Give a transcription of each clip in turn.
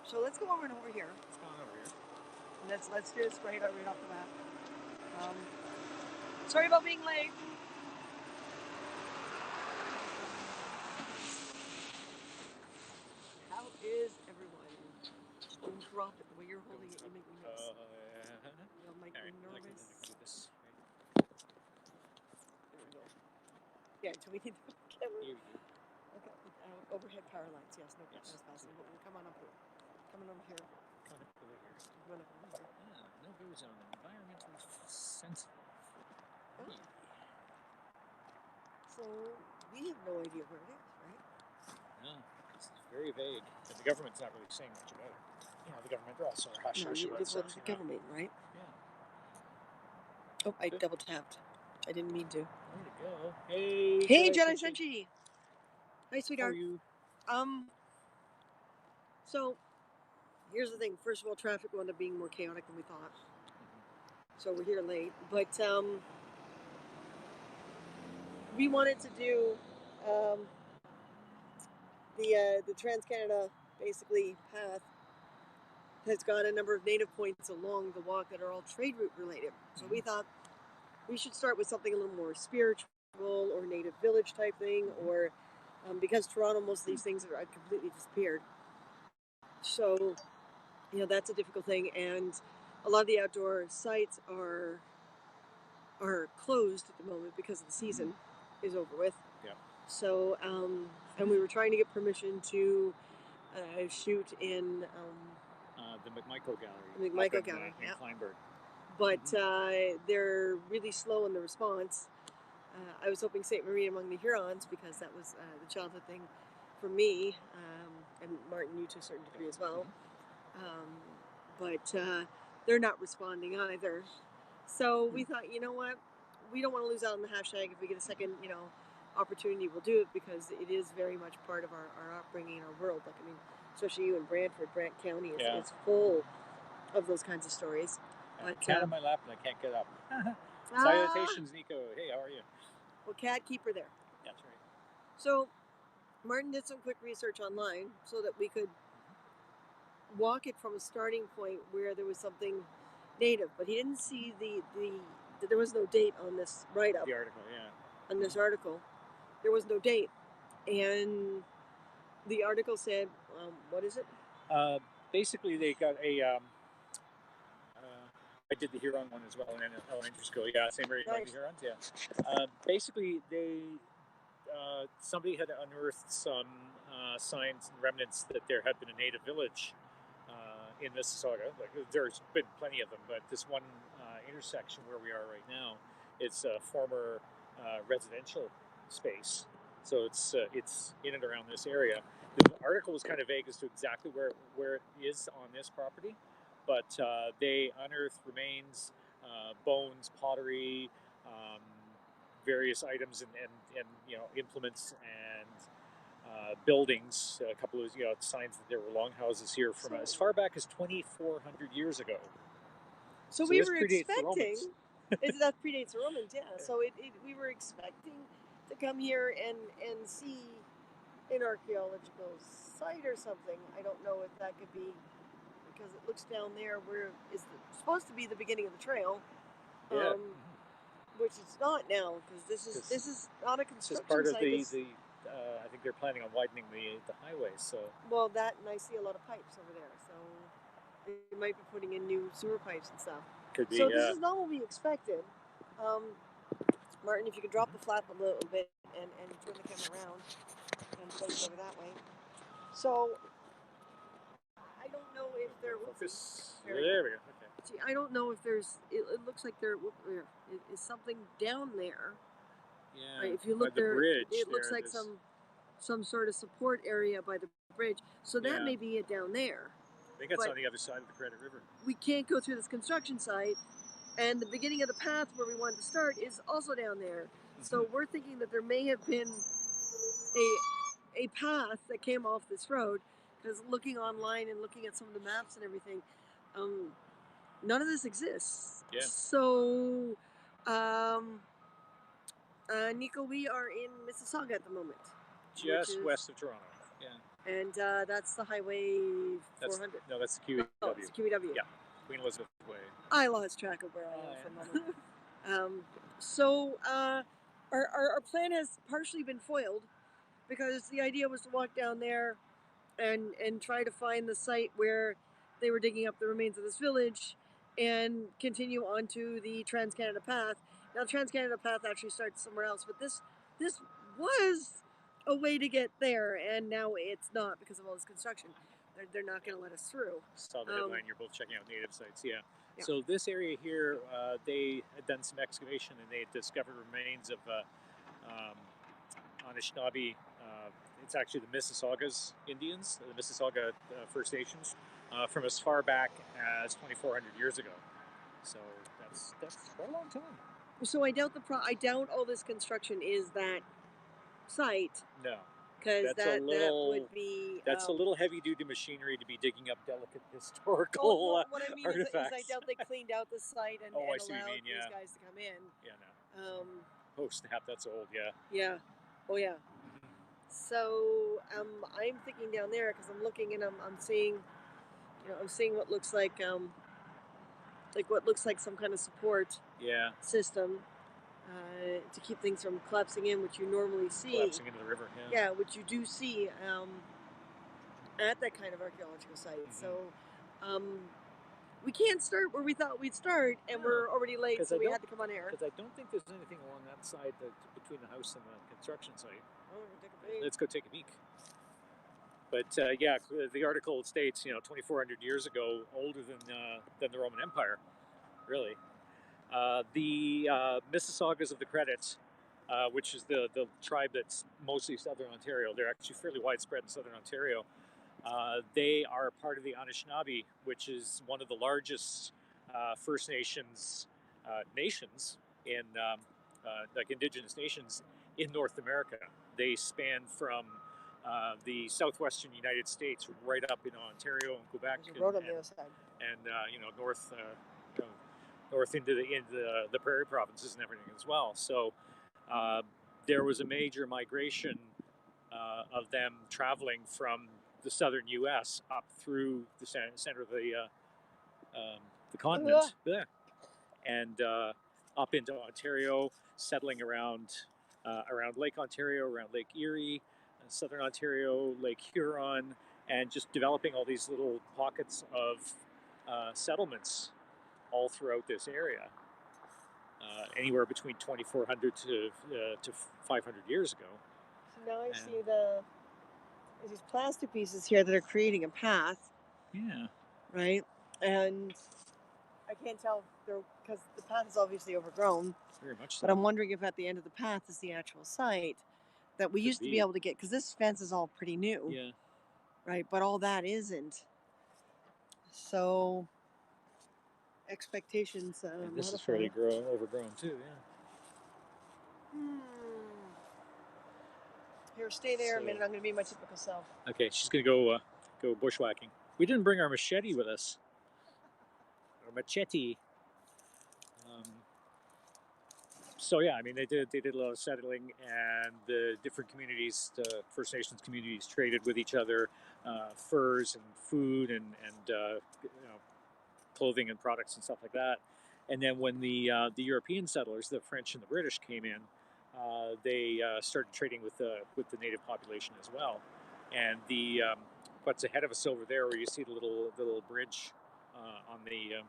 So let's go over and over here. Let's go on over here. And let's do it straight right off the bat. Sorry about being late. How is everyone? Don't drop it. The way you're holding it, you make me nervous. You'll make me nervous. There we go. Yeah, do we need the camera? Here we go. Okay. Overhead power lines, yes, no trespassing. Come on up here. Come on over here. Come on over here. Come on over here. No go zone. Environmentally sensitive. Oh. So we have no idea where it is, right? No, it's very vague. And the government's not really saying much about it. You know, the government also are hush hush about stuff. The government, right? Yeah. Oh, I double tapped. I didn't mean to. Way to go. Hey. Hey, Jedi Senchi. Hi, sweetheart. How are you? So here's the thing. First of all, traffic wound up being more chaotic than we thought. So we're here late. But we wanted to do the Trans-Canada basically path has got a number of native points along the walk that are all trade route related. So we thought we should start with something a little more spiritual or native village type thing, or because Toronto, most of these things are completely disappeared. So, you know, that's a difficult thing, and a lot of the outdoor sites are closed at the moment because the season is over with. Yeah. So, and we were trying to get permission to shoot in the McMichael Gallery. The McMichael Gallery, in Kleinburg. But they're really slow in the response. I was hoping St. Marie among the Hurons, because that was the childhood thing for me, and Martin, you to a certain degree as well. But they're not responding either. So we thought, you know what, we don't want to lose out on the hashtag. If we get a second, you know, opportunity, we'll do it, because it is very much part of our upbringing and our world. Like, I mean, especially you in Brant County is full of those kinds of stories. But cat on my lap and I can't get up. Salutations, Nico. Hey, how are you? Well, cat, keep her there. That's right. So Martin did some quick research online so that we could walk it from a starting point where there was something native, but he didn't see there was no date on this write-up. The article, yeah. On this article, there was no date, and the article said, what is it? Basically, they got a. I did the Huron one as well in elementary school. Yeah, same rate like the Hurons. Yeah. Basically, somebody had unearthed some signs and remnants that there had been a native village in Mississauga. Like, there's been plenty of them, but this one intersection where we are right now, it's a former residential space. So it's in and around this area. The article was kind of vague as to exactly where it is on this property, but they unearthed remains, bones, pottery, various items, and you know, implements and buildings. A couple of signs that there were longhouses here from as far back as 2,400 years ago. So we were expecting that predates the Romans, yeah. So we were expecting to come here and see an archaeological site or something. I don't know if that could be, because it looks down there where is supposed to be the beginning of the trail, which it's not now, because this is not a construction site. This is part site. of I think they're planning on widening the highway. So well, that, and I see a lot of pipes over there, so they might be putting in new sewer pipes and stuff. Could be. So this is not what we expected. Martin, if you could drop the flap a little bit and turn the camera around and place it over that way. So I don't know if there focus. There we go. Okay. See, I don't know if there's. It looks like there is something down there. Yeah. Right, if you look by the bridge, it looks like some sort of support area by the bridge. So that may be it down there. I think that's on the other side of the Credit River. We can't go through this construction site, and the beginning of the path where we wanted to start is also down there. So we're thinking that there may have been a path that came off this road, because looking online and looking at some of the maps and everything, none of this exists. Yeah. So, Nico, we are in Mississauga at the moment. Just west of Toronto. Yeah. And that's the Highway 400. No, that's the QEW. Oh, it's QEW. Yeah, Queen Elizabeth Way. I lost track of where I am for a moment. So our plan has partially been foiled because the idea was to walk down there and try to find the site where they were digging up the remains of this village and continue onto the Trans-Canada Path. Now, Trans-Canada Path actually starts somewhere else, but this was a way to get there, and now it's not because of all this construction. They're not going to let us through. Saw the headline. You're both checking out native sites. Yeah. So this area here, they had done some excavation and they had discovered remains of Anishinaabe. It's actually the Mississaugas Indians, the Mississauga First Nations, from as far back as 2,400 years ago. So that's quite a long time. So I doubt all this construction is that site. No. Because that would be... That's a little heavy-duty machinery to be digging up delicate historical what I mean artifacts. is I doubt they cleaned out the site and allowed these guys to come in. Yeah, no. Oh, snap, that's old, yeah. Yeah. Oh, yeah. So I'm thinking down there because I'm looking and I'm seeing, what looks like some kind of support system. To keep things from collapsing in, which you normally see. Collapsing into the river, yeah. Which you do see at that kind of archaeological site. So we can't start where we thought we'd start, and we're already late, so we had to come on air. Because I don't think there's anything along that side between the house and the construction site. Oh, we'll Let's go take a peek. But the article states, 2,400 years ago, older than the Roman Empire, really. The Mississaugas of the Credits, which is the tribe that's mostly Southern Ontario, they're actually fairly widespread in Southern Ontario. They are part of the Anishinaabe, which is one of the largest First Nations in like Indigenous nations in North America. They span from the southwestern United States right up in Ontario and Quebec, and on the other side, and north into the prairie provinces and everything as well. So there was a major migration of them traveling from the southern U.S. up through the center of the continent, and up into Ontario, settling around Lake Ontario, around Lake Erie, southern Ontario, Lake Huron, and just developing all these little pockets of settlements all throughout this area, anywhere between 2,400 to 500 years ago. So now I see there's these plastic pieces here that are creating a path. Yeah. Right? And I can't tell because the path is obviously overgrown. Very much so. But I'm wondering if at the end of the path is the actual site that we used to be able to get, because this fence is all pretty new. Yeah. Right? But all that isn't. So expectations. This is fairly overgrown too, yeah. Here, stay there a minute. I'm going to be my typical self. Okay, she's going to go bushwhacking. We didn't bring our machete with us. Our machete. So yeah, I mean, they did a lot of settling, and the different communities, the First Nations communities, traded with each other, furs and food and clothing and products and stuff like that. And then when the European settlers, the French and the British, came in, they started trading with the native population as well. And what's ahead of us over there, where you see the little bridge on the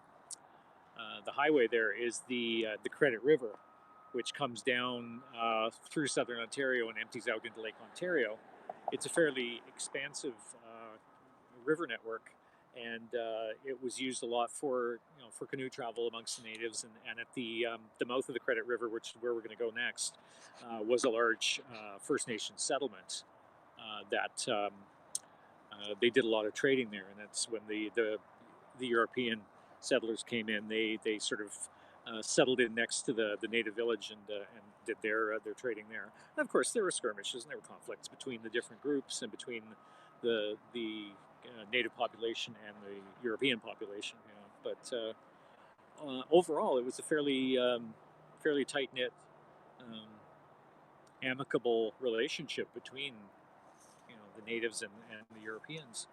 highway, there is the Credit River, which comes down through southern Ontario and empties out into Lake Ontario. It's a fairly expansive river network, and it was used a lot for canoe travel amongst the natives. And at the mouth of the Credit River, which is where we're going to go next, was a large First Nation settlement that they did a lot of trading there, and that's when the European settlers came in. They sort of settled in next to the native village and did their trading there. And of course, there were skirmishes and there were conflicts between the different groups and between the native population and the European population. But overall, it was a fairly tight knit, amicable relationship between the natives and the Europeans.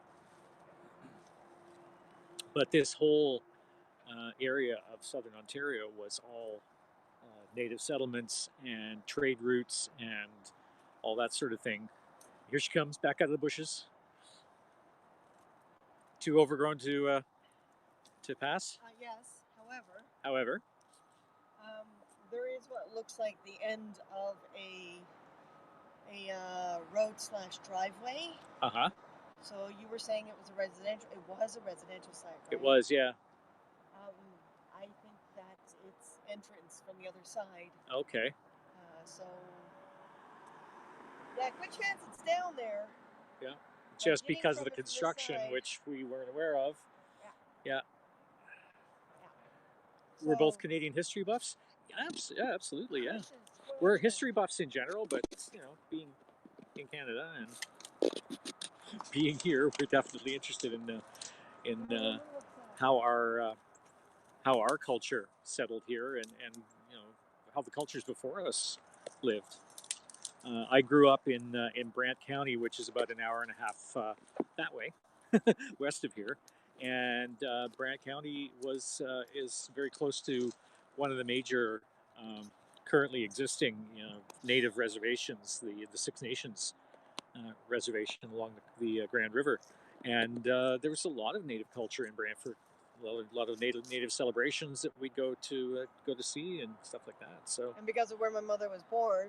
But this whole area of southern Ontario was all native settlements and trade routes and all that sort of thing. Here she comes, back out of the bushes. Too overgrown to pass. Yes. However, there is what looks like the end of a road / driveway. So you were saying it was a residential. It was a residential site, right? It was, yeah. I think that's its entrance from the other side. Okay. So yeah, good chance it's down there. Yeah. Just because of the construction, which we weren't aware of. Yeah. So, we're both Canadian history buffs. Yeah, absolutely. Yeah. We're history buffs in general, but being in Canada and being here, we're definitely interested in how our culture settled here and how the cultures before us lived. I grew up in Brant County, which is about an hour and a half that way, west of here, and Brant County is very close to one of the major currently existing native reservations, the Six Nations reservation along the Grand River, and there was a lot of native culture in Brantford. A lot of native celebrations that we go to see and stuff like that. So, and because of where my mother was born,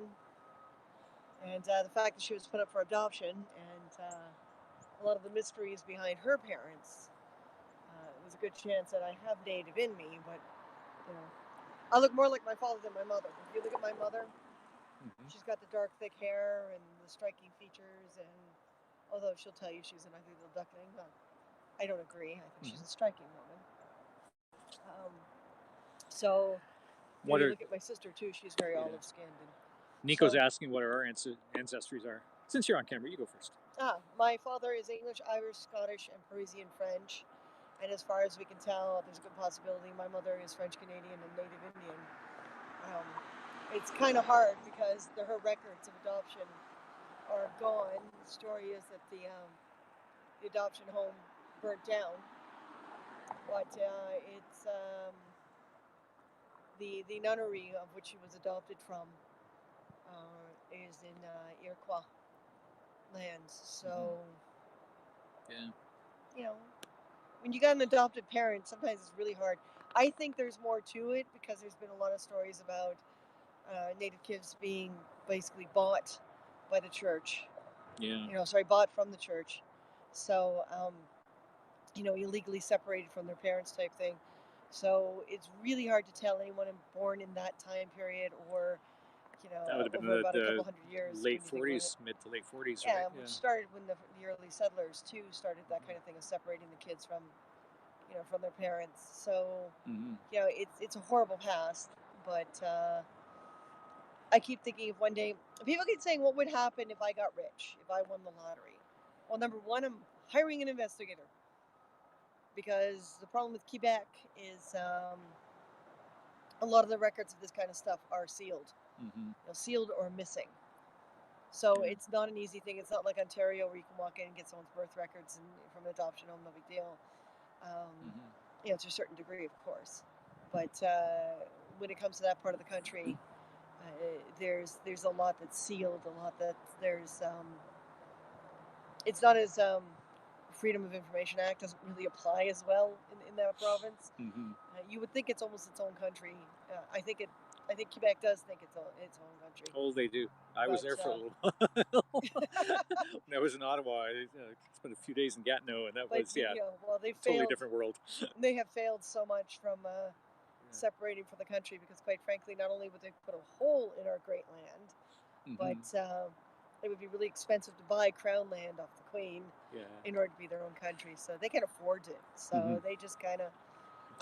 and the fact that she was put up for adoption, and a lot of the mysteries behind her parents, it was a good chance that I have native in me. But I look more like my father than my mother. If you look at my mother, she's got the dark, thick hair and the striking features, and although she'll tell you she's an ugly little duckling, I don't agree. I think she's a striking woman. So when you look at my sister too, she's very olive-skinned. Nico's asking what our ancestries are. Since you're on camera, you go first. My father is English, Irish, Scottish, and Parisian French. And as far as we can tell, there's a good possibility my mother is French Canadian and Native Indian. It's kind of hard because her records of adoption are gone. The story is that the adoption home burnt down, but it's the nunnery of which she was adopted from is in Iroquois lands. So when you got an adopted parent, sometimes it's really hard. I think there's more to it because there's been a lot of stories about Native kids being basically bought by the church. Bought from the church. So, illegally separated from their parents type thing. So it's really hard to tell anyone born in that time period or, that would have been about a couple hundred years. Late 40s, mid to late 40s, right? Yeah, which started when the early settlers too started that kind of thing of separating the kids from, from their parents. So, it's a horrible past, but I keep thinking of one day, people keep saying, what would happen if I got rich, if I won the lottery? Well, number one, I'm hiring an investigator. Because the problem with Quebec is a lot of the records of this kind of stuff are sealed. Sealed or missing. So it's not an easy thing. It's not like Ontario where you can walk in and get someone's birth records and from an adoption home, no big deal. To a certain degree, of course. But when it comes to that part of the country, there's a lot that's sealed, a lot that there's it's not as Freedom of Information Act doesn't really apply as well in that province. You would think it's almost its own country. I think Quebec does think it's its own country. Oh, they do. I was there for a little while. When I was in Ottawa, I spent a few days in Gatineau, and that was they totally failed, different world. They have failed so much from separating from the country because, quite frankly, not only would they put a hole in our great land, but it would be really expensive to buy crown land off the Queen in order to be their own country. So they can't afford it. So they just kind of,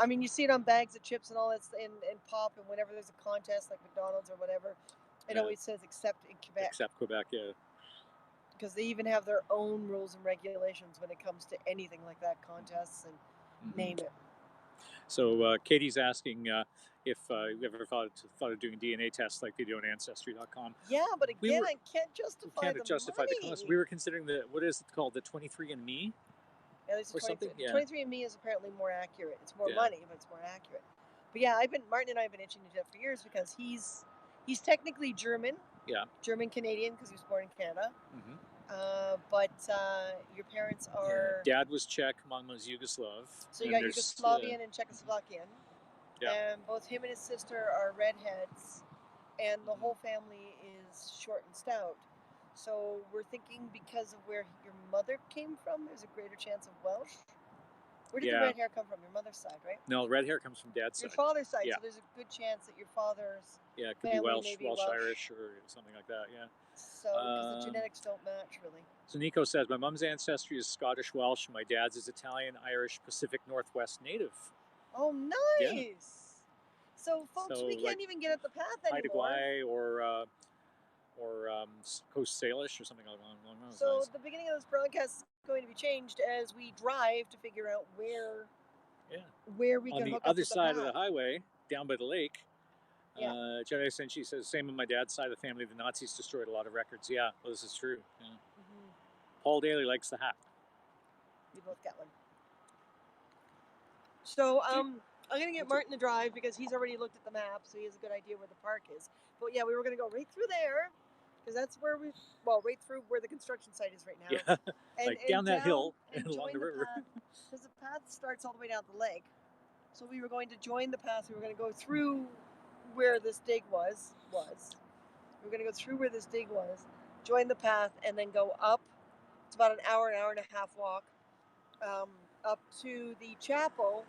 you see it on bags of chips and all that, and pop, and whenever there's a contest like McDonald's or whatever, it always says except in Quebec. Except Quebec, Because they even have their own rules and regulations when it comes to anything like that, contests and name it. So Katie's asking, if you ever thought of doing DNA tests like they do on Ancestry.com. Yeah, but again, I can't justify the cost. We were considering what is it called, the 23andMe? Yeah, there's or something. Yeah. 23andMe is apparently more accurate. It's more money, but it's more accurate. But yeah, Martin and I have been itching to do that for years because he's technically German. Yeah. German Canadian because he was born in Canada. Mm-hmm. But your parents are. Yeah. Dad was Czech, Mom was Yugoslav. So you got Yugoslavian and Czechoslovakian. Yeah. And both him and his sister are redheads, and the whole family is short and stout. So we're thinking because of where your mother came from, there's a greater chance of Welsh. Where did the red hair come from? Your mother's side, right? No, red hair comes from Dad's your side. Your father's side, so there's a good chance that your father's it could be Welsh, Irish, or something like that, yeah. So, because the genetics don't match, really. So Nico says, my mom's ancestry is Scottish Welsh, and my dad's is Italian, Irish, Pacific Northwest native. Oh, nice! Yeah. So, folks, we can't even get at the path anymore. Haida or Coast Salish or something along those lines. So the beginning of this broadcast is going to be changed as we drive to figure out where we can hook up on the other side of the highway, down by the lake. Yeah. Jenny Senchi says, same on my dad's side of the family. The Nazis destroyed a lot of records. Yeah, well, this is true. Yeah. Mm-hmm. Paul Daly likes the hat. We both got one. So I'm going to get Martin to drive because he's already looked at the map, so he has a good idea where the park is. But yeah, we were going to go right through there. Because that's where right through where the construction site is right now. Yeah, and down that hill and along the river. Because the path starts all the way down the lake. So we were going to join the path. We were going to go through where this dig was. We were going to go through where this dig was, join the path, and then go up. It's about an hour and a half walk up to the chapel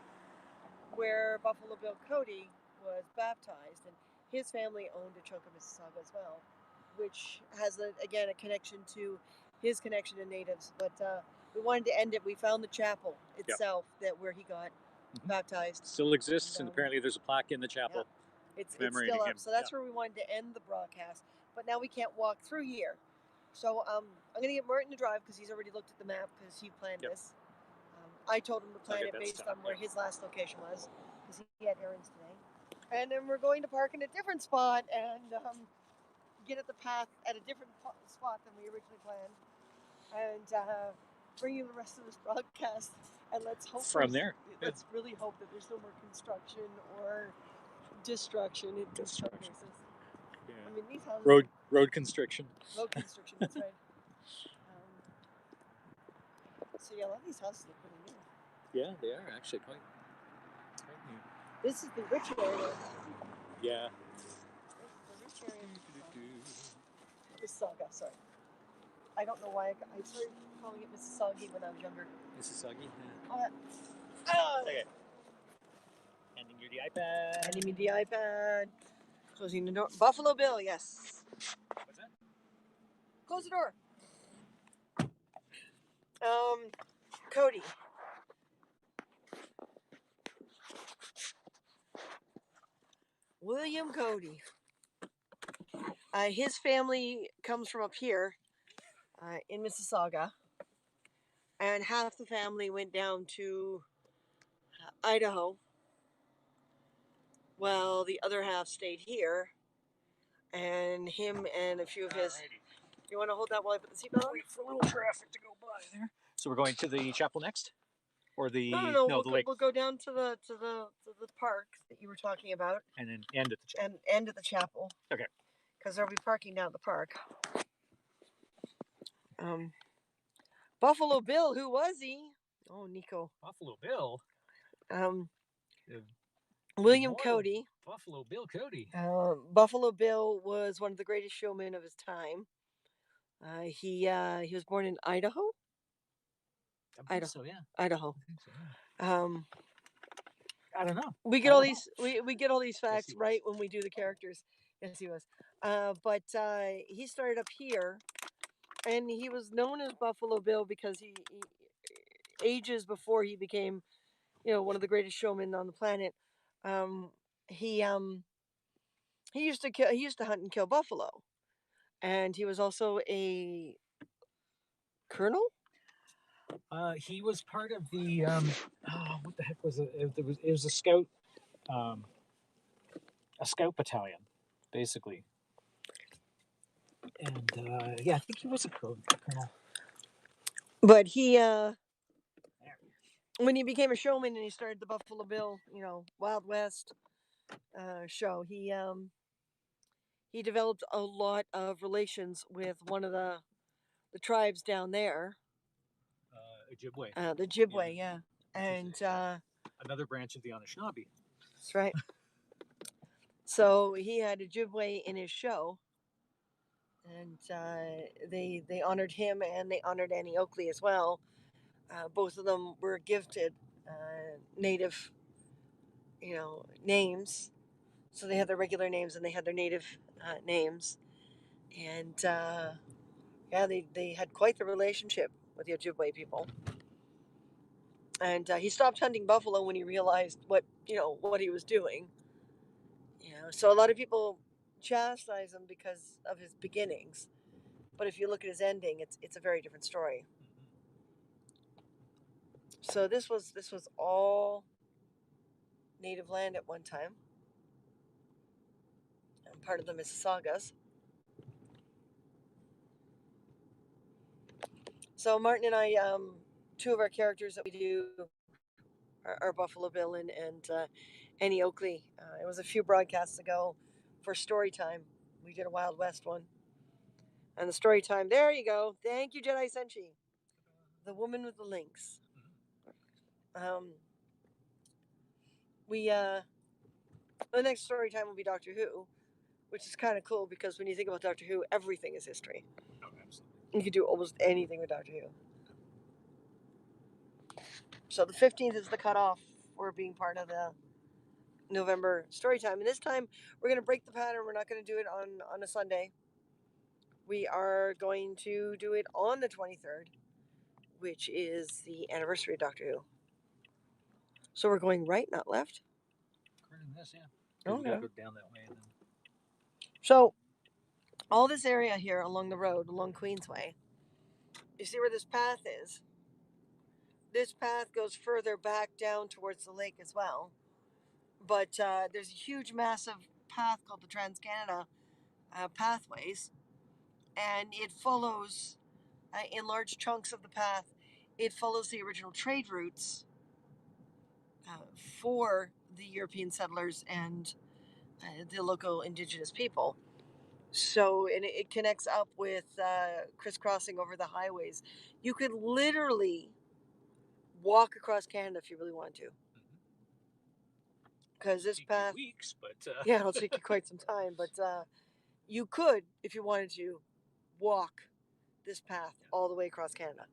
where Buffalo Bill Cody was baptized. And his family owned a chunk of Mississauga as well, which has, a connection to his connection to natives. But we wanted to end it. We found the chapel itself where he got baptized. Still exists, and apparently there's a plaque in the chapel. Yeah. It's still up. So that's where we wanted to end the broadcast. But now we can't walk through here. So I'm going to get Martin to drive because he's already looked at the map because he planned this. I told him to plan it based on where his last location was because he had errands today. And then we're going to park in a different spot and get at the path at a different spot than we originally planned, and bring you the rest of this broadcast. And let's hope let's really hope that there's no more construction or destruction in these places. Yeah. I mean, these houses. Road constriction. Road constriction. That's right. So yeah, a lot of these houses look pretty new. Yeah, they are actually quite new. This is the rich area. Yeah. Mississauga, sorry. I don't know why I started calling it Mississauga when I was younger. Mississauga? Yeah. Okay. Handing you the iPad. Handing me the iPad. Closing the door. Buffalo Bill, yes. What's that? Close the door. Cody. William Cody. His family comes from up here in Mississauga, and half the family went down to Idaho. Well, the other half stayed here, and him and a few of his. You want to hold that while I put the seatbelt on? Wait for a little traffic to go by there. So we're going to the chapel next, or the no, the lake. We'll go down to the park that you were talking about, and then end at the chapel. And end at the chapel. Okay. Because there'll be parking down at the park. Buffalo Bill, who was he? Oh, Nico. Buffalo Bill. William Cody. Buffalo Bill Cody. Buffalo Bill was one of the greatest showmen of his time. He was born in Idaho. Idaho. So, yeah. Idaho. I think so, yeah. I don't know. We get all these facts right when we do the characters. Yes, he was. But he started up here, and he was known as Buffalo Bill because he ages before he became, one of the greatest showmen on the planet. He used to hunt and kill buffalo, and he was also a colonel. He was part of the what the heck was it? It was a scout. a scout battalion, basically. And I think he was a colonel. But he, when he became a showman and he started the Buffalo Bill, Wild West show, he developed a lot of relations with one of the tribes down there. Ojibwe. The Ojibwe, yeah. And another branch of the Anishinaabe. That's right. So he had Ojibwe in his show, and they honored him and they honored Annie Oakley as well. Both of them were gifted native, names. So they had their regular names and they had their native names, and they had quite the relationship with the Ojibwe people. And he stopped hunting buffalo when he realized what he was doing. So a lot of people chastise him because of his beginnings, but if you look at his ending, it's a very different story. So this was all native land at one time, and part of the Mississaugas. So Martin and I, two of our characters that we do are Buffalo Bill and Annie Oakley. It was a few broadcasts ago for story time. We did a Wild West one. And the story time, there you go. Thank you, Jedi Senshi. The woman with the lynx. The next story time will be Doctor Who, which is kind of cool because when you think about Doctor Who, everything is history. Oh, absolutely. You can do almost anything with Doctor Who. So the 15th is the cutoff for being part of the November story time. And this time we're going to break the pattern. We're not going to do it on a Sunday. We are going to do it on the 23rd, which is the anniversary of Doctor Who. So we're going right, not left. According to this, yeah. Okay. We gotta go down that way. And then... So all this area here along the road, along Queensway, you see where this path is? This path goes further back down towards the lake as well. But there's a huge, massive path called the Trans-Canada Pathways, and it follows, in large chunks of the path, it follows the original trade routes for the European settlers and the local indigenous people. So, and it connects up with crisscrossing over the highways. You could literally walk across Canada if you really want to. Because this path, weeks, but yeah, it'll take you quite some time. But you could, if you wanted to, walk this path all the way across Canada.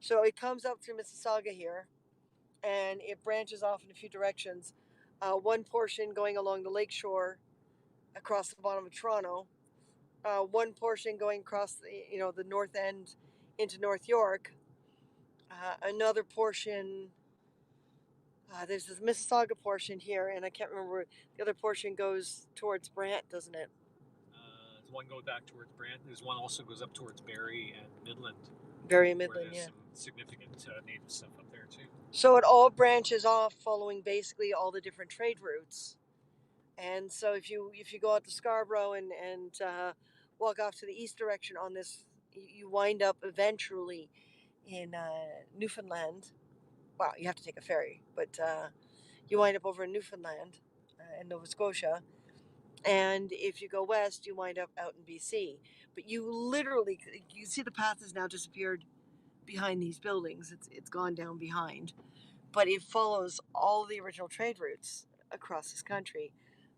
So it comes up through Mississauga here, and it branches off in a few directions. One portion going along the lakeshore across the bottom of Toronto. One portion going across the north end into North York. Another portion. There's this Mississauga portion here, and I can't remember. The other portion goes towards Brant, doesn't it? There's one going back towards Brant. There's one also goes up towards Barrie and Midland. Barrie and Midland, there's yeah. Some significant native stuff up there too. So it all branches off following basically all the different trade routes. And so if you go out to Scarborough and walk off to the east direction on this, you wind up eventually in Newfoundland. Wow, you have to take a ferry, but you wind up over in Newfoundland and Nova Scotia. And if you go west, you wind up out in BC. But you see the path has now disappeared behind these buildings. It's gone down behind. But it follows all the original trade routes across this country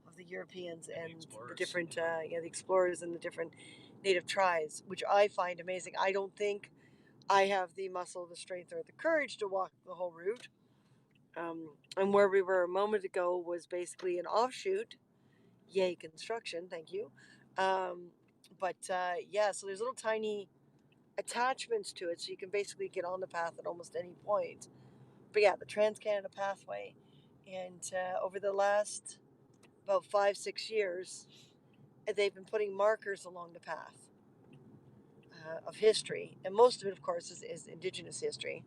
of the Europeans and the different, the explorers and the different native tribes, which I find amazing. I don't think I have the muscle, the strength, or the courage to walk the whole route. And where we were a moment ago was basically an offshoot. Yay, construction, thank you. So there's little tiny attachments to it, so you can basically get on the path at almost any point. But yeah, the Trans-Canada Pathway. And over the last about 5-6 years, they've been putting markers along the path of history. And most of it, of course, is Indigenous history.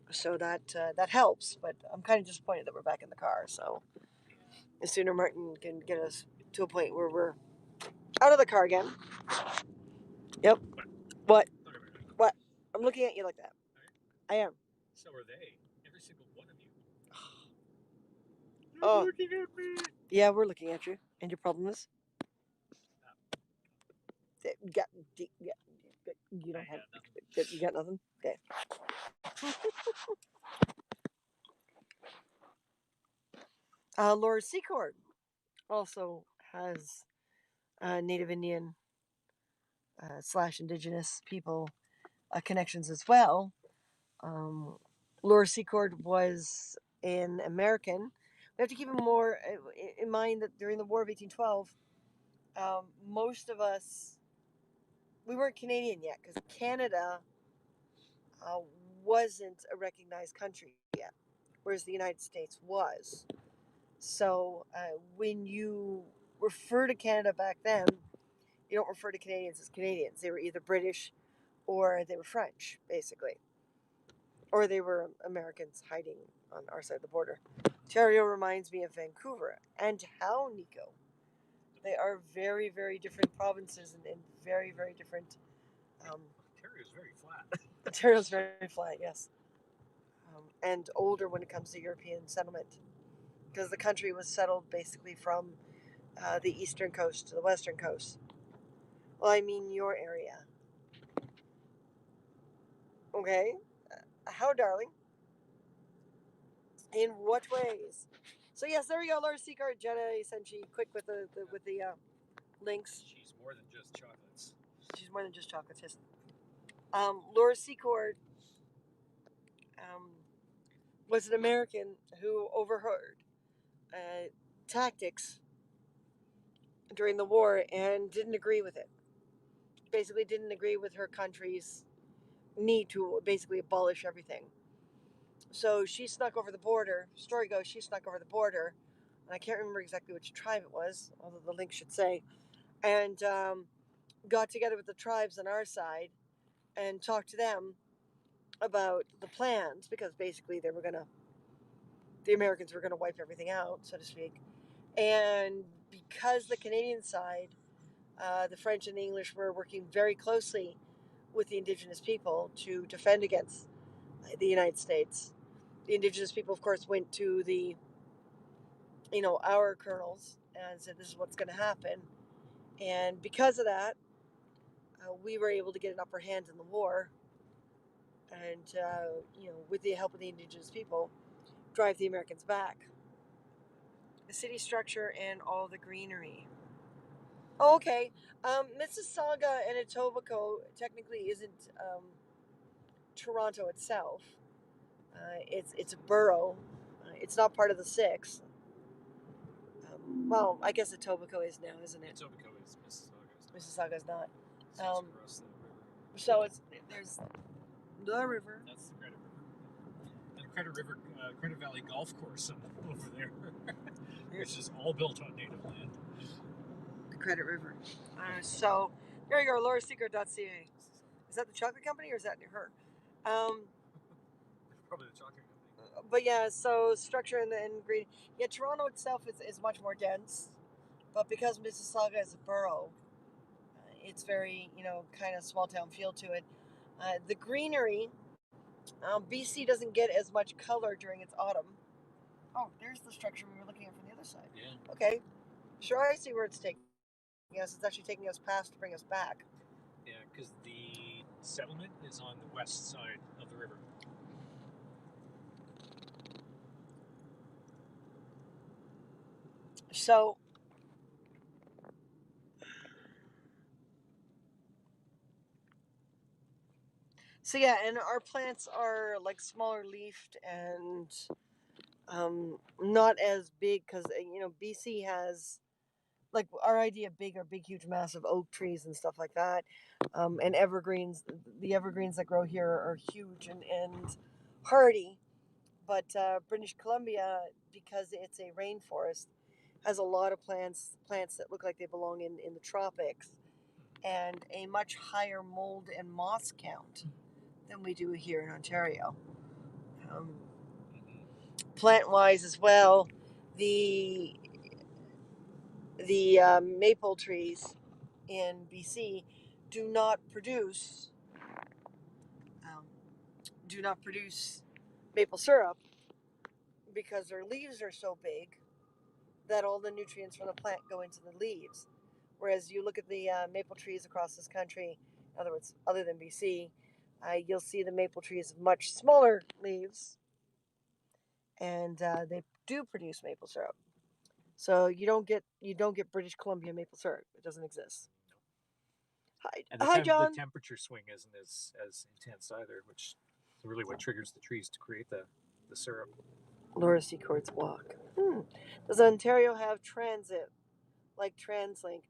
So that helps. But I'm kind of disappointed that we're back in the car. So The sooner Martin can get us to a point where we're out of the car again. Yep. What? What? I'm looking at you like that. I am. So are they. Every single one of you. Oh. Looking at me. Yeah, we're looking at you. And your problem is? You don't have nothing. You got nothing? Okay. Laura Secord also has Native Indian / Indigenous people connections as well. Laura Secord was an American. We have to keep more in mind that during the War of 1812, most of us, we weren't Canadian yet because Canada wasn't a recognized country yet, whereas the United States was. So when you refer to Canada back then, you don't refer to Canadians as Canadians. They were either British or they were French, basically. Or they were Americans hiding on our side of the border. Ontario reminds me of Vancouver. And how, Nico? They are very, very different provinces and very, very different. Ontario's very flat. Ontario's very flat, yes. And older when it comes to European settlement. Because the country was settled basically from the eastern coast to the western coast. Well, I mean your area. Okay? How, darling? In what ways? So yes, there we go. Laura Secord, Jenna Senchi, quick with the links. She's more than just chocolates. She's more than just chocolates. Yes. Laura Secord was an American who overheard tactics during the war and didn't agree with it. Basically, didn't agree with her country's need to basically abolish everything. So she snuck over the border. Story goes, she snuck over the border, and I can't remember exactly which tribe it was, although the link should say, and got together with the tribes on our side and talked to them about the plans, because basically the Americans were gonna wipe everything out, so to speak. And because the Canadian side, the French and the English were working very closely with the Indigenous people to defend against the United States. The Indigenous people, of course, went to our colonels and said, this is what's going to happen. And because of that, we were able to get an upper hand in the war. And, with the help of the Indigenous people, drive the Americans back. The city structure and all the greenery. Oh, okay. Mississauga and Etobicoke technically isn't Toronto itself. It's a borough. It's not part of the 6. Well, I guess Etobicoke is now, isn't it? Etobicoke is Mississauga. Mississauga's not. Across the river. So there's the river. That's the Credit River. And the Credit River, Credit Valley Golf Course over there, which is all built on native land. The Credit River. So there you go, lauraseeker.ca. Is that the chocolate company or is that her? Probably the chocolate company. But yeah, so structure and green. Yeah, Toronto itself is much more dense, but because Mississauga is a borough, it's very, kind of small town feel to it. The greenery, BC doesn't get as much color during its autumn. Oh, there's the structure we were looking at from the other side. Yeah. Okay. Sure, I see where it's taking us. It's actually taking us past to bring us back. Yeah, because the settlement is on the west side of the river. So yeah, and our plants are like smaller leafed and not as big because BC has like our idea big huge massive oak trees and stuff like that, and evergreens. The evergreens that grow here are huge and hardy, but British Columbia, because it's a rainforest, has a lot of plants that look like they belong in the tropics, and a much higher mold and moss count than we do here in Ontario. Plant-wise as well, the the maple trees in BC do not produce um, maple syrup because their leaves are so big that all the nutrients from the plant go into the leaves. Whereas you look at the maple trees across this country, in other words, other than BC, you'll see the maple trees have much smaller leaves, and they do produce maple syrup. So you don't get British Columbia maple syrup. It doesn't exist. And Hi, John. the temperature swing isn't as intense either, which is really what triggers the trees to create the syrup. Laura Secords Walk. Does Ontario have transit like Translink?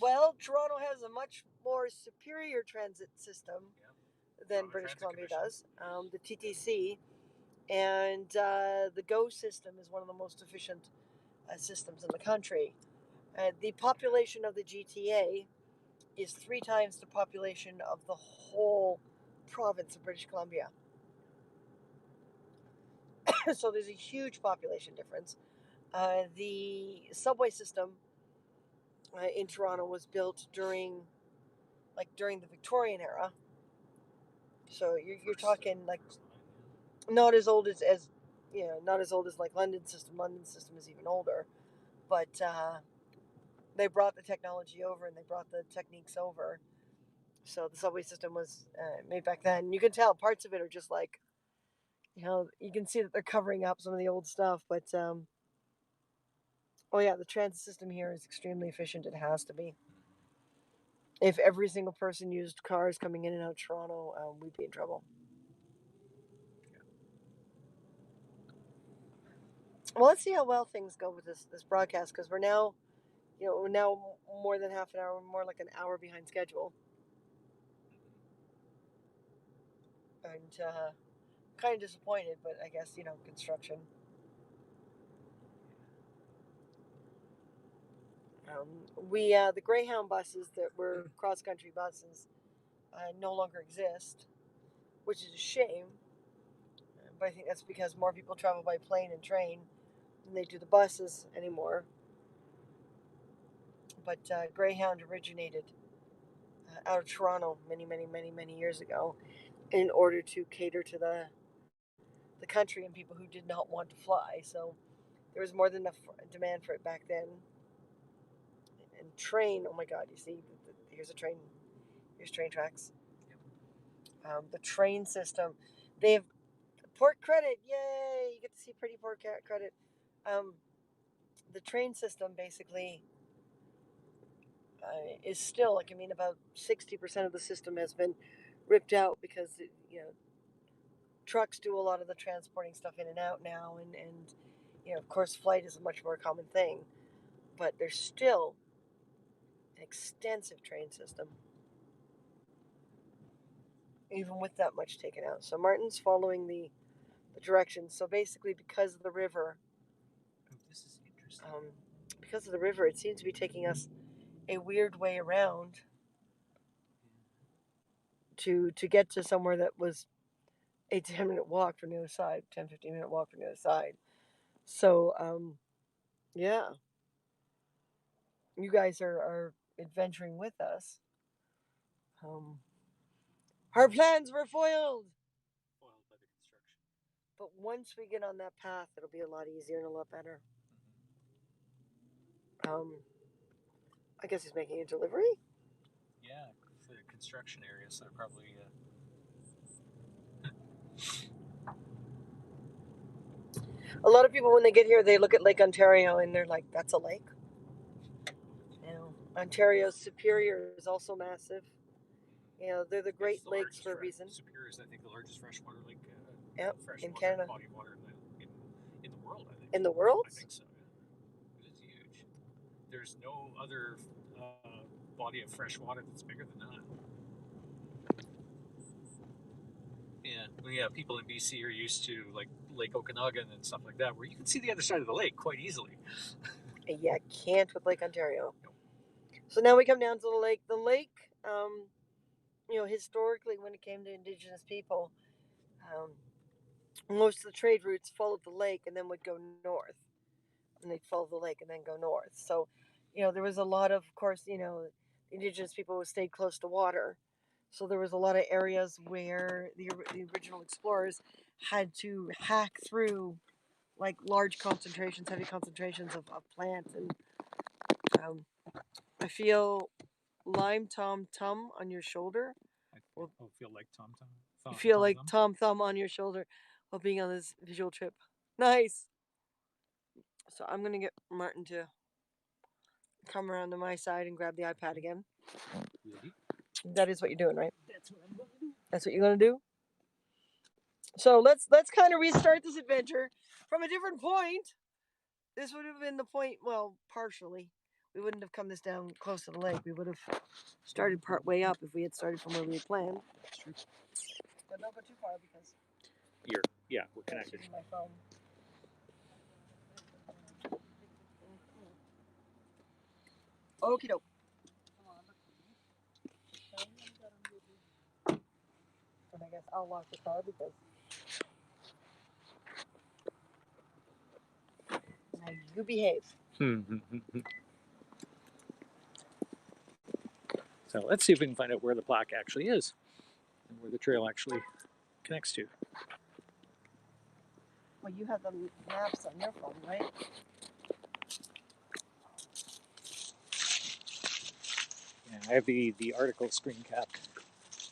Well, Toronto has a much more superior transit system than Toronto British Transit Columbia Commission. does. The TTC and the GO system is one of the most efficient systems in the country. The population of the GTA is 3 times the population of the whole province of British Columbia. So there's a huge population difference. The subway system in Toronto was built during the Victorian era. So you're talking like not as old as not as old as like London's system. London's system is even older, but they brought the technology over and they brought the techniques over. So the subway system was made back then. You can tell parts of it are just like, you can see that they're covering up some of the old stuff. But oh yeah, the transit system here is extremely efficient. It has to be. If every single person used cars coming in and out of Toronto, we'd be in trouble. Well, let's see how well things go with this broadcast, because we're now more than half an hour, more like an hour behind schedule, and kind of disappointed. But I guess construction. The Greyhound buses that were cross country buses no longer exist, which is a shame. But I think that's because more people travel by plane and train than they do the buses anymore. But Greyhound originated out of Toronto many years ago in order to cater to the country and people who did not want to fly. So there was more than enough demand for it back then. And train, oh my God, you see, here's a train. Here's train tracks. The train system, they have port credit. Yay! You get to see pretty port credit. The train system basically is still about 60% of the system has been ripped out because trucks do a lot of the transporting stuff in and out now, and of course flight is a much more common thing, but there's still an extensive train system even with that much taken out. So Martin's following the directions. So basically, because of the river, this is interesting. Because of the river, it seems to be taking us a weird way around to get to somewhere that was a 10-minute walk from the other side, 10-15-minute walk from the other side. So yeah, you guys are adventuring with us. Our plans were foiled Foiled by the construction. But once we get on that path, it'll be a lot easier and a lot better. I guess he's making a delivery. Yeah, the construction area, so probably. A lot of people, when they get here, they look at Lake Ontario and they're like, "That's a lake." Ontario's Superior is also massive. They're the Great Lakes for a reason. Superior is, I think, the largest freshwater lake. In Canada. Body of water in the world, I think. In the world? I think so. Yeah. It is huge. There's no other body of fresh water that's bigger than that. Yeah, people in BC are used to like Lake Okanagan and stuff like that, where you can see the other side of the lake quite easily. Yeah, can't with Lake Ontario. Nope. So now we come down to the lake. The lake, historically, when it came to Indigenous people, most of the trade routes followed the lake and then would go north. and they'd follow the lake and then go north. So, there was a lot of course, indigenous people would stay close to water. So there was a lot of areas where the original explorers had to hack through like large concentrations, heavy concentrations of plants. And I feel lime tom tum on your shoulder. I'll feel like Tom Tom. You feel like Tom Thumb on your shoulder while being on this visual trip. Nice. So I'm going to get Martin to come around to my side and grab the iPad again. Ready? That is what you're doing, right? That's what I'm going to do. That's what you're going to do? So let's kind of restart this adventure from a different point. This would have been the point, well, partially. We wouldn't have come this down close to the lake. We would have started part way up if we had started from where we had planned. That's true. But don't go too far because we're connected. My phone. Okie doke. And I guess I'll lock the car because now you behave. So let's see if we can find out where the plaque actually is and where the trail actually connects to. Well, you have the maps on your phone, right? Yeah, I have the article screen capped.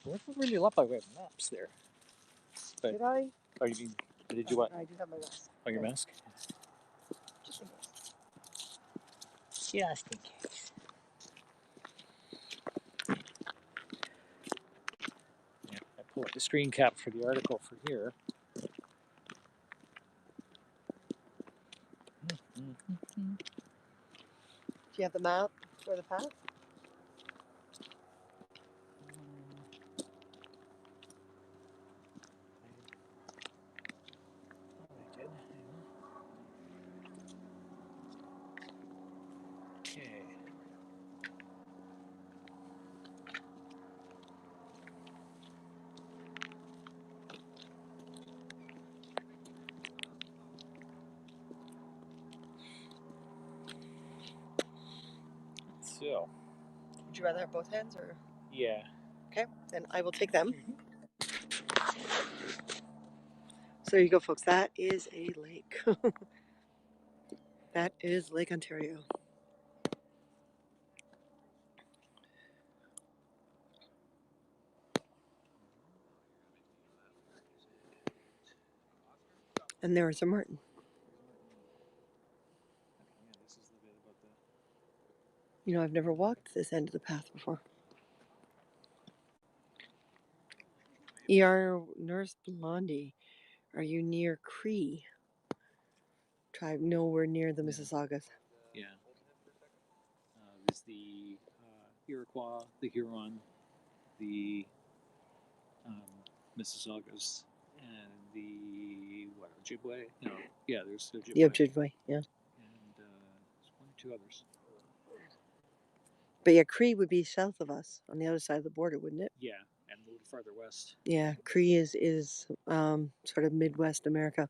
I wasn't really up by way of maps there. But, did I? Oh, you mean, did you what? I do have my mask. Oh, your mask? Just in case. Just in case. Yeah, I pull up the screen cap for the article for here. Do you have the map for the path? I did. Okay. So. Would you rather have both hands or? Yeah. Okay, then I will take them. So there you go, folks. That is a lake. That is Lake Ontario. And there is a Martin. Yeah, this is the bit about the... I've never walked this end of the path before. ER Nurse Blondie, are you near Cree? Tribe nowhere near the Mississaugas. Yeah. There's the Iroquois, the Huron, the Mississaugas, and the Ojibwe. No, yeah, there's Ojibwe. The Ojibwe, yeah. And there's one or two others. But yeah, Cree would be south of us on the other side of the border, wouldn't it? Yeah, and a little farther west. Yeah, Cree is sort of Midwest America.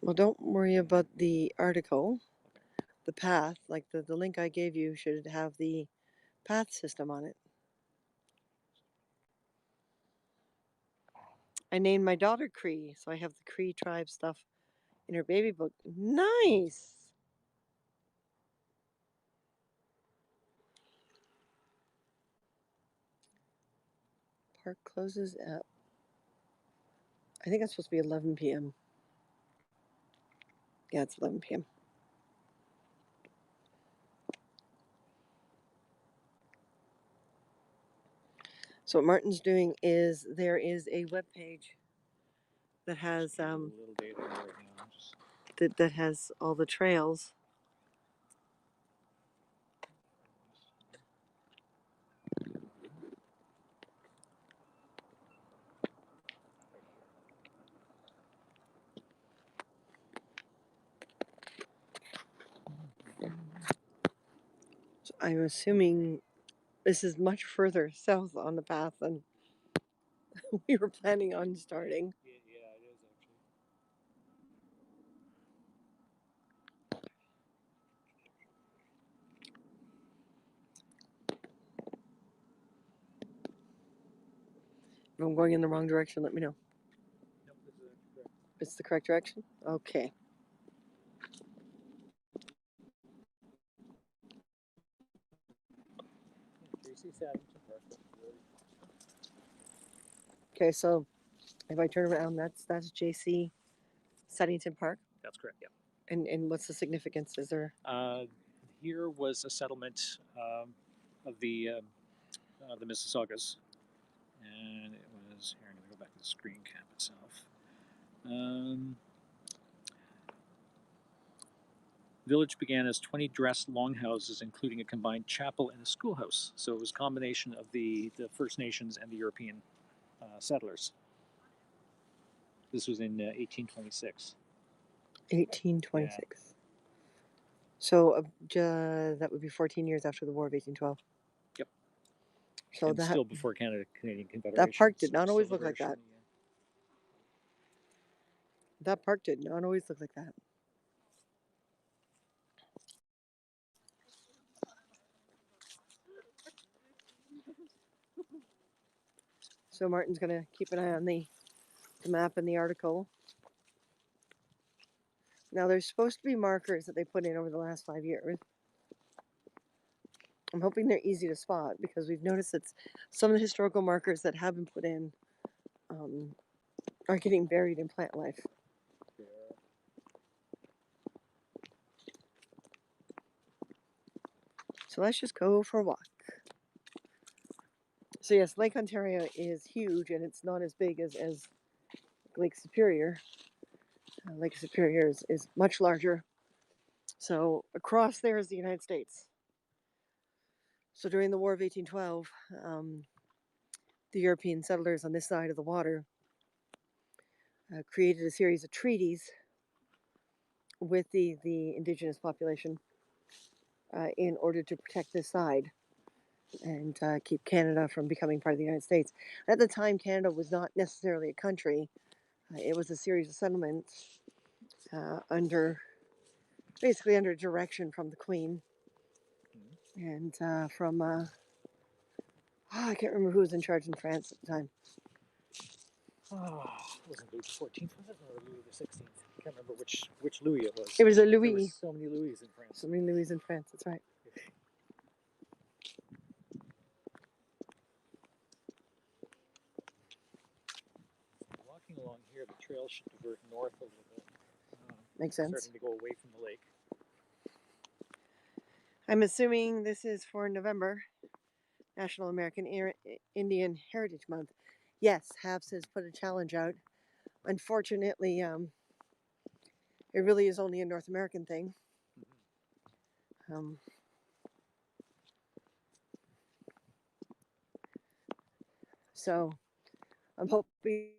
Well, don't worry about the article. The path, like the link I gave you, should have the path system on it. I named my daughter Cree, so I have the Cree tribe stuff in her baby book. Nice! Park closes at, I think it's supposed to be 11 p.m. Yeah, it's 11 p.m. So what Martin's doing is there is a web page that has a little data right now. that has all the trails. So I'm assuming This is much further south on the path than we were planning on starting. Yeah, it is actually. If I'm going in the wrong direction, let me know. Nope, this is actually correct. It's the correct direction? Okay. JC Saddington Park. Okay, so if I turn around, that's JC Suddington Park. That's correct. Yeah. And what's the significance? Is there? Here was a settlement of the Mississaugas, and it was here. I'm going to go back to the screen cap itself. Village began as 20 dressed longhouses, including a combined chapel and a schoolhouse. So it was a combination of the First Nations and the European settlers. This was in 1826. 1826. Yeah. So that would be 14 years after the War of 1812. Yep. So and still before Canadian Confederation. That park did not always look like that. Yeah. That park did not always look like that. So Martin's going to keep an eye on the map and the article. Now, there's supposed to be markers that they put in over the last 5 years. I'm hoping they're easy to spot because we've noticed that some of the historical markers that have been put in are getting buried in plant life. Yeah. So let's just go for a walk. So yes, Lake Ontario is huge, and it's not as big as Lake Superior. Lake Superior is much larger. So across there is the United States. So during the War of 1812, the European settlers on this side of the water created a series of treaties with the indigenous population in order to protect this side and keep Canada from becoming part of the United States. At the time, Canada was not necessarily a country. It was a series of settlements basically under direction from the Queen and from, I can't remember who was in charge in France at the time. Wasn't Louis XIV, was it, or Louis XVI? I can't remember which Louis it was. It was a Louis. There were so many Louis in France. So many Louis in France, that's right. Walking along here, the trail should divert north a little bit. Makes sense. Starting to go away from the lake. I'm assuming this is for November, National American Indian Heritage Month. Yes, HAPS has put a challenge out. Unfortunately, it really is only a North American thing. So I'm hoping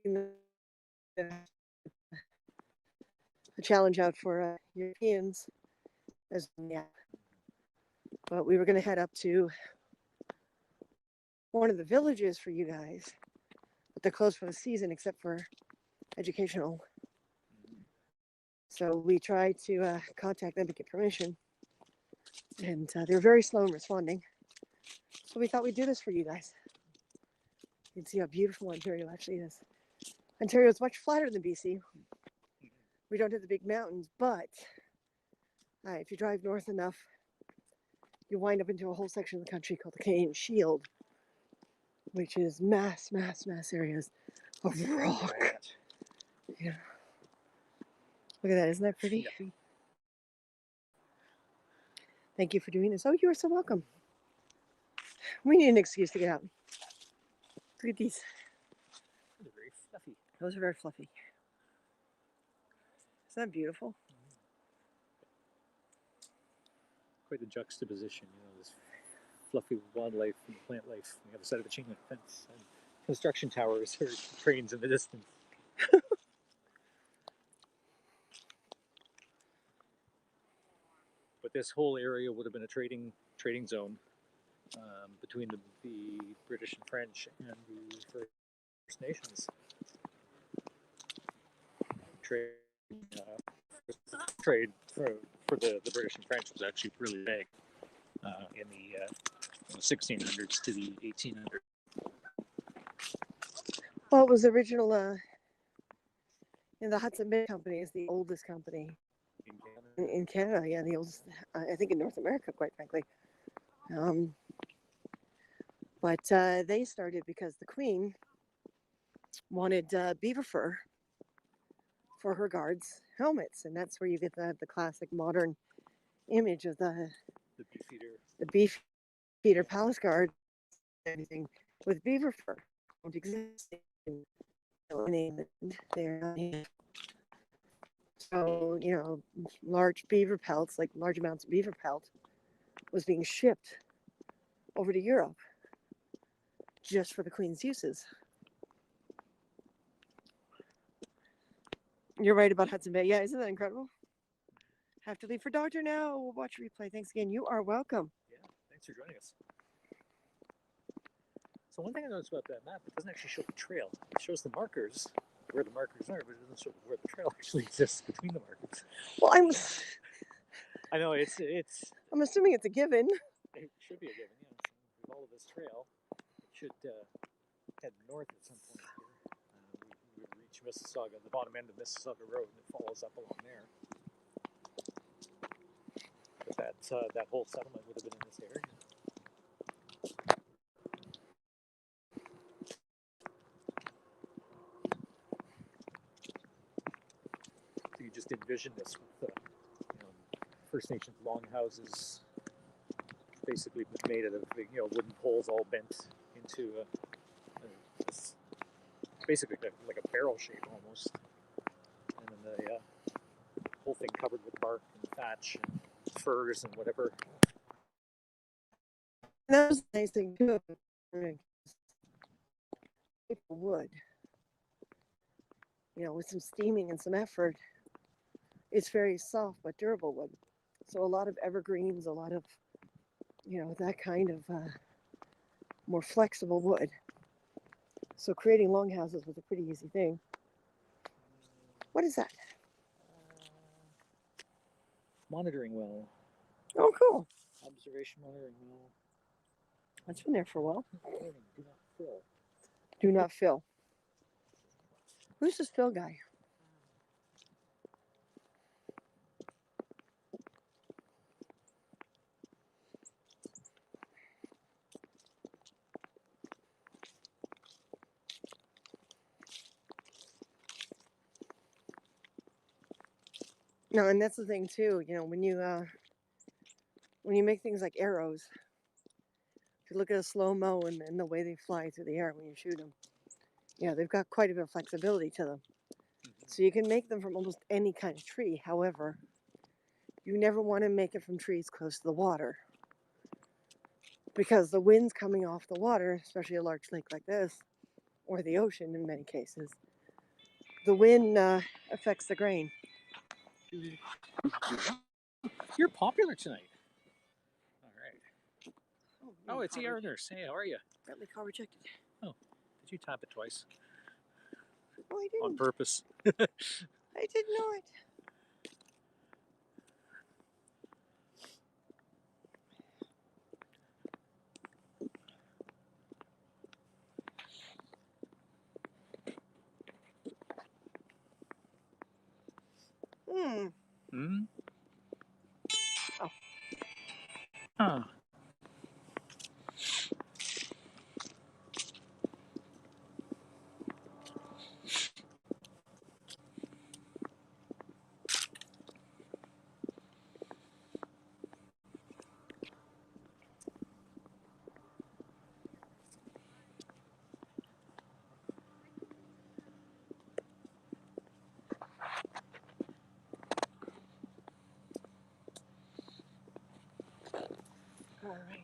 that a challenge out for Europeans as well. But we were going to head up to one of the villages for you guys, but they're closed for the season except for educational. So we tried to contact them to get permission, and they were very slow in responding. So we thought we'd do this for you guys. You can see how beautiful Ontario actually is. Ontario is much flatter than BC. We don't have the big mountains, but if you drive north enough, you wind up into a whole section of the country called the Canadian Shield, which is mass areas of rock. Yeah. Look at that, isn't that pretty? Yeah. Thank you for doing this. Oh, you are so welcome. We need an excuse to get out. Look at these. Those are very fluffy. Those are very fluffy. Isn't that beautiful? Quite the juxtaposition, this fluffy wildlife and plant life on the other side of a chain link fence, and construction towers or trains in the distance. But this whole area would have been a trading zone between the British and French and the First Nations. Trade for the British and French was actually really big in the 1600s to the 1800s. Well, it was the original, the Hudson Bay Company is the oldest company in Canada. Yeah, the oldest, I think in North America, quite frankly. But they started because the Queen wanted beaver fur for her guards' helmets, and that's where you get the classic modern image of the beefeater palace guard, everything with beaver fur. Don't exist in England. So large beaver pelts, like large amounts of beaver pelt, was being shipped over to Europe just for the Queen's uses. You're right about Hudson Bay. Yeah, isn't that incredible? Have to leave for doctor now. We'll watch replay. Thanks again. You are welcome. Yeah, thanks for joining us. So one thing I noticed about that map, it doesn't actually show the trail. It shows the markers, where the markers are, but it doesn't show where the trail actually exists between the markers. Well, I know it's. I'm assuming it's a given. It should be a given, yeah. So with all of this trail, it should head north at some point here. We would reach Mississauga, the bottom end of Mississauga Road, and it follows up along there. But that whole settlement would have been in this area. So you just envision this with First Nations longhouses, basically made out of wooden poles all bent into basically like a barrel shape almost, and then the whole thing covered with bark and thatch and furs and whatever. And that was the nice thing too. People would, with some steaming and some effort, it's very soft but durable wood. So a lot of evergreens, a lot of that kind of more flexible wood. So creating longhouses was a pretty easy thing. What is that? Monitoring well. Oh, cool. Observation monitoring well. That's been there for a while. Do not fill. Do not fill. Who's this Phil guy? No, and that's the thing too. When you make things like arrows, if you look at a slow-mo and the way they fly through the air when you shoot them, they've got quite a bit of flexibility to them. So you can make them from almost any kind of tree. However, you never want to make it from trees close to the water, because the wind's coming off the water, especially a large lake like this, or the ocean in many cases. The wind affects the grain. You're popular tonight. All right. Oh, it's the air nurse. Hey, how are you? Got my call rejected. Oh, did you tap it twice? Oh, I didn't. On purpose. I did not. Hmm? Oh. Huh. All right.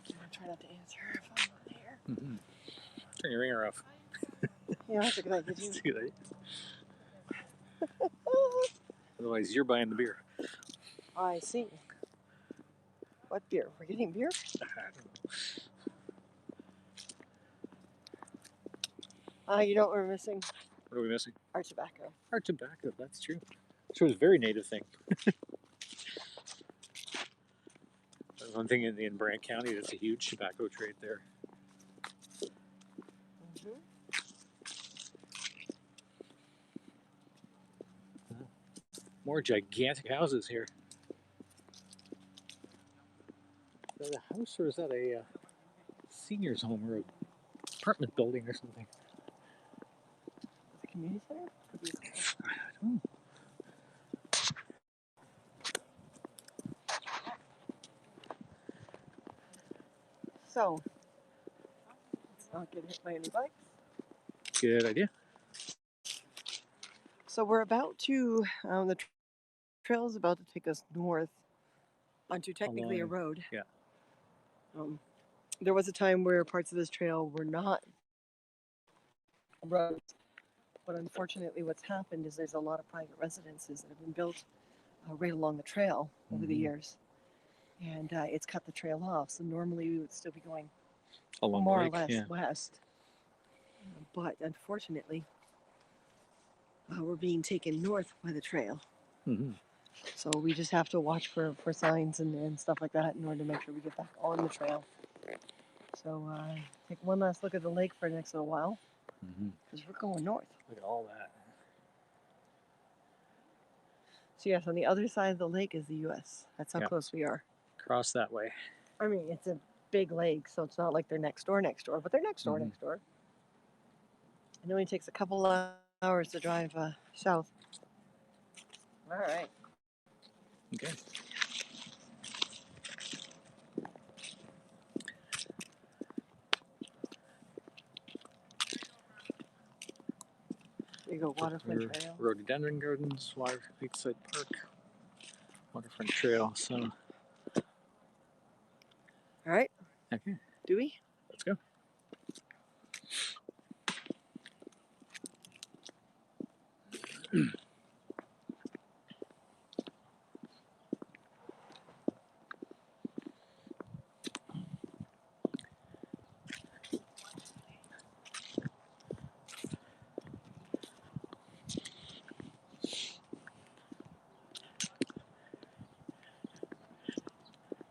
I'm going to try not to answer if I'm on here. Mm-hmm. Turn your ringer off. Yeah, that's a good idea. That's a good idea. Otherwise, you're buying the beer. I see. What beer? We're getting beer? I don't know. You know what we're missing? What are we missing? Our tobacco. Our tobacco, that's true. So it's a very native thing. One thing in Brant County, there's a huge tobacco trade there. More gigantic houses here. Is that a house or is that a senior's home or an apartment building or something? The community center? I don't know. So, let's not get hit by any bikes. Good idea. So we're about to, the trail is about to take us north onto technically a road. Yeah. There was a time where parts of this trail were not roads, but unfortunately what's happened is there's a lot of private residences that have been built right along the trail over the years. And it's cut the trail off, so normally we would still be going Along more the or lake, less yeah. west. But unfortunately, we're being taken north by the trail. So we just have to watch for signs and stuff like that in order to make sure we get back on the trail. So take one last look at the lake for the next little while, because we're going north. Look at all that. So yes, on the other side of the lake is the U.S. That's how close we are. Cross that way. I mean, it's a big lake, so it's not like they're next door, but they're next door. It only takes a couple hours to drive south. All right. Okay. There you go, waterfront trail. Rhododendron Gardens, Lakeside Park, waterfront trail. So. All right. Okay. Do we? Let's go.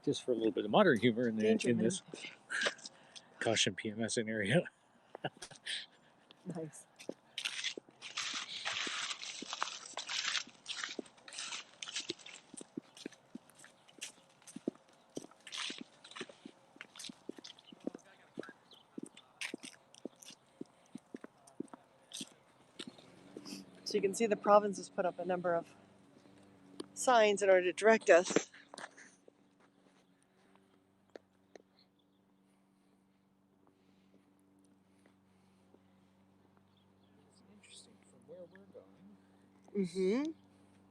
Just for a little bit of modern humor in this caution PMS area. Nice. So you can see the province has put up a number of signs in order to direct us. It's interesting from where we're going.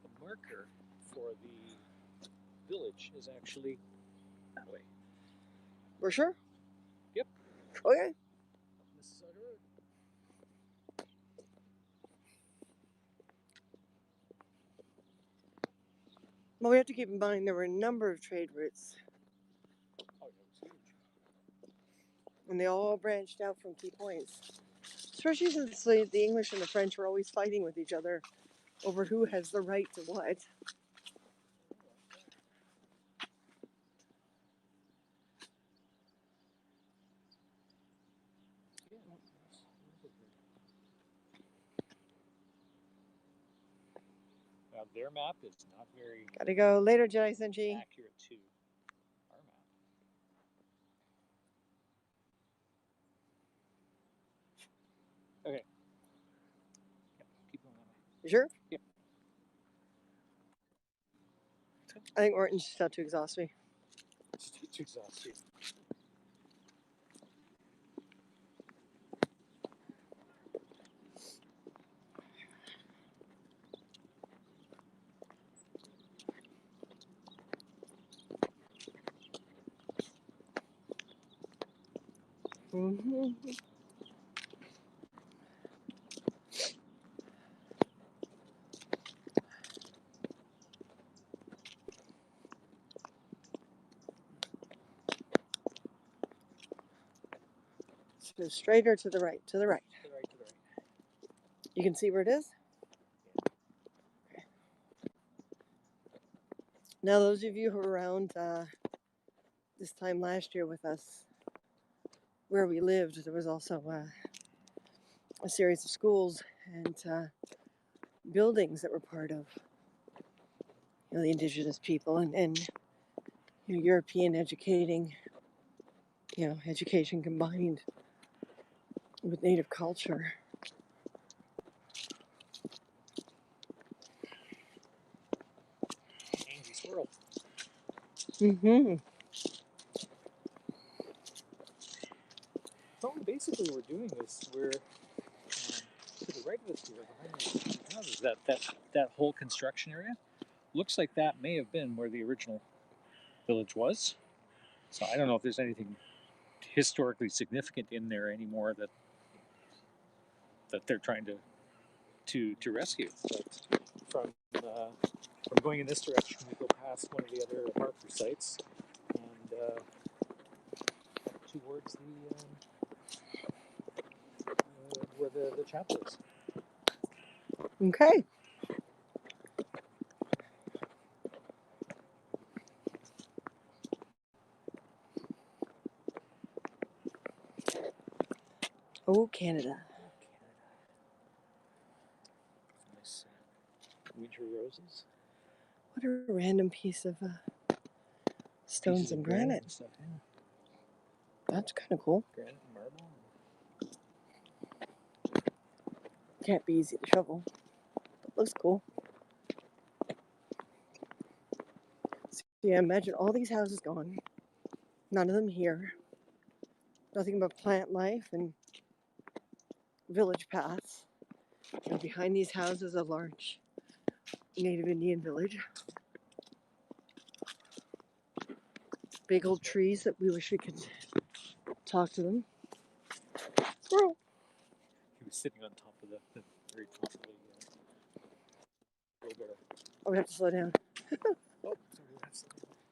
The marker for the village is actually that way. We're sure? Yep. Okay. Mississauga Road. Well, we have to keep in mind there were a number of trade routes. Oh, that was huge. And they all branched out from key points. Especially since the English and the French were always fighting with each other over who has the right to what. Now, their map is not very Gotta go later, Jedi Senshi. accurate to our map. Okay. Yep, keep going that way. You sure? Yep. I think Orton's just out to exhaust me. It's too exhausting. To straight or to the right? To the right. To the right, to the right. You can see where it is? Okay. Now, those of you who were around this time last year with us, where we lived, there was also a series of schools and buildings that were part of the indigenous people and European education combined with native culture. Angry squirrel. Mm-hmm. So basically we're doing is we're to the right of us here, behind these houses, that whole construction area looks like that may have been where the original village was. So I don't know if there's anything historically significant in there anymore that they're trying to rescue. But from going in this direction, we go past one of the other marker sites and towards where the chapel is. Okay. Oh, Canada. Nice winter roses. What a random piece of stones and granite. And stuff, yeah. That's kind of cool. Granite and marble. Can't be easy to shovel. But looks cool. So, yeah, imagine all these houses gone. None of them here. Nothing but plant life and village paths. And behind these houses, a large Native Indian village. Big old trees that we wish we could talk to them. Squirrel. He was sitting on top of the very top of the wheelbarrow. Oh, we have to slow down. Oh, sorry, that's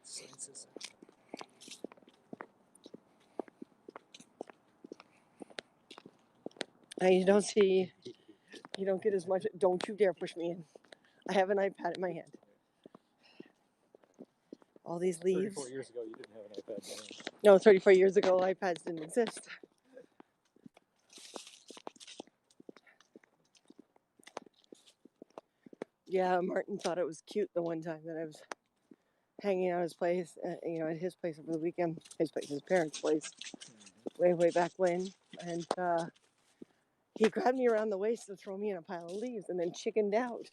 sciences. And you don't get as much. Don't you dare push me in. I have an iPad in my hand. All these leaves. 34 years ago, you didn't have an iPad. No, 34 years ago, iPads didn't exist. Yeah, Martin thought it was cute the one time that I was hanging out at his place, at his place over the weekend. His parents' place, way back when. And he grabbed me around the waist to throw me in a pile of leaves and then chickened out.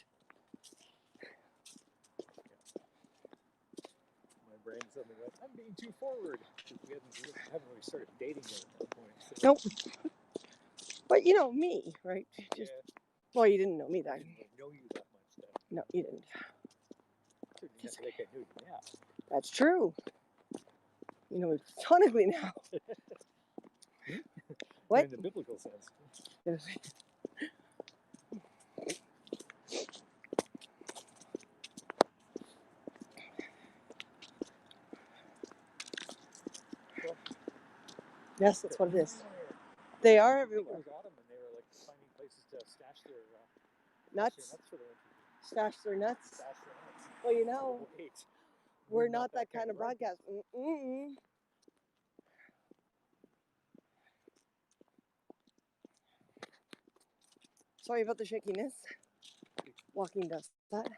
My brain suddenly went, I'm being too forward. We haven't really started dating yet at that point. So. Nope. But you know me, right? Yeah. Well, you didn't know me then. I didn't know you that much then. No, you didn't. Just like I knew you now. That's true. You know, sonically now. What? In the biblical sense. Yes, that's what it is. They are everywhere. It was autumn and they were like finding places to stash their nuts. For the winter. Stash their nuts. Stash their nuts. Well, you know, Wait. we're not that kind of broadcast. Sorry about the shakiness. Walking does that.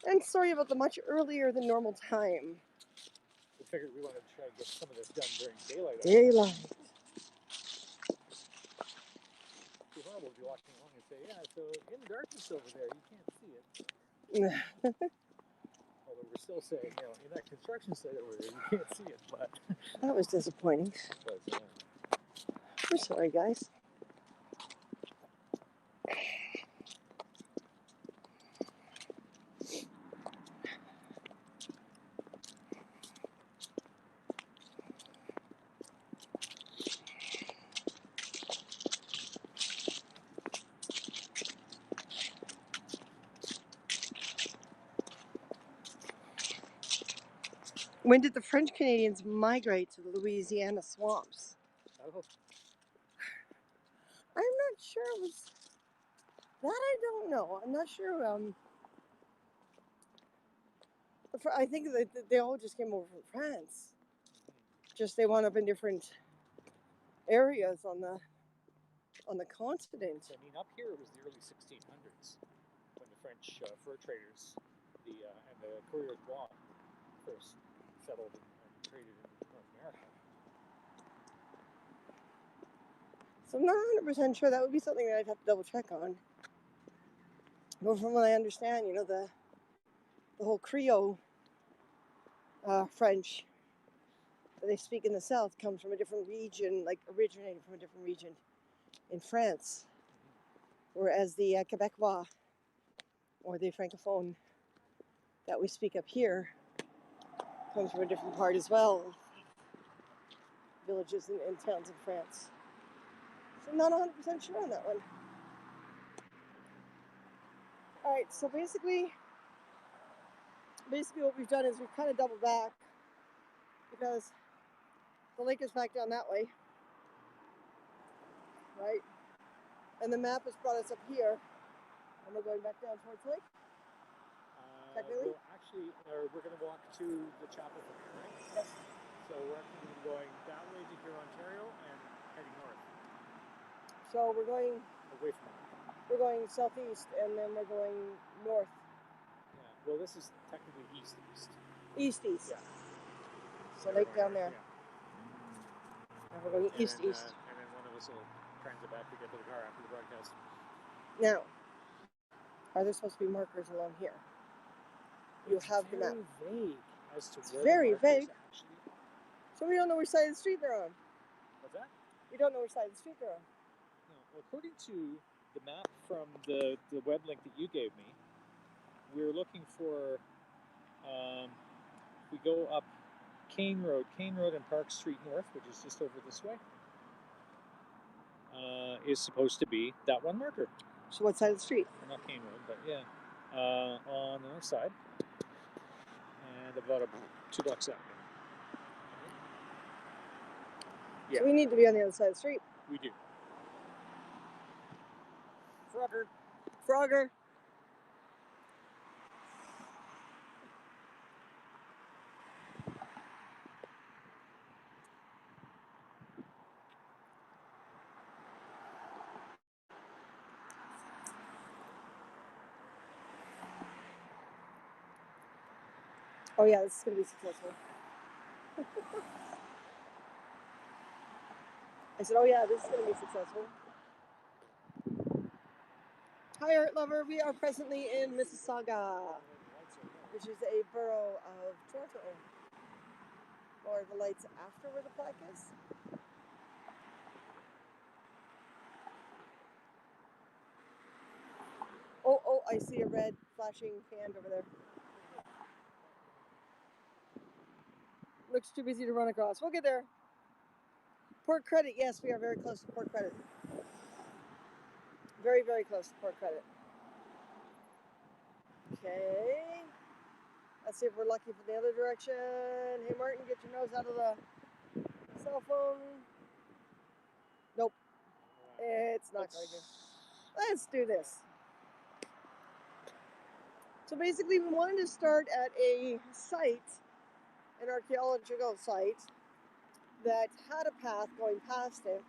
And sorry about the much earlier than normal time. We figured we wanted to try and get some of this done during daylight. Daylight. It'd be horrible if you're walking along and say, yeah, so in the darkness over there, you can't see it. Although we're still saying, in that construction site over there, you can't see it, but... That was disappointing. We're sorry, guys. When did the French Canadians migrate to the Louisiana swamps? Oh, I'm not sure it was that. I don't know. I'm not sure. I think that they all just came over from France. Just they wound up in different areas on the continent. I mean, up here it was the early 1600s when the French fur traders, and the coureurs de bois first settled and traded in North America. So I'm not 100% sure. That would be something that I'd have to double check on. But from what I understand, the whole Creole French that they speak in the South comes from a different region, like originated from a different region in France. Whereas the Quebecois, or the Francophone that we speak up here, comes from a different part as well, villages and towns in France. So I'm not 100% sure on that one. Alright, so basically what we've done is we've kind of doubled back because the lake is back down that way, right? And the map has brought us up here, and we're going back down towards the lake. Technically? Well, actually, we're going to walk to the chapel from here, right? Yes. So we're actually going that way to here, Ontario, and heading north. So we're going away from it. We're going southeast, and then we're going north. Yeah. Well, this is technically east. East. Yeah. So lake down there. Yeah. And we're going east. And then one of us will transit back to get to the car after the broadcast. Now, are there supposed to be markers along here? You have the map. Very vague as to where very the markers vague. Actually. So we don't know which side of the street they're on. What's that? We don't know which side of the street they're on. No. Well, according to the map from the web link that you gave me, we're looking for. We go up Kane Road and Park Street North, which is just over this way. Is supposed to be that one marker. So what side of the street? Not Kane Road, but yeah, on the north side, and about 2 blocks out. Yeah. So we need to be on the other side of the street. We do. Frogger. Oh yeah, this is going to be successful. I said, oh yeah, this is going to be successful. Hi, art lover. We are presently in Mississauga, which is a borough of Toronto. Or the lights after where the plaque is. Oh, I see a red flashing hand over there. Looks too busy to run across. We'll get there. Port Credit. Yes, we are very close to Port Credit. Very, very close to Port Credit. Okay. Let's see if we're lucky for the other direction. Hey, Martin, get your nose out of the cell phone. Nope. It's not going to. Let's do this. So basically, we wanted to start at a site, an archaeological site, that had a path going past it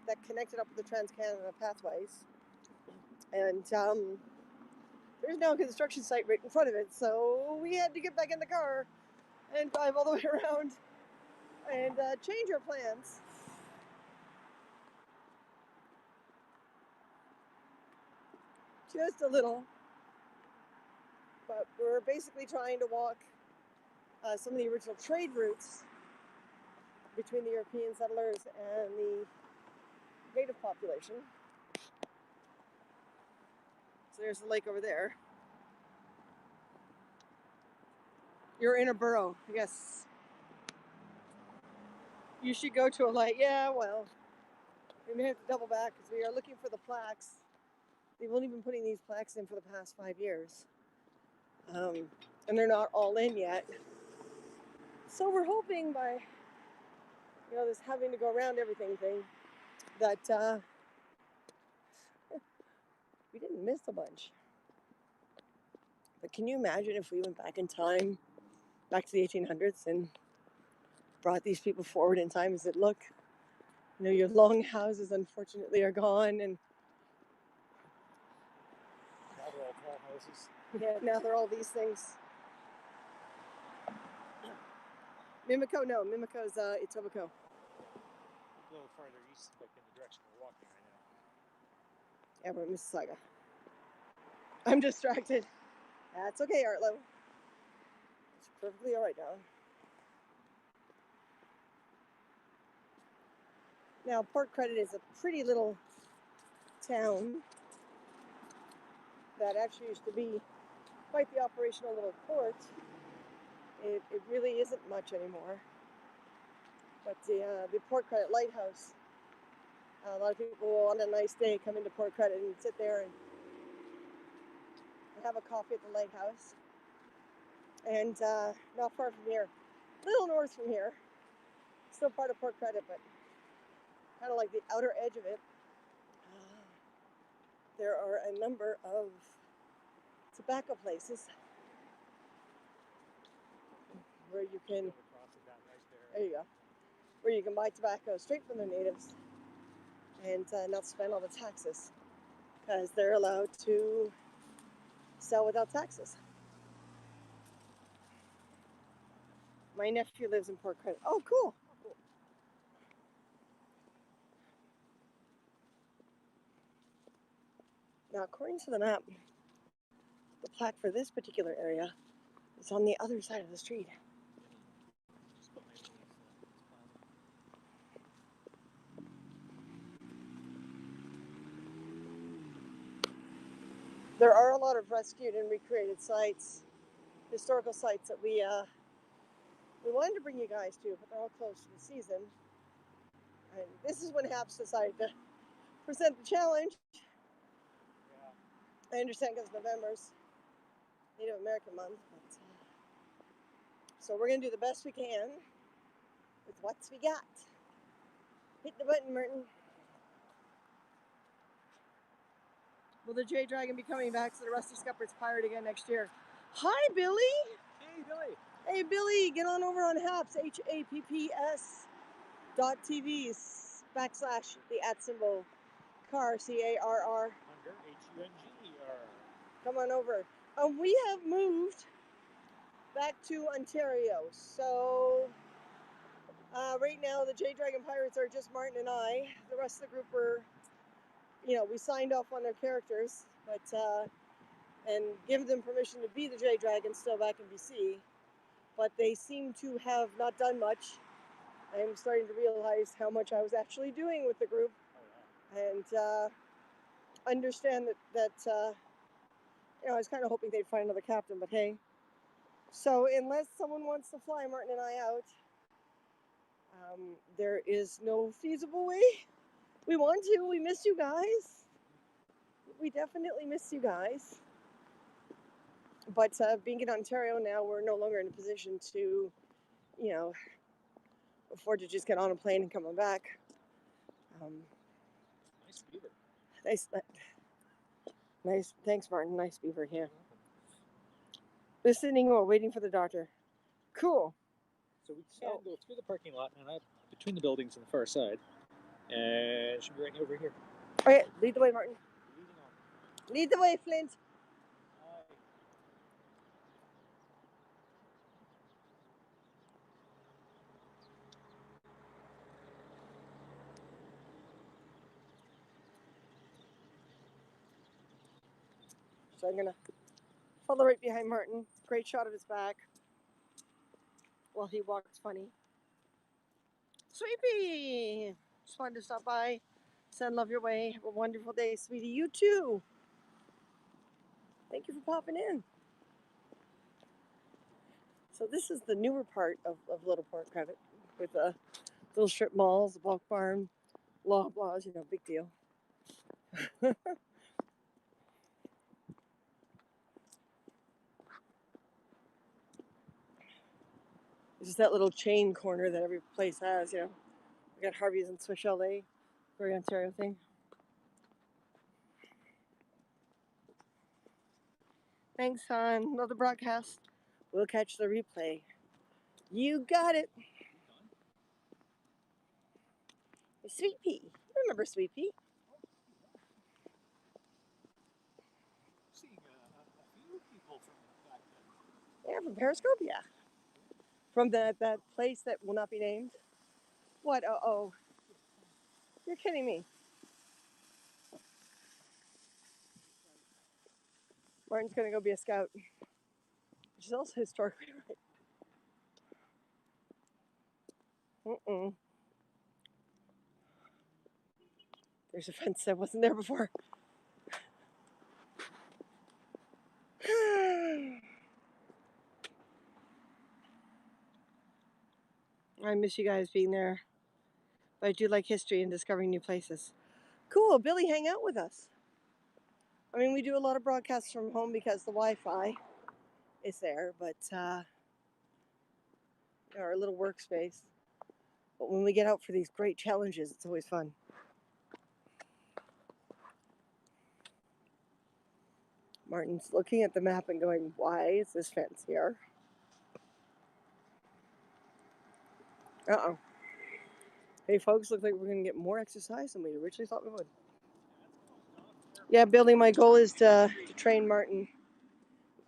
that connected up with the Trans-Canada pathways. And there's now a construction site right in front of it, so we had to get back in the car and drive all the way around and change our plans. Just a little. But we're basically trying to walk some of the original trade routes between the European settlers and the native population. So there's the lake over there. You're in a borough, yes. You should go to a light. Yeah, well, we may have to double back because we are looking for the plaques. They've only been putting these plaques in for the past 5 years. And they're not all in yet. So we're hoping by, this having to go around everything thing, that we didn't miss a bunch. But can you imagine if we went back in time, back to the 1800s, and brought these people forward in time and said, look, you know, your long houses unfortunately are gone, and Now they're all tall houses. yeah, now they're all these things. Mimico, no, Mimico's Etobicoke. A little farther east, like in the direction we're walking right now. Yeah, we're in Mississauga. I'm distracted. That's okay, Artlo. It's perfectly all right, darling. Now, Port Credit is a pretty little town that actually used to be quite the operational little port. It really isn't much anymore. But the Port Credit Lighthouse, a lot of people will on a nice day come into Port Credit and sit there and have a coffee at the lighthouse. And not far from here, a little north from here, still part of Port Credit, but kind of like the outer edge of it, there are a number of tobacco places where you can, there you go, where you can buy tobacco straight from the natives and not spend all the taxes, because they're allowed to sell without taxes. My nephew lives in Port Credit. Oh, cool. Now, according to the map, the plaque for this particular area is on the other side of the street. There are a lot of rescued and recreated sites, historical sites that we wanted to bring you guys to, but they're all closed for the season. And this is when HAPS decided to present the challenge. Yeah. I understand because November's Native American month, but, so we're gonna do the best we can with what we got. Hit the button, Merton. Will the J Dragon be coming back to the Rusty Scuppers Pirate again next year? Hi, Billy. Hey, Billy. Hey, Billy, get on over on HAPS, HAPPS.TV / the @ symbol car, CARR. Hunger, HUNGER. Come on over. We have moved back to Ontario. So right now the J Dragon Pirates are just Martin and I. The rest of the group were, you know, we signed off on their characters, but and give them permission to be the J Dragon still back in BC. But they seem to have not done much. I'm starting to realize how much I was actually doing with the group, and understand that you know, I was kind of hoping they'd find another captain, but hey. So unless someone wants to fly Martin and I out, there is no feasible way. We want to. We miss you guys. We definitely miss you guys. But being in Ontario now, we're no longer in a position to, you know, afford to just get on a plane and come back. Nice beaver. Nice. Thanks, Martin. Nice beaver. Yeah. Listening while waiting for the doctor. Cool. So we can go through the parking lot and up between the buildings on the far side, and it should be right over here. All right, lead the way, Martin. Lead the way, Flint. So I'm gonna follow right behind Martin. Great shot of his back while he walks funny. Sweepy! Just wanted to stop by, send love your way. Have a wonderful day, sweetie. You too. Thank you for popping in. So this is the newer part of Little Port Credit, with the little strip malls, the bulk farm, Loblaws, you know, big deal. It's just that little chain corner that every place has, you know. We got Harvey's and Swiss Chalet, very Ontario thing. Thanks, hon. Love the broadcast. We'll catch the replay. You got it. Sweet Pea. Remember Sweet Pea? Seeing a few people from back then. Yeah, from Periscope, yeah. From that place that will not be named. What? Oh. You're kidding me. Martin's going to go be a scout. Which is also historically right. There's a fence that wasn't there before. I miss you guys being there. But I do like history and discovering new places. Cool, Billy, hang out with us. I mean, we do a lot of broadcasts from home because the Wi-Fi is there, but our little workspace. But when we get out for these great challenges, it's always fun. Martin's looking at the map and going, why is this fence here? Uh-oh. Hey, folks, looks like we're going to get more exercise than we originally thought we would. Yeah, Billy, my goal is to train Martin.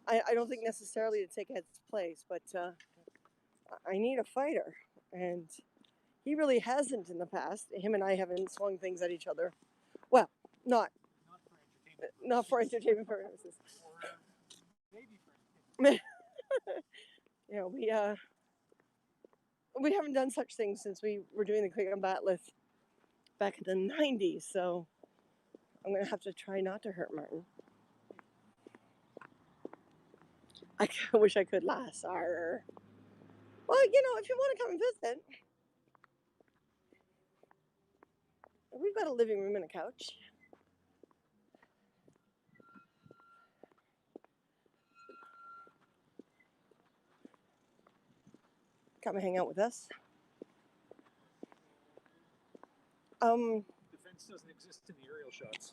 I don't think necessarily to take Ed's place, but I need a fighter. And he really hasn't in the past. Him and I haven't swung things at each other. Well, not for entertainment purposes. Maybe for entertainment. You know, we haven't done such things since we were doing the quick combat lift back in the 90s, so I'm going to have to try not to hurt Martin. I wish I could last. Arr. Well, if you want to come and visit, we've got a living room and a couch. Come and hang out with us. The fence doesn't exist in the aerial shots.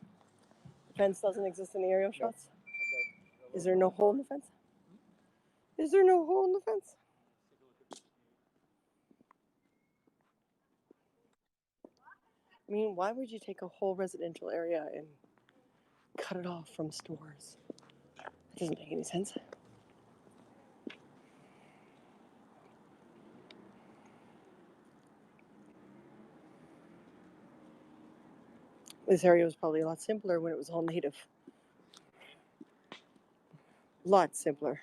The fence doesn't exist in the aerial shots? Okay. Is there no hole in the fence? Is there no hole in the fence? I mean, why would you take a whole residential area and cut it off from stores? That doesn't make any sense. This area was probably a lot simpler when it was all native. Lot simpler.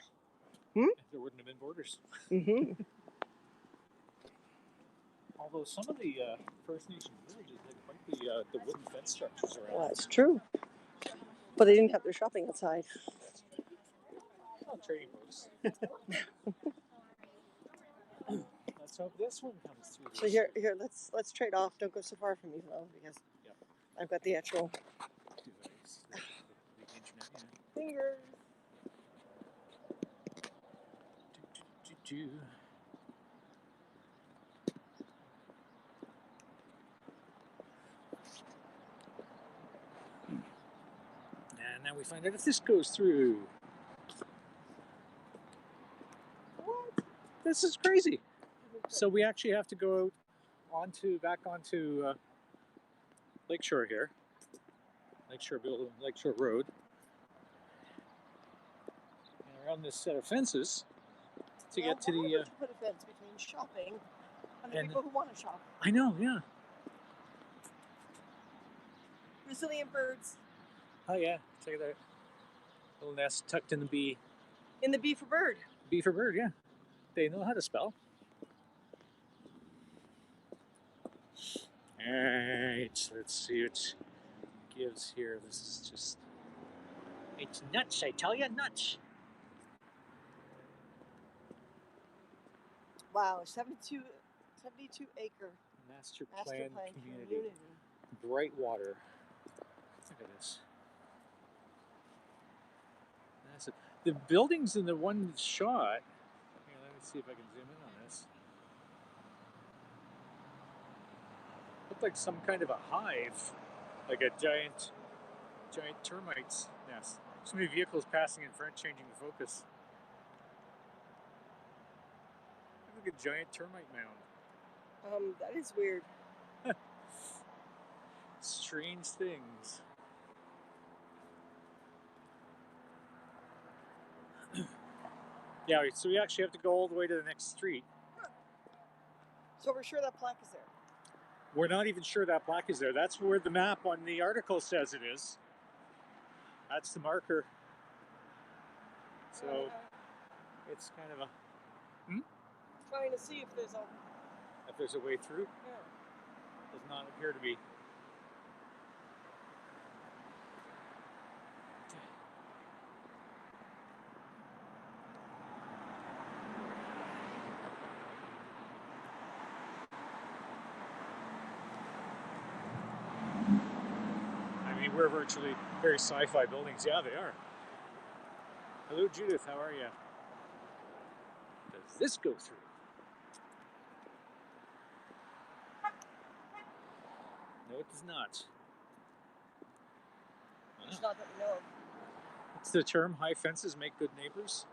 There wouldn't have been borders. Mm-hmm. Although some of the First Nation villages had quite the wooden fence structures around. Well, that's true. But they didn't have their shopping outside. Well, trading posts. Let's hope this one comes through. So here, let's trade off. Don't go so far from me, though, because I've got the actual fingers. And now we find out if this goes through. What? This is crazy. So we actually have to go back onto Lakeshore here. Lakeshore Road. And around this set of fences to get to the... Why would you put a fence between shopping and the people who want to shop? I know, yeah. Resilient birds. Oh yeah, check it out. Little nest tucked in the bee. In the bee for bird. Bee for bird, yeah. They know how to spell. Alright, let's see what it gives here. This is just... It's nuts, I tell you, nuts. Wow, 72 acre Master plan community. community. Bright water. Look at this. That's it. The buildings in the one shot. Here, let me see if I can zoom in on this. Looked like some kind of a hive, like a giant termite's nest. So many vehicles passing in front, changing the focus. Look at a giant termite mound. That is weird. Strange things. Yeah, so we actually have to go all the way to the next street. So we're sure that plaque is there. We're not even sure that plaque is there. That's where the map on the article says it is. That's the marker. So it's kind of a trying to see if there's a way through. Yeah. Does not appear to be. I mean, we're virtually very sci-fi buildings. Yeah, they are. Hello, Judith. How are you? Does this go through? No, it does not. It's not that we know of. What's the term? High fences make good neighbors?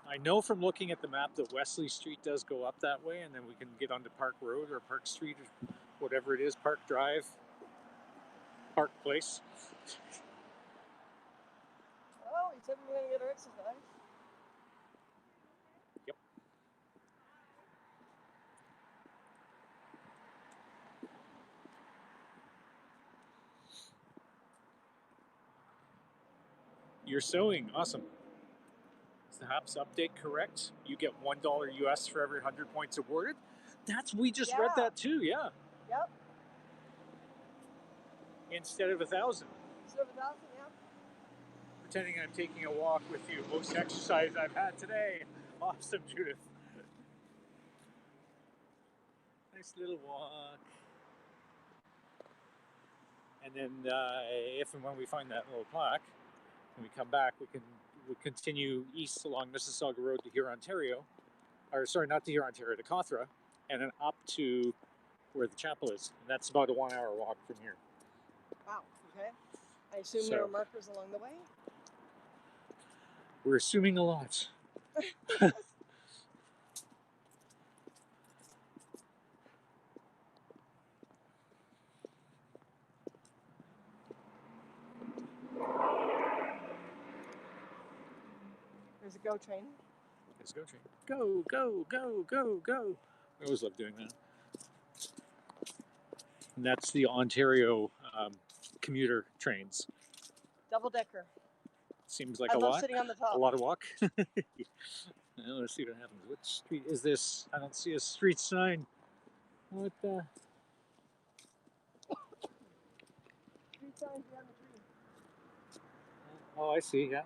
I know from looking at the map that Wesley Street does go up that way, and then we can get onto Park Road or Park Street or whatever it is, Park Drive, Park Place. Oh, he said we're going to get our exercise. Yep. You're sewing. Awesome. Is the HAPS update correct? You get $1 US for every 100 points awarded? We just read that too, yeah. Yep. Instead of 1,000. Instead of 1,000, yeah. Pretending I'm taking a walk with you. Most exercise I've had today. Awesome, Judith. Nice little walk. And then if and when we find that little plaque, when we come back, we'll continue east along Mississauga Road to here, Ontario. Or sorry, not to here, Ontario, to Kothra, and then up to where the chapel is. And that's about a 1 hour walk from here. Wow, okay. I assume there are markers along the way? We're assuming a lot. There's a GO train. There's a GO train. Go, go, go, go, go. I always love doing that. And that's the Ontario commuter trains. Double decker. Seems like I a love lot. Sitting on the top. A lot of walk. Well, let's see what happens. What street is this? I don't see a street sign. What the? Street signs behind the tree. Oh, I see. Yeah.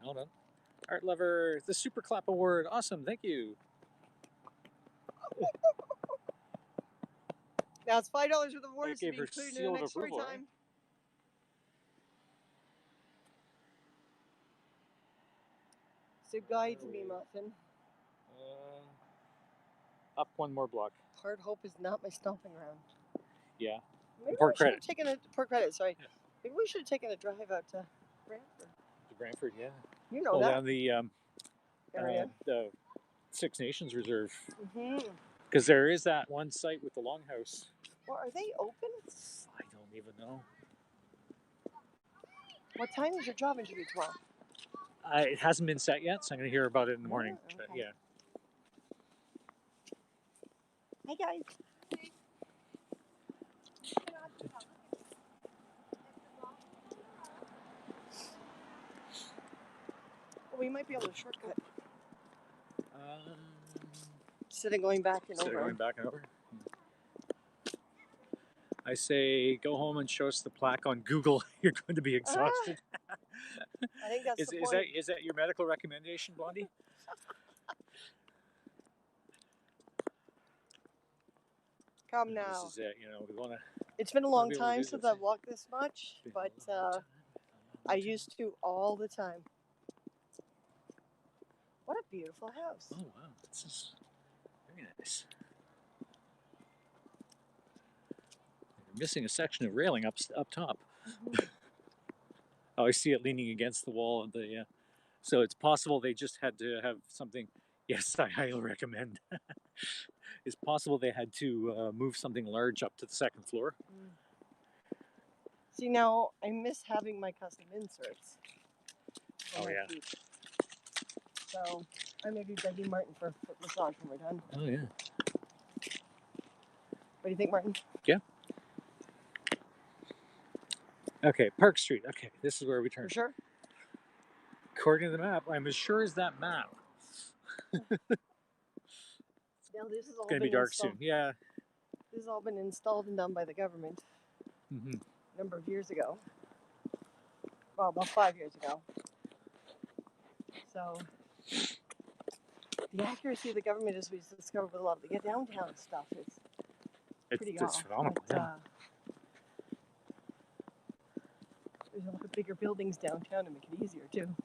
Hold on. Art Lover, the Super Clap Award. Awesome. Thank you. Now it's $5 worth of awards to be gave her included in seal the of next story approval, time. So guide me, Muffin. Up one more block. Hard Hope is not my stomping ground. Yeah. Maybe Port we should have Credit. taken a Port Credit. Sorry. Yeah. Maybe we should have taken a drive out to Brantford. To Brantford, yeah. You know that down the area. The Six Nations Reserve. Mm-hmm. Because there is that one site with the longhouse. Well, are they open? I don't even know. What time is your job interview tomorrow? It hasn't been set yet, so I'm going to hear about it in the morning. Okay. But yeah. Hi, guys. Well, we might be able to shortcut. Instead of going back and over. I say go home and show us the plaque on Google. You're going to be exhausted. I think that's the point. Is that your medical recommendation, Blondie? Come now. This is it. We want to. It's been a long time since I've walked this much, but I used to all the time. What a beautiful house. Oh wow, this is very nice. missing a section of railing up top. Mhm. Oh, I see it leaning against the wall of the. So it's possible they just had to have something. Yes, I highly recommend. It's possible they had to move something large up to the second floor. See, now I miss having my custom inserts for my feet. So I may be begging Martin for a foot massage when we're done. Oh yeah. What do you think, Martin? Yeah. Okay, Park Street. Okay, this is where we turn. For sure. According to the map, I'm as sure as that map. Now this is all It's gonna be dark soon. Yeah. This has all been installed and done by the government a number of years ago. Well, about 5 years ago. So the accuracy of the government, as we discovered with a lot of the downtown stuff, is pretty it's phenomenal. But, there's a lot of bigger buildings downtown to make it easier too.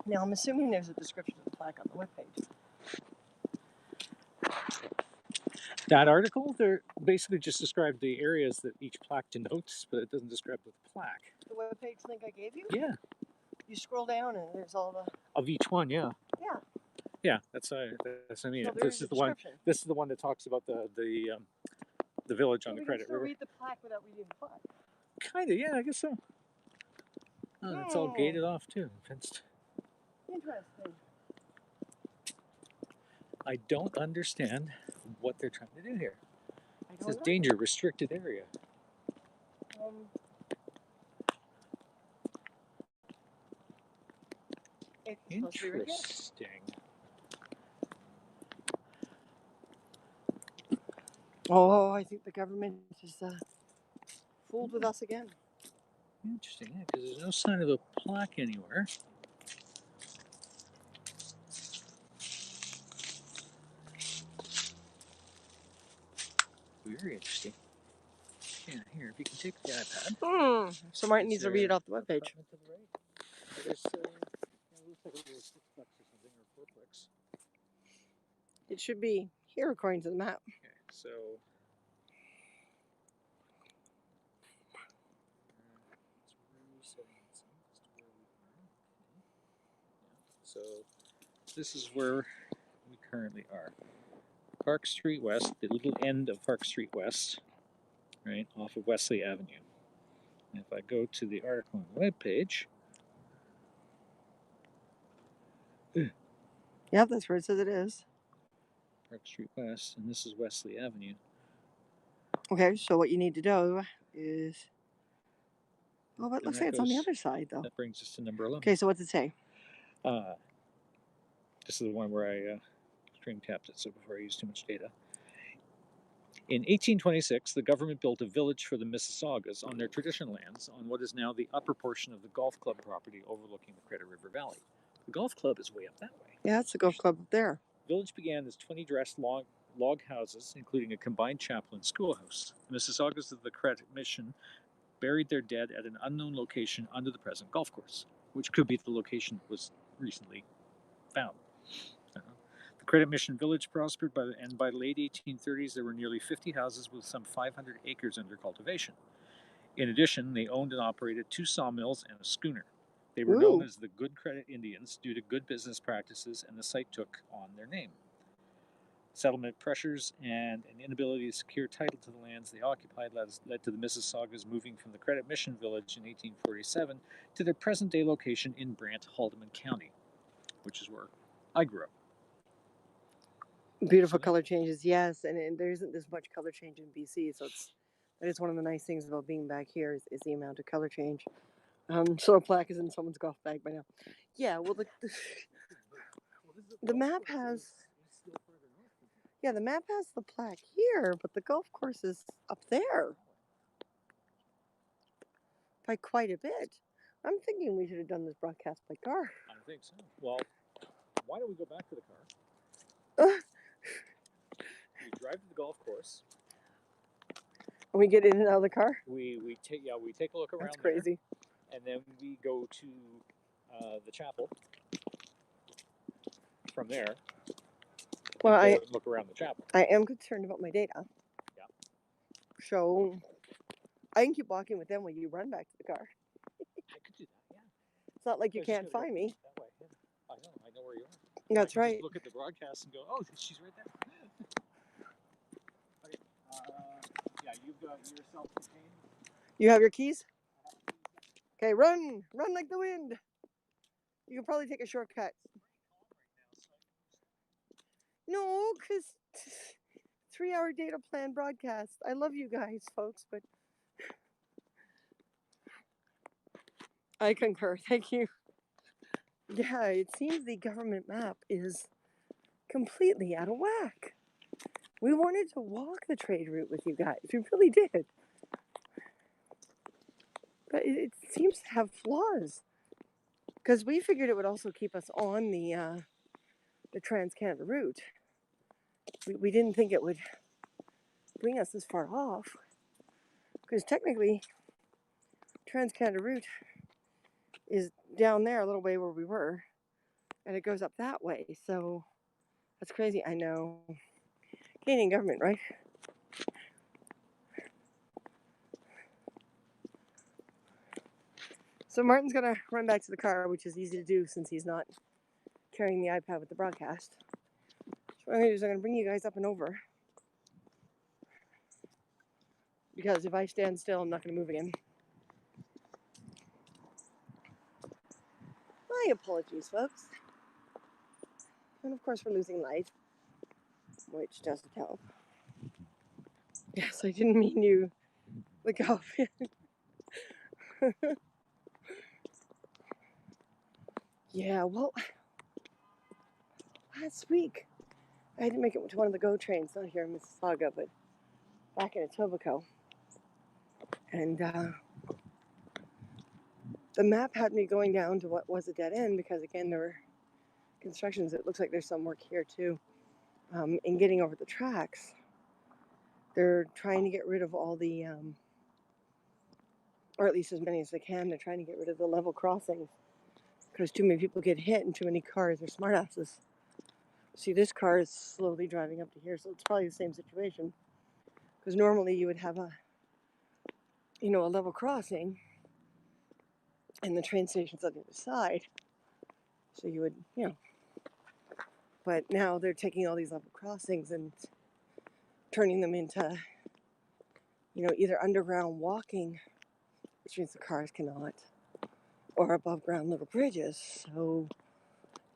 Now I'm assuming there's a description of the plaque on the webpage. That article, they're basically just described the areas that each plaque denotes, but it doesn't describe the plaque. The webpage link I gave you? Yeah. You scroll down and there's all the... Of each one, yeah. Yeah. Yeah, that's what I mean. So This is the one. This is the one that talks about the village on the Credit River. Read the plaque without reading the plaque. Kinda, yeah, I guess so. Oh, it's all gated off too, fenced. Interesting. I don't understand what they're trying to do here. It says know. danger, restricted area. Interesting. Oh, I think the government is fooled with us again. Interesting, yeah, because there's no sign of a plaque anywhere. Very interesting. Yeah, here, if you can take the iPad. So Martin needs to read it off the webpage. There's, looks like it was 6 bucks or something, or 4 bucks. It should be here according to the map. Okay, so... So this is where we currently are. Park Street West, the little end of Park Street West, right, off of Wesley Avenue. And if I go to the article on the webpage... Yeah, that's where it says it is. Park Street West, and this is Wesley Avenue. Okay, so what you need to do is... Oh, but it looks like it's on the other side, though. That brings us to number 11. Okay, so what's it say? This is the one where I screen capped it, so before I use too much data. In 1826, the government built a village for the Mississaugas on their traditional lands on what is now the upper portion of the golf club property overlooking the Credit River Valley. The golf club is way up that way. Yeah, it's the golf club up there. The village began as 20 dressed log houses, including a combined chapel and schoolhouse. The Mississaugas of the Credit Mission buried their dead at an unknown location under the present golf course, which could be the location that was recently found. The Credit Mission village prospered, and by the late 1830s there were nearly 50 houses with some 500 acres under cultivation. In addition, they owned and operated 2 sawmills and a schooner. They were known as the Good Credit Indians due to good business practices, and the site took on their name. Settlement pressures and an inability to secure title to the lands they occupied led to the Mississaugas moving from the Credit Mission village in 1847 to their present-day location in Brant, Haldeman County, which is where I grew up. Beautiful color changes, yes, and there isn't this much color change in BC, so that is one of the nice things about being back here is the amount of color change. So a plaque is in someone's golf bag by now. Yeah, well, the map has... Yeah, the map has the plaque here, but the golf course is up there. By quite a bit. I'm thinking we should have done this broadcast by car. I think so. Well, why don't we go back to the car? We drive to the golf course. And we get in and out of the car? We take a look around. That's crazy. and then we go to the chapel from there. Well, and go and look around the chapel. I am concerned about my data. Yeah. So I can keep walking with them when you run back to the car. I could do that, yeah. It's not like you can't find me. That way, yeah. I know where you are. That's right. Just look at the broadcast and go, oh, she's right there. Okay. Yeah, you've got your self-contained. You have your keys? Okay, run like the wind. You can probably take a shortcut. No, because 3-hour data plan broadcast. I love you guys, folks, but I concur. Thank you. Yeah, it seems the government map is completely out of whack. We wanted to walk the trade route with you guys. We really did. But it seems to have flaws. Because we figured it would also keep us on the Trans-Canada route. We didn't think it would bring us this far off. Because technically, Trans-Canada route is down there a little way where we were. And it goes up that way. So that's crazy. I know. Canadian government, right? So Martin's going to run back to the car, which is easy to do since he's not carrying the iPad with the broadcast. So what I'm going to do is I'm going to bring you guys up and over. Because if I stand still, I'm not going to move again. My apologies, folks. And of course, we're losing light, which doesn't help. Yes, I didn't mean you. Look off. Yeah, well, last week I had to make it to one of the GO trains, not here in Mississauga, but back in Etobicoke. And the map had me going down to what was a dead end because, again, there were constructions. It looks like there's some work here, too. In getting over the tracks, they're trying to get rid of all the, or at least as many as they can, they're trying to get rid of the level crossings because too many people get hit and too many cars are smartasses. See, this car is slowly driving up to here, so it's probably the same situation. Because normally you would have a level crossing and the train station's on the other side. So you would, but now they're taking all these level crossings and turning them into, either underground walking, which means the cars cannot, or above ground little bridges. So,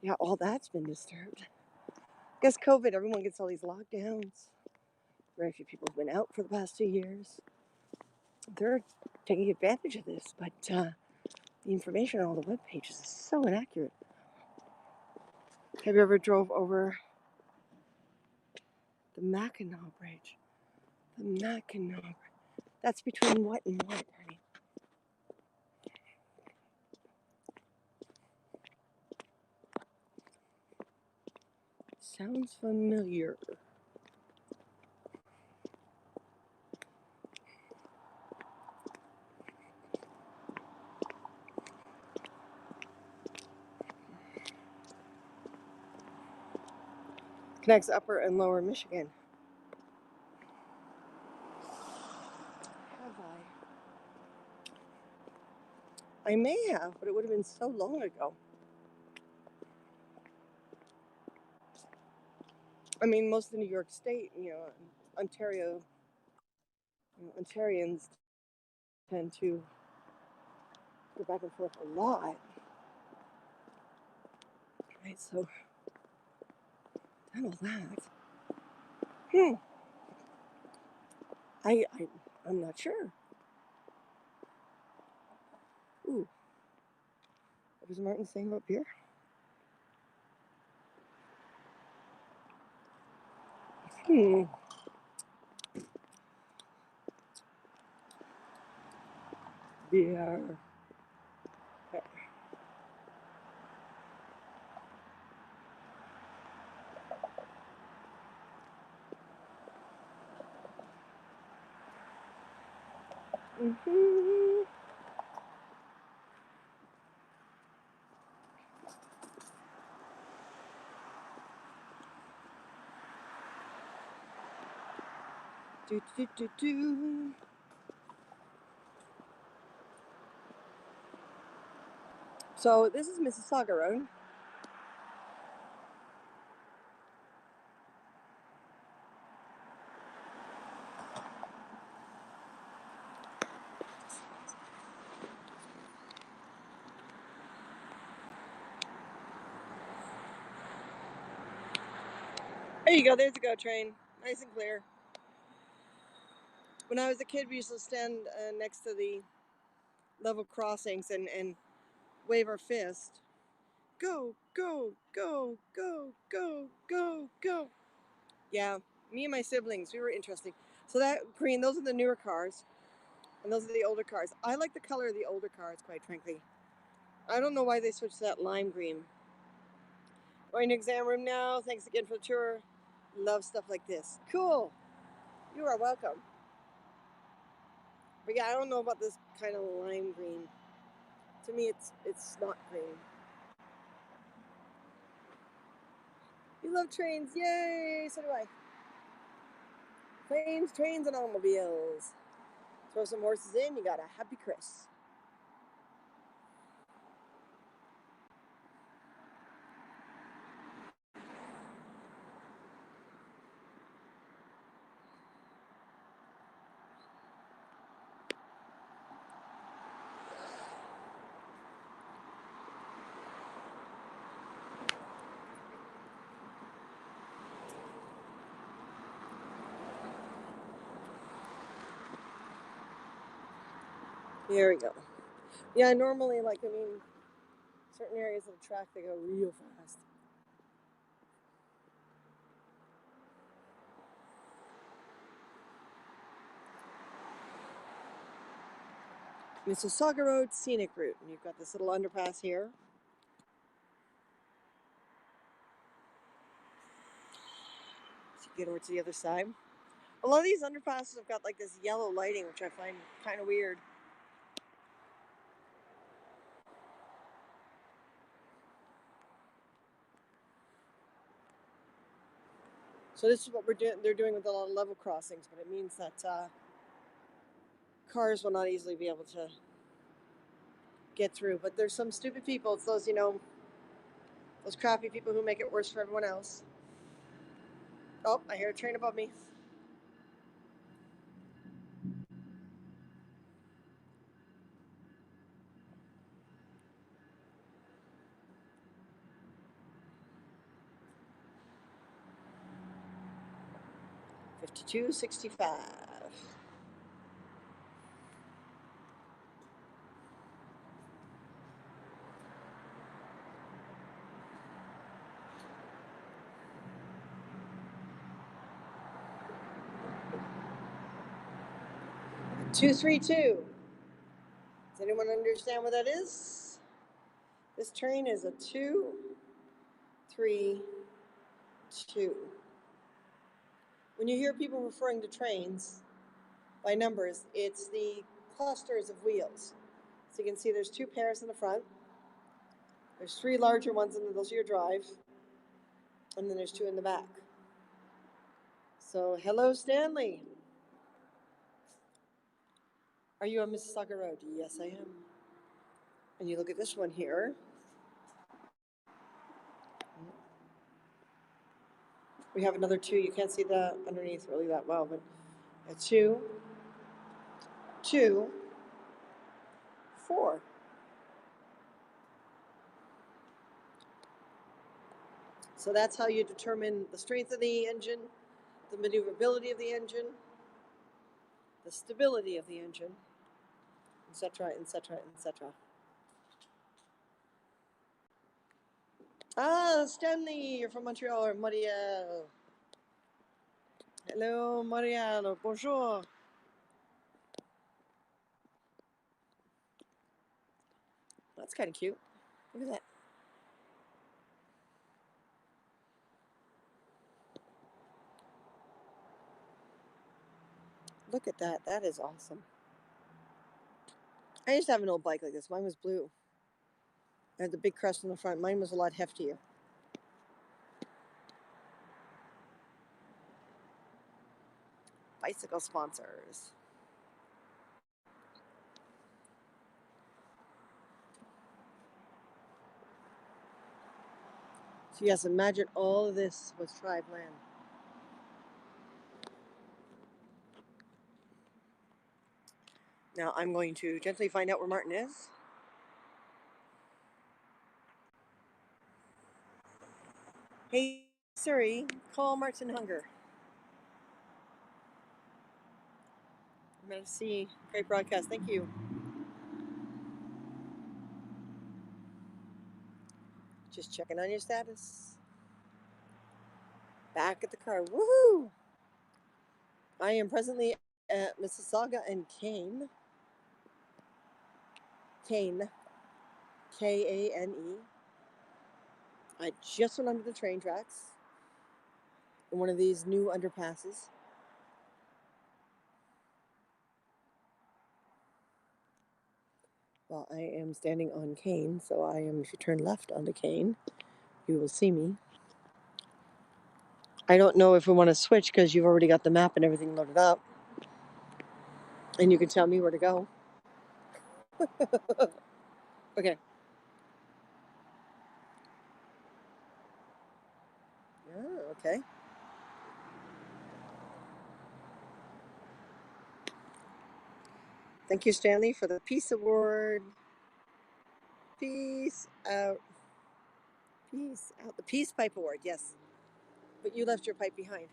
yeah, all that's been disturbed. I guess COVID, everyone gets all these lockdowns. Very few people have been out for the past 2 years. They're taking advantage of this, but the information on all the web pages is so inaccurate. Have you ever drove over the Mackinaw Bridge? The Mackinaw Bridge. That's between what and what, honey? Sounds familiar. Connects Upper and Lower Michigan. Have I? I may have, but it would have been so long ago. I mean, most of New York State, Ontario, Ontarians tend to go back and forth a lot. Right, so done all that. I'm not sure. Ooh. What was Martin saying up here? Beer. Do, do, do, do. So this is Mississauga Road. There you go, there's a GO train. Nice and clear. When I was a kid, we used to stand next to the level crossings and wave our fist. Go, go, go, go, go, go, go. Yeah, me and my siblings, we were interesting. So that green, those are the newer cars, and those are the older cars. I like the color of the older cars, quite frankly. I don't know why they switched to that lime green. We're in the exam room now. Thanks again for the tour. Love stuff like this. Cool. You are welcome. But yeah, I don't know about this kind of lime green. To me, it's not green. You love trains, yay! So do I. Planes, trains, and automobiles. Throw some horses in, you got a happy Chris. Here we go. Yeah, normally, certain areas of the track, they go real fast. Mississauga Road Scenic Route, and you've got this little underpass here. So you get over to the other side. A lot of these underpasses have got like this yellow lighting, which I find kind of weird. So this is what they're doing with a lot of level crossings, but it means that cars will not easily be able to get through. But there's some stupid people. It's those, those crappy people who make it worse for everyone else. Oh, I hear a train above me. $52.65. $232. Does anyone understand what that is? This train is a 232. When you hear people referring to trains by numbers, it's the clusters of wheels. So you can see there's 2 pairs in the front. There's 3 larger ones, and those are your drive. And then there's 2 in the back. So, hello, Stanley. Are you on Mississauga Road? Yes, I am. And you look at this one here. We have another 2. You can't see that underneath really that well, but a 2, 2, 4. So that's how you determine the strength of the engine, the maneuverability of the engine, the stability of the engine, etc., etc., etc. Ah, Stanley, you're from Montreal or Montreal. Hello, Montreal. Bonjour. That's kind of cute. Look at that. Look at that. That is awesome. I used to have an old bike like this. Mine was blue. It had the big crest on the front. Mine was a lot heftier. bicycle sponsors. So yes, imagine all of this was tribe land. Now I'm going to gently find out where Martin is. Hey Siri, call Martin Hunger. I'm going to see. Great broadcast. Thank you. Just checking on your status. Back at the car. Woohoo! I am presently at Mississauga and Kane. Kane. Kane. I just went under the train tracks in one of these new underpasses. Well, I am standing on Kane, so I am, if you turn left onto Kane, you will see me. I don't know if we want to switch because you've already got the map and everything loaded up. And you can tell me where to go. Okay. Oh, okay. Thank you, Stanley, for the Peace Award. Peace out. Peace out. The Peace Pipe Award, yes. But you left your pipe behind.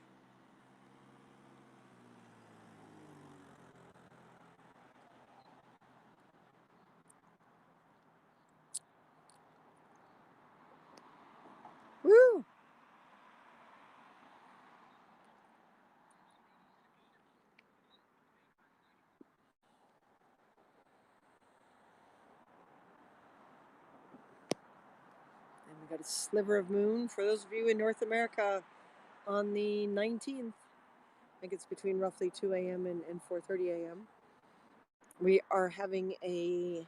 Woo! And we got a sliver of moon for those of you in North America on the 19th. I think it's between roughly 2 a.m. and 4:30 a.m. We are having a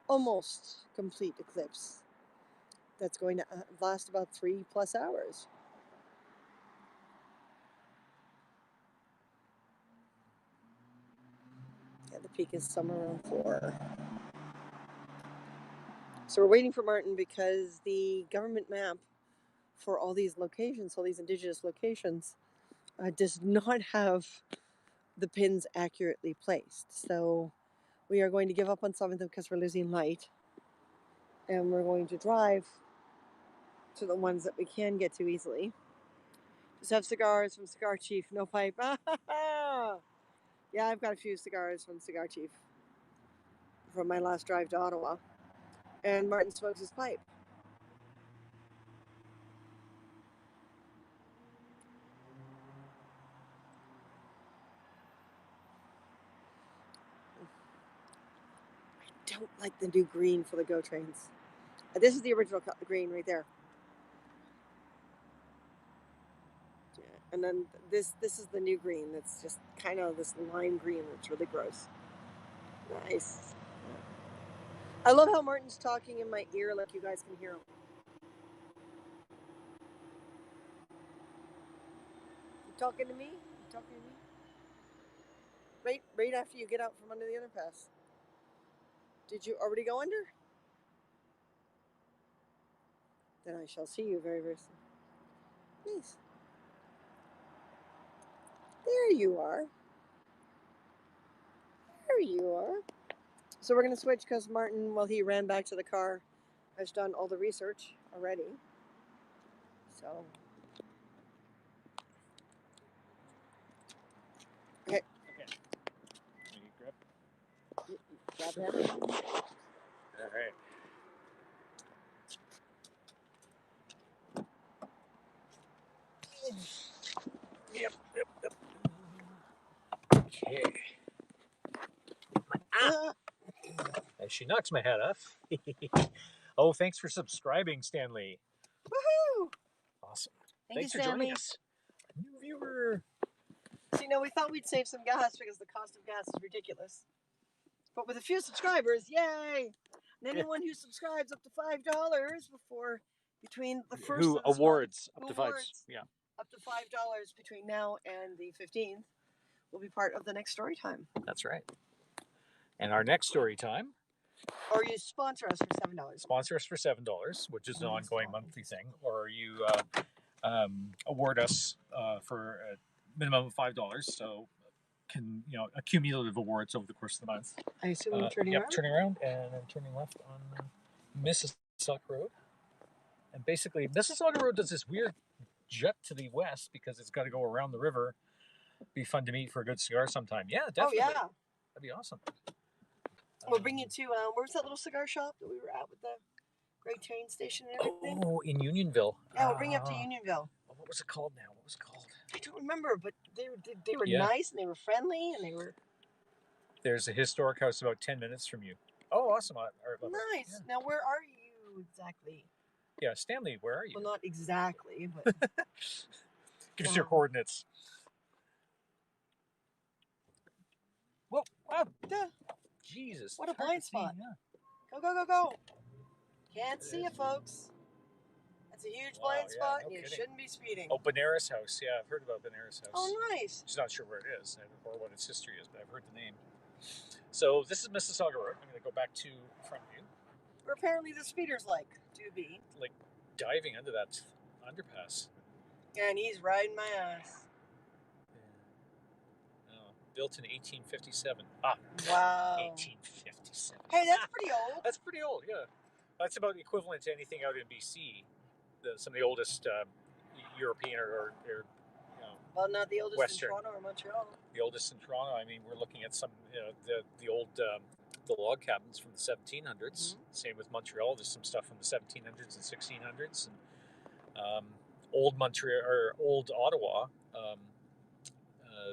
almost complete eclipse that's going to last about 3+ hours. Yeah, the peak is somewhere around 4. So we're waiting for Martin because the government map for all these locations, all these indigenous locations, does not have the pins accurately placed. So we are going to give up on some of them because we're losing light. And we're going to drive to the ones that we can get to easily. Just have cigars from Cigar Chief, no pipe. Yeah, I've got a few cigars from Cigar Chief from my last drive to Ottawa. And Martin smokes his pipe. I don't like the new green for the GO trains. This is the original green right there. Yeah. And then this is the new green. That's just kind of this lime green that's really gross. Nice. I love how Martin's talking in my ear like you guys can hear him. You talking to me? You talking to me? Right after you get out from under the underpass. Did you already go under? Then I shall see you very, very soon. Nice. There you are. There you are. So we're going to switch because Martin, while he ran back to the car, has done all the research already. So. Okay. Grab him. All right. Yep. Okay. And she knocks my hat off. Oh, thanks for subscribing, Stanley. Woohoo! Awesome. Thanks for joining us. New viewer. So, we thought we'd save some gas because the cost of gas is ridiculous. But with a few subscribers, yay! And anyone who subscribes up to $5 between the first who of this awards month, up to $5. Yeah. Up to $5 between now and the 15th will be part of the next story time. That's right. And our next story time. Or you sponsor us for $7. Sponsor us for $7, which is an ongoing monthly thing, or you award us for a minimum of $5. So can a cumulative awards over the course of the month. I assume I'm turning around. Turning around and then turning left on Mississauga Road. And basically, Mississauga Road does this weird jut to the west because it's got to go around the river. Be fun to meet for a good cigar sometime. Yeah, definitely. Oh yeah, that'd be awesome. We'll bring you to where was that little cigar shop that we were at with the great train station and everything? Oh, in Unionville. Yeah, we'll bring you up to Unionville. What was it called now? What was it called? I don't remember, but they were nice and they were friendly and they were. There's a historic house about 10 minutes from you. Oh, awesome! Nice. Yeah. Now, where are you exactly? Yeah, Stanley, where are you? Well, not exactly, but. Give us your coordinates. Whoa! Wow! Jesus! What a blind spot! Yeah. Go! Can't see you, folks. That's a huge blind spot. No you shouldn't be speeding. Oh, Benares House. Yeah, I've heard about Benares House. Oh, nice. Just not sure where it is or what its history is, but I've heard the name. So this is Mississauga Road. I'm going to go back to front view. Where apparently the speeders like to be. Like diving under that underpass. Yeah, and he's riding my ass. Built in 1857. Wow. 1857. Hey, that's pretty old. That's pretty old, yeah. That's about equivalent to anything out in BC. Some of the oldest European or well, not the oldest Western. In Toronto or Montreal. The oldest in Toronto. I mean, we're looking at some, the old the log cabins from the 1700s. Mm-hmm. Same with Montreal. There's some stuff from the 1700s and 1600s. And old Montreal or old Ottawa.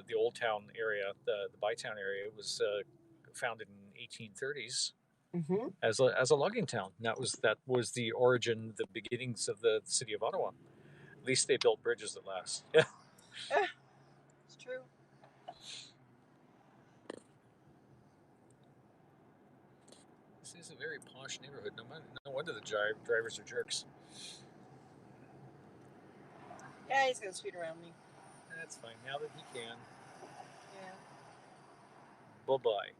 The Old Town area, the Bytown area, was founded in 1830s as a logging town. And that was the origin, the beginnings of the city of Ottawa. At least they built bridges that last. Yeah, it's true. This is a very posh neighborhood. No wonder the drivers are jerks. Yeah, he's gonna speed around me. That's fine, now that he can. Yeah. Bye-bye.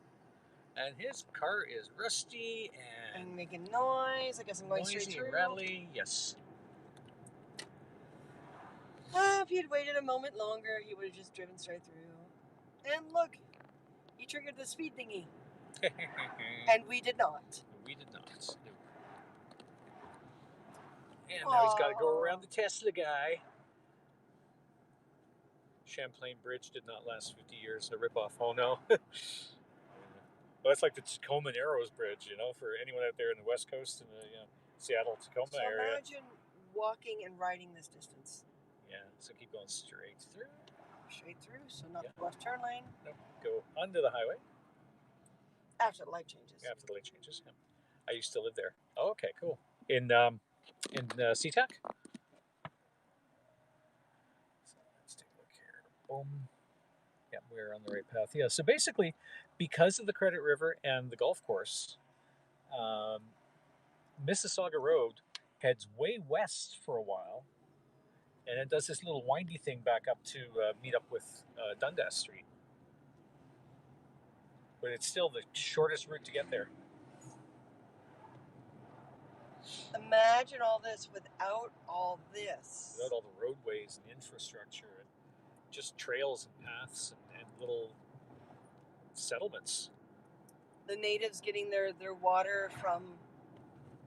And his car is rusty and making noise. I guess I'm going straight through. And rattly, yes. If he had waited a moment longer, he would have just driven straight through. And look, he triggered the speed thingy. And we did not. We did not. And now he's got to go around the Tesla guy. Champlain Bridge did not last 50 years. A ripoff. Oh no. Well, that's like the Tacoma Narrows Bridge, for anyone out there in the West Coast and the Seattle-Tacoma area. Imagine walking and riding this distance. Yeah, so keep going straight through. Straight through, so not the left turn lane. Nope. Go under the highway. After the light changes. After the light changes, yeah. I used to live there. Oh, okay, cool. In SeaTac? Yeah, we're on the right path. Yeah, so basically, because of the Credit River and the golf course, Mississauga Road heads way west for a while, and it does this little windy thing back up to meet up with Dundas Street. But it's still the shortest route to get there. Imagine all this without all this. Without all the roadways and infrastructure and just trails and paths and little settlements. The natives getting their water from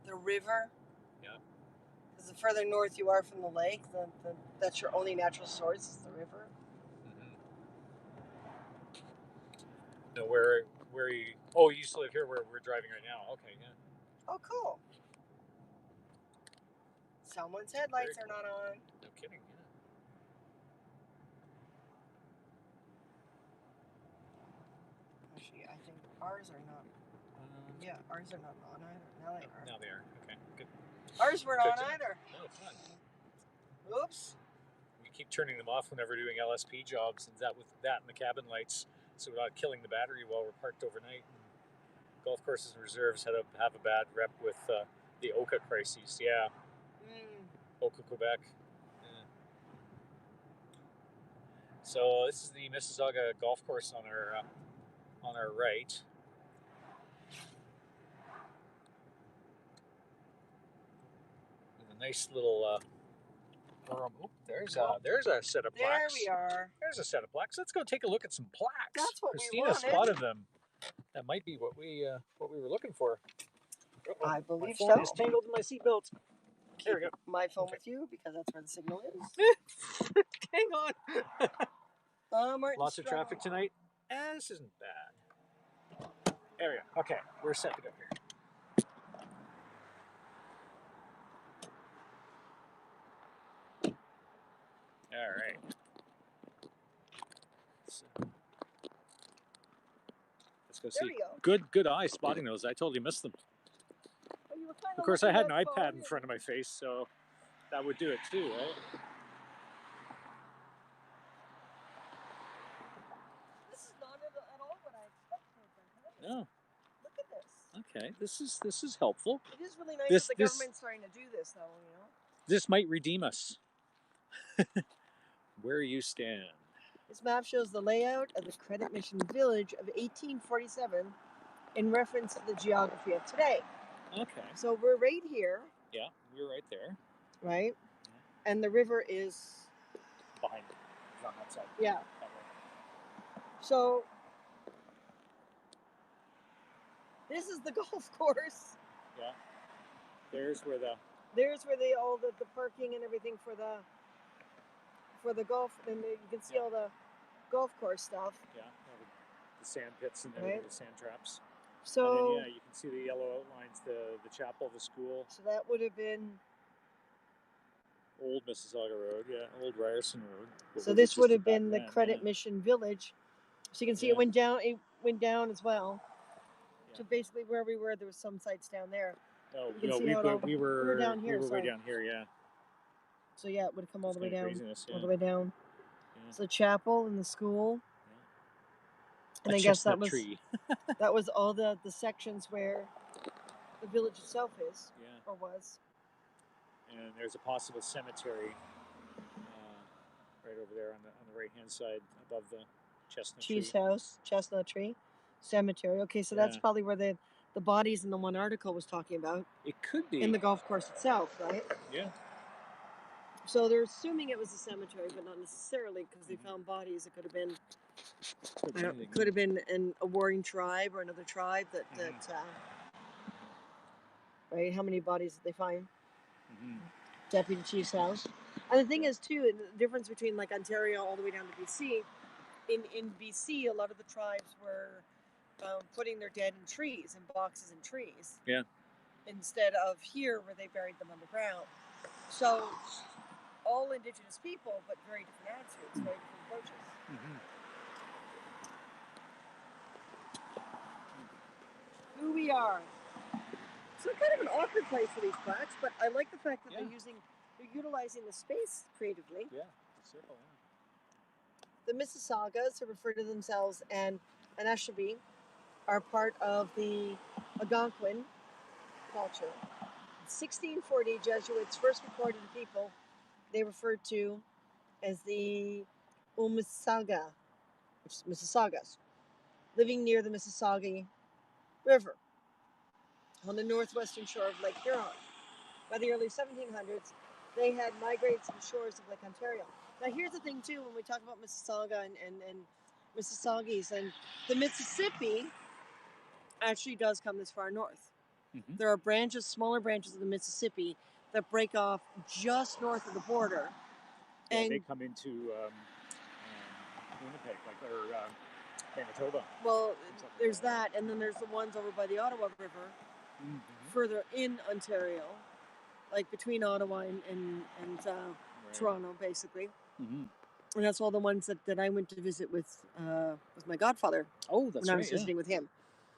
the river. Yeah. Because the further north you are from the lake, that's your only natural source is the river. Mm-hmm. No, where you? Oh, you used to live here where we're driving right now. Okay, yeah. Oh, cool. Someone's headlights are not on. No kidding, yeah. Actually, I think ours are not. Yeah, ours are not on either. Now they are. Now they are. Okay, good. Ours weren't on either. No, fun. Oops. We keep turning them off whenever doing LSP jobs, and with that and the cabin lights, so we're not killing the battery while we're parked overnight. And golf courses and reserves have a bad rep with the Oka crises. Yeah. Oka, Quebec. Yeah. So this is the Mississauga golf course on our right. With a nice little berm. Oop, there's a set of There plaques. we are. There's a set of plaques. Let's go take a look at some plaques. That's what we Christina wanted. spotted them. That might be what we were looking for. Uh-oh, I believe my phone so. is tangled in my seatbelt. There we go. My phone Okay. with you because that's where the signal is. Hang on. Martin, Lots of traffic tonight. This isn't bad. There we go. Okay, we're set to go here. All right. So, let's go There see. we go. Good eye spotting those. I totally missed them. Oh, you were kinda Of course, I looking had an at iPad phone. in front of my face, so that would do it too, right? This is not at all what I expected. No. Look at this. Okay. This is helpful. It is really nice This- that the this- government's starting to do this, though. This might redeem us. Where you stand. This map shows the layout of the Credit Mission Village of 1847 in reference to the geography of today. Okay. So we're right here, Yeah, we're right there. right? And the river is, Behind it. It's on that side. yeah. That way. So this is the golf course. Yeah. There's where the all the parking and everything for the golf, and you can see all the golf course stuff. yeah, the sand pits and Right. the sand traps. So And then, yeah, you can see the yellow outlines, the chapel, the school. so that would have been. Old Mississauga Road, yeah, Old Ryerson Road. So this Just would at have been back the then, Credit yeah. Mission Village. So you can see Yeah. it went down. It went down as well. Yeah. To basically where we were, there was some sites down there. No, You can no, see we how it all- we were we were down here, We were way sorry. down here, yeah. So yeah, it would have come all It's the way kinda down. craziness, All yeah. the way down. Yeah. So the chapel and the school. And A I guess that chestnut was tree. that was all the sections where the village itself is Yeah. or was. And there's a possible cemetery right over there on the right hand side above the chestnut Cheese tree. house, chestnut tree, cemetery. Okay, so that's Yeah. probably where the bodies in the one article was talking about It could be. in the golf course itself, right? Yeah. So they're assuming it was a cemetery, but not necessarily because they found bodies. It could have been could have been a warring tribe or another tribe that right? How many bodies did they find? Deputy Chief's house. And the thing is too, the difference between like Ontario all the way down to BC. In BC, a lot of the tribes were putting their dead in trees, in boxes in trees. Yeah. Instead of here where they buried them underground. So all Indigenous people, but very different attitudes, very different approaches. Who we are. So kind of an awkward place for these plaques, but I like the fact that they're utilizing the space creatively. Yeah, the circle, yeah. The Mississaugas, who refer to themselves and Anishinaabe, are part of the Algonquin culture. In 1640, Jesuits first recorded the people they referred to as the Umisaga, which is Mississaugas, living near the Mississauga River on the northwestern shore of Lake Huron. By the early 1700s, they had migrated to the shores of Lake Ontario. Now, here's the thing, too, when we talk about Mississauga and Mississaugas, and the Mississippi actually does come this far north. There are branches, smaller branches of the Mississippi that break off just north of the border. Yeah, and they come into Winnipeg, or Manitoba. Well, there's that, and then there's the ones over by the Ottawa River, further in Ontario, like between Ottawa and Toronto, basically. And that's all the ones that I went to visit with my godfather. Oh, that's when I right. was visiting with him.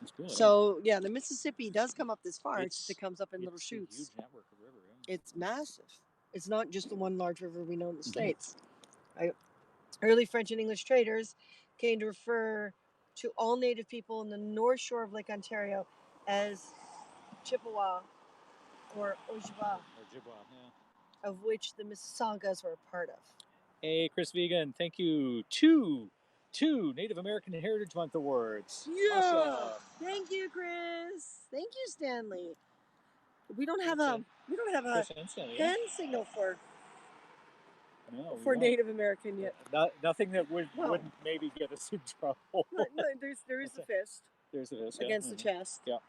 That's cool. So yeah, the Mississippi does come up this far. It comes up in little shoots. It's a huge network of river. Yeah. It's massive. It's not just the one large river we know in the States. Right? Early French and English traders came to refer to all native people in the north shore of Lake Ontario as Chippewa or Ojibwa, Or Ojibwa, yeah. of which the Mississaugas were a part of. Hey, Chris Vegan, thank you. Two Native American Heritage Month awards. Yeah. Awesome. Thank you, Chris. Thank you, Stanley. We don't have That's a Chris and Stanley, yeah? hand signal for No, for we don't. Native American yet. Nothing that Well- wouldn't maybe get us in trouble. No, there is the fist There's it is. against the chest. Yeah.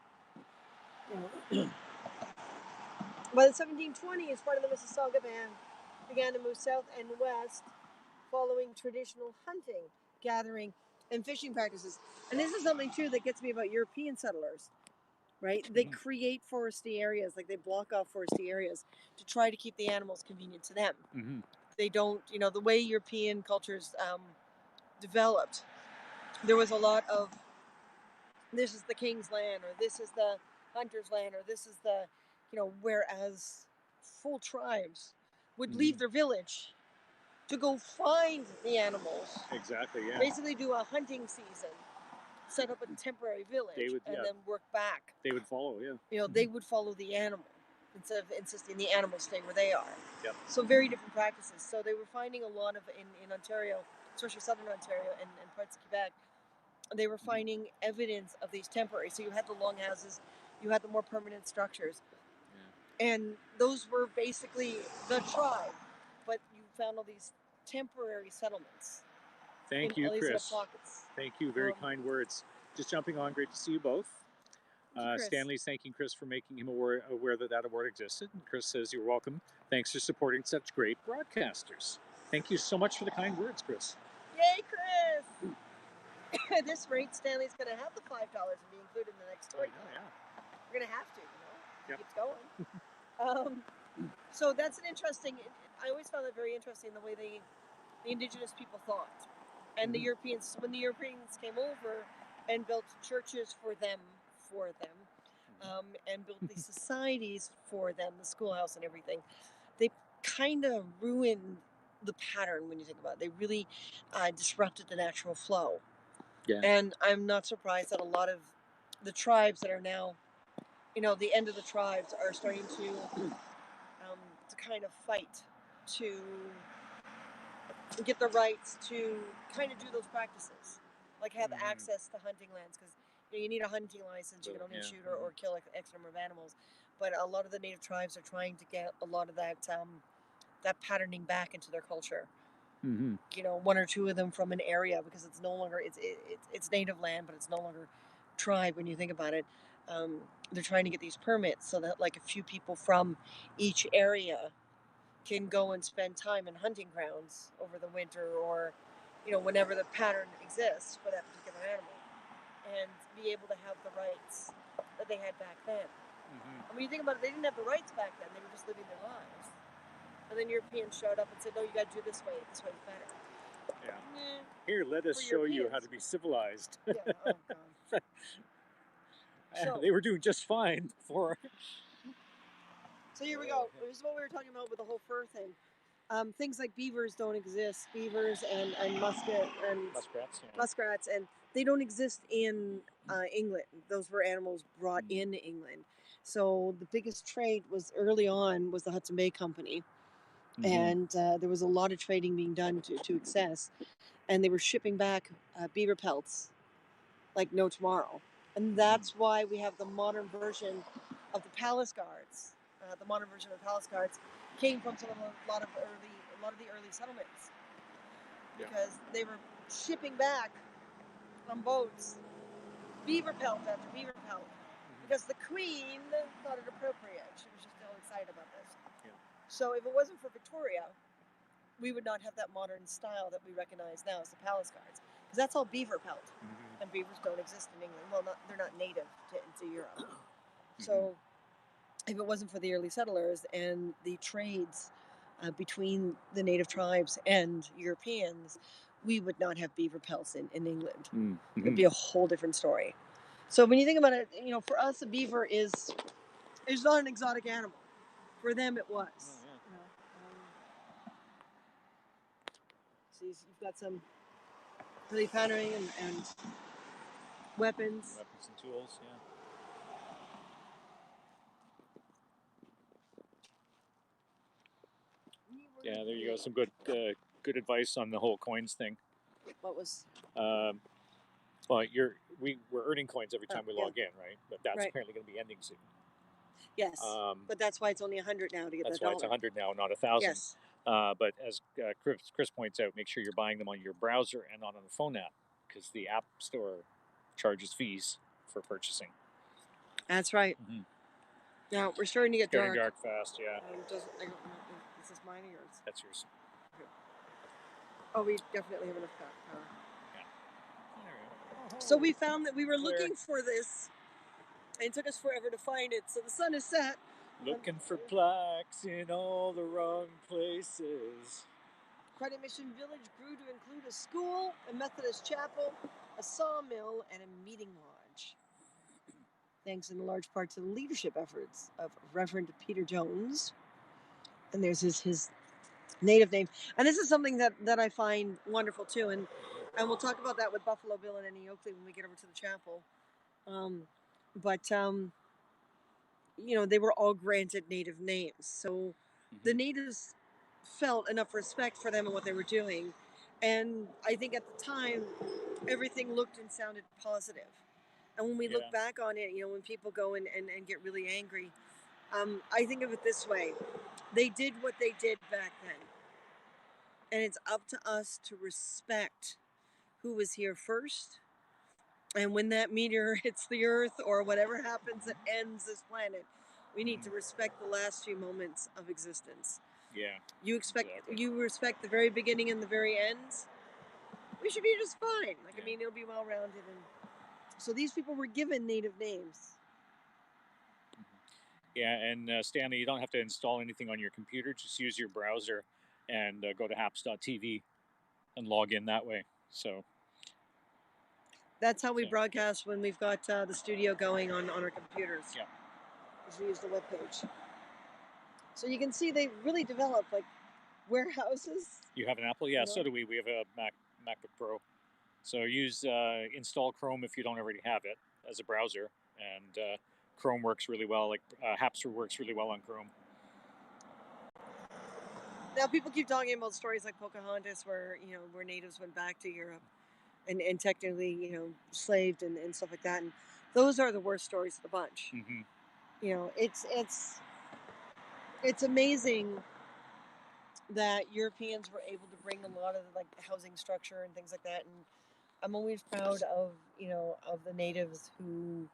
By the 1720s, part of the Mississauga band began to move south and west following traditional hunting, gathering, and fishing practices. And this is something, too, that gets me about European settlers, right? They create foresty areas, like they block off foresty areas to try to keep the animals convenient to them. Mm-hmm. They don't, the way European cultures developed, there was a lot of, this is the king's land, or this is the hunter's land, or this is the, whereas full tribes would leave their village to go find the animals. Exactly, yeah. Basically do a hunting season, set up a temporary village, and then work back. They would follow, yeah. They would follow the animal instead of insisting the animals stay where they are. Yep. So very different practices. So they were finding a lot of, in Ontario, especially southern Ontario and parts of Quebec, they were finding evidence of these temporary. So you had the longhouses, you had the more permanent structures. Yeah. And those were basically the tribe. But you found all these temporary settlements. Thank you, Chris. Thank you. Very kind words. Just jumping on. Great to see you both. Stanley's thanking Chris for making him aware that award existed. And Chris says, you're welcome. Thanks for supporting such great broadcasters. Thank you so much for the kind words, Chris. Yay, Chris! At this rate, Stanley's going to have the $5 and be included in the next story. Yeah. We're going to have to, Yep. Keep going. So that's an interesting, I always found it very interesting the way the indigenous people thought. And the Europeans, when the Europeans came over and built churches for them, and built these societies for them, the schoolhouse and everything, they kind of ruined the pattern when you think about it. They really disrupted the natural flow. Yeah. And I'm not surprised that a lot of the tribes that are now, the end of the tribes are starting to kind of fight to get the rights to kind of do those practices, like have access to hunting lands, because you need a hunting license. You can only shoot or kill X number of animals. But a lot of the native tribes are trying to get a lot of that patterning back into their culture. One or two of them from an area, because it's no longer it's native land, but it's no longer tribe when you think about it. They're trying to get these permits so that like a few people from each area can go and spend time in hunting grounds over the winter, or whenever the pattern exists for that particular animal, and be able to have the rights that they had back then. And when you think about it, they didn't have the rights back then. They were just living their lives. And then Europeans showed up and said, no, you got to do this way. This way's better. Yeah. Here, let us show you how to be civilized. Yeah, oh God. So, they were doing just fine before. So here we go. This is what we were talking about with the whole fur thing. Things like beavers don't exist. Beavers and muskrats, and they don't exist in England. Those were animals brought in England. So the biggest trade was early on was the Hudson Bay Company. And there was a lot of trading being done to excess. And they were shipping back beaver pelts like no tomorrow. And that's why we have the modern version of the palace guards. The modern version of the palace guards came from a lot of the early settlements, because they were shipping back on boats beaver pelt after beaver pelt, because the queen thought it appropriate. She was just so excited about this. Yeah. So if it wasn't for Victoria, we would not have that modern style that we recognize now as the palace guards, because that's all beaver pelt, and beavers don't exist in England. Well, they're not native to Europe. So if it wasn't for the early settlers and the trades between the native tribes and Europeans, we would not have beaver pelts in England. It'd be a whole different story. So when you think about it, for us, a beaver is not an exotic animal. For them, it was. So you've got some really pattering and weapons. Weapons and tools, yeah, there you go. Some good good advice on the whole coins thing. What was? Well, we're earning coins every time we log in, right? But that's apparently going to be ending soon. Yes, but that's why it's only 100 now to get that's that why dollar. it's 100 now, not 1,000. Yes. But as Chris points out, make sure you're buying them on your browser and not on the phone app, because the App Store charges fees for purchasing. That's right. Mm-hmm. Now we're starting to get Getting dark fast, yeah. I don't know. Is this mine or yours? That's yours. Okay. Oh, we definitely have enough power. Yeah. So we found that we were looking for this, and it took us forever to find it. So the sun is set. Looking for plaques in all the wrong places. Credit Mission Village grew to include a school, a Methodist chapel, a sawmill, and a meeting lodge. Thanks in large part to the leadership efforts of Reverend Peter Jones. And there's his native name. And this is something that I find wonderful too. And we'll talk about that with Buffalo Bill and Annie Oakley when we get over to the chapel. They were all granted native names. So the natives felt enough respect for them and what they were doing. And I think at the time, everything looked and sounded positive. And when we look back on it, when people go and get really angry, I think of it this way. They did what they did back then. And it's up to us to respect who was here first. And when that meteor hits the earth or whatever happens that ends this planet, we need to respect the last few moments of existence. Yeah. You respect the very beginning and the very end. We should be just fine. It'll be well-rounded. And so these people were given native names. Yeah, and Stanley, you don't have to install anything on your computer. Just use your browser and go to haps.tv and log in that way. So that's how we broadcast when we've got the studio going on our computers. Yeah. We use the webpage. So you can see they really developed warehouses. You have an Apple? Yeah, so do we. We have a MacBook Pro. So use install Chrome if you don't already have it as a browser, and Chrome works really well. Hapster works really well on Chrome. Now people keep talking about stories like Pocahontas, where natives went back to Europe and technically slaved and stuff like that, and those are the worst stories of the bunch. Mm-hmm. It's amazing that Europeans were able to bring a lot of the housing structure and things like that, and I'm always proud of the natives who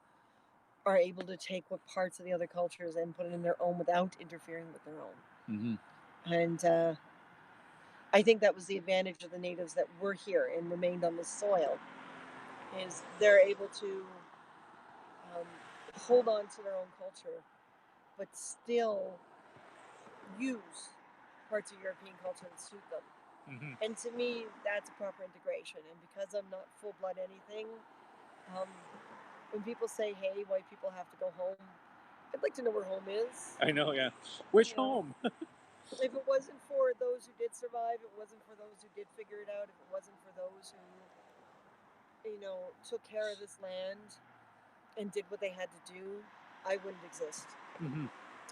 are able to take what parts of the other cultures and put it in their own without interfering with their own. Mm-hmm. And I think that was the advantage of the natives that were here and remained on the soil, is they're able to hold on to their own culture, but still use parts of European culture that suit them. Mm-hmm. And to me, that's a proper integration. And because I'm not full-blood anything, when people say, hey, white people have to go home, I'd like to know where home is. I know, yeah. Which home? If it wasn't for those who did survive, it wasn't for those who did figure it out, if it wasn't for those who, took care of this land and did what they had to do, I wouldn't exist. Mm-hmm.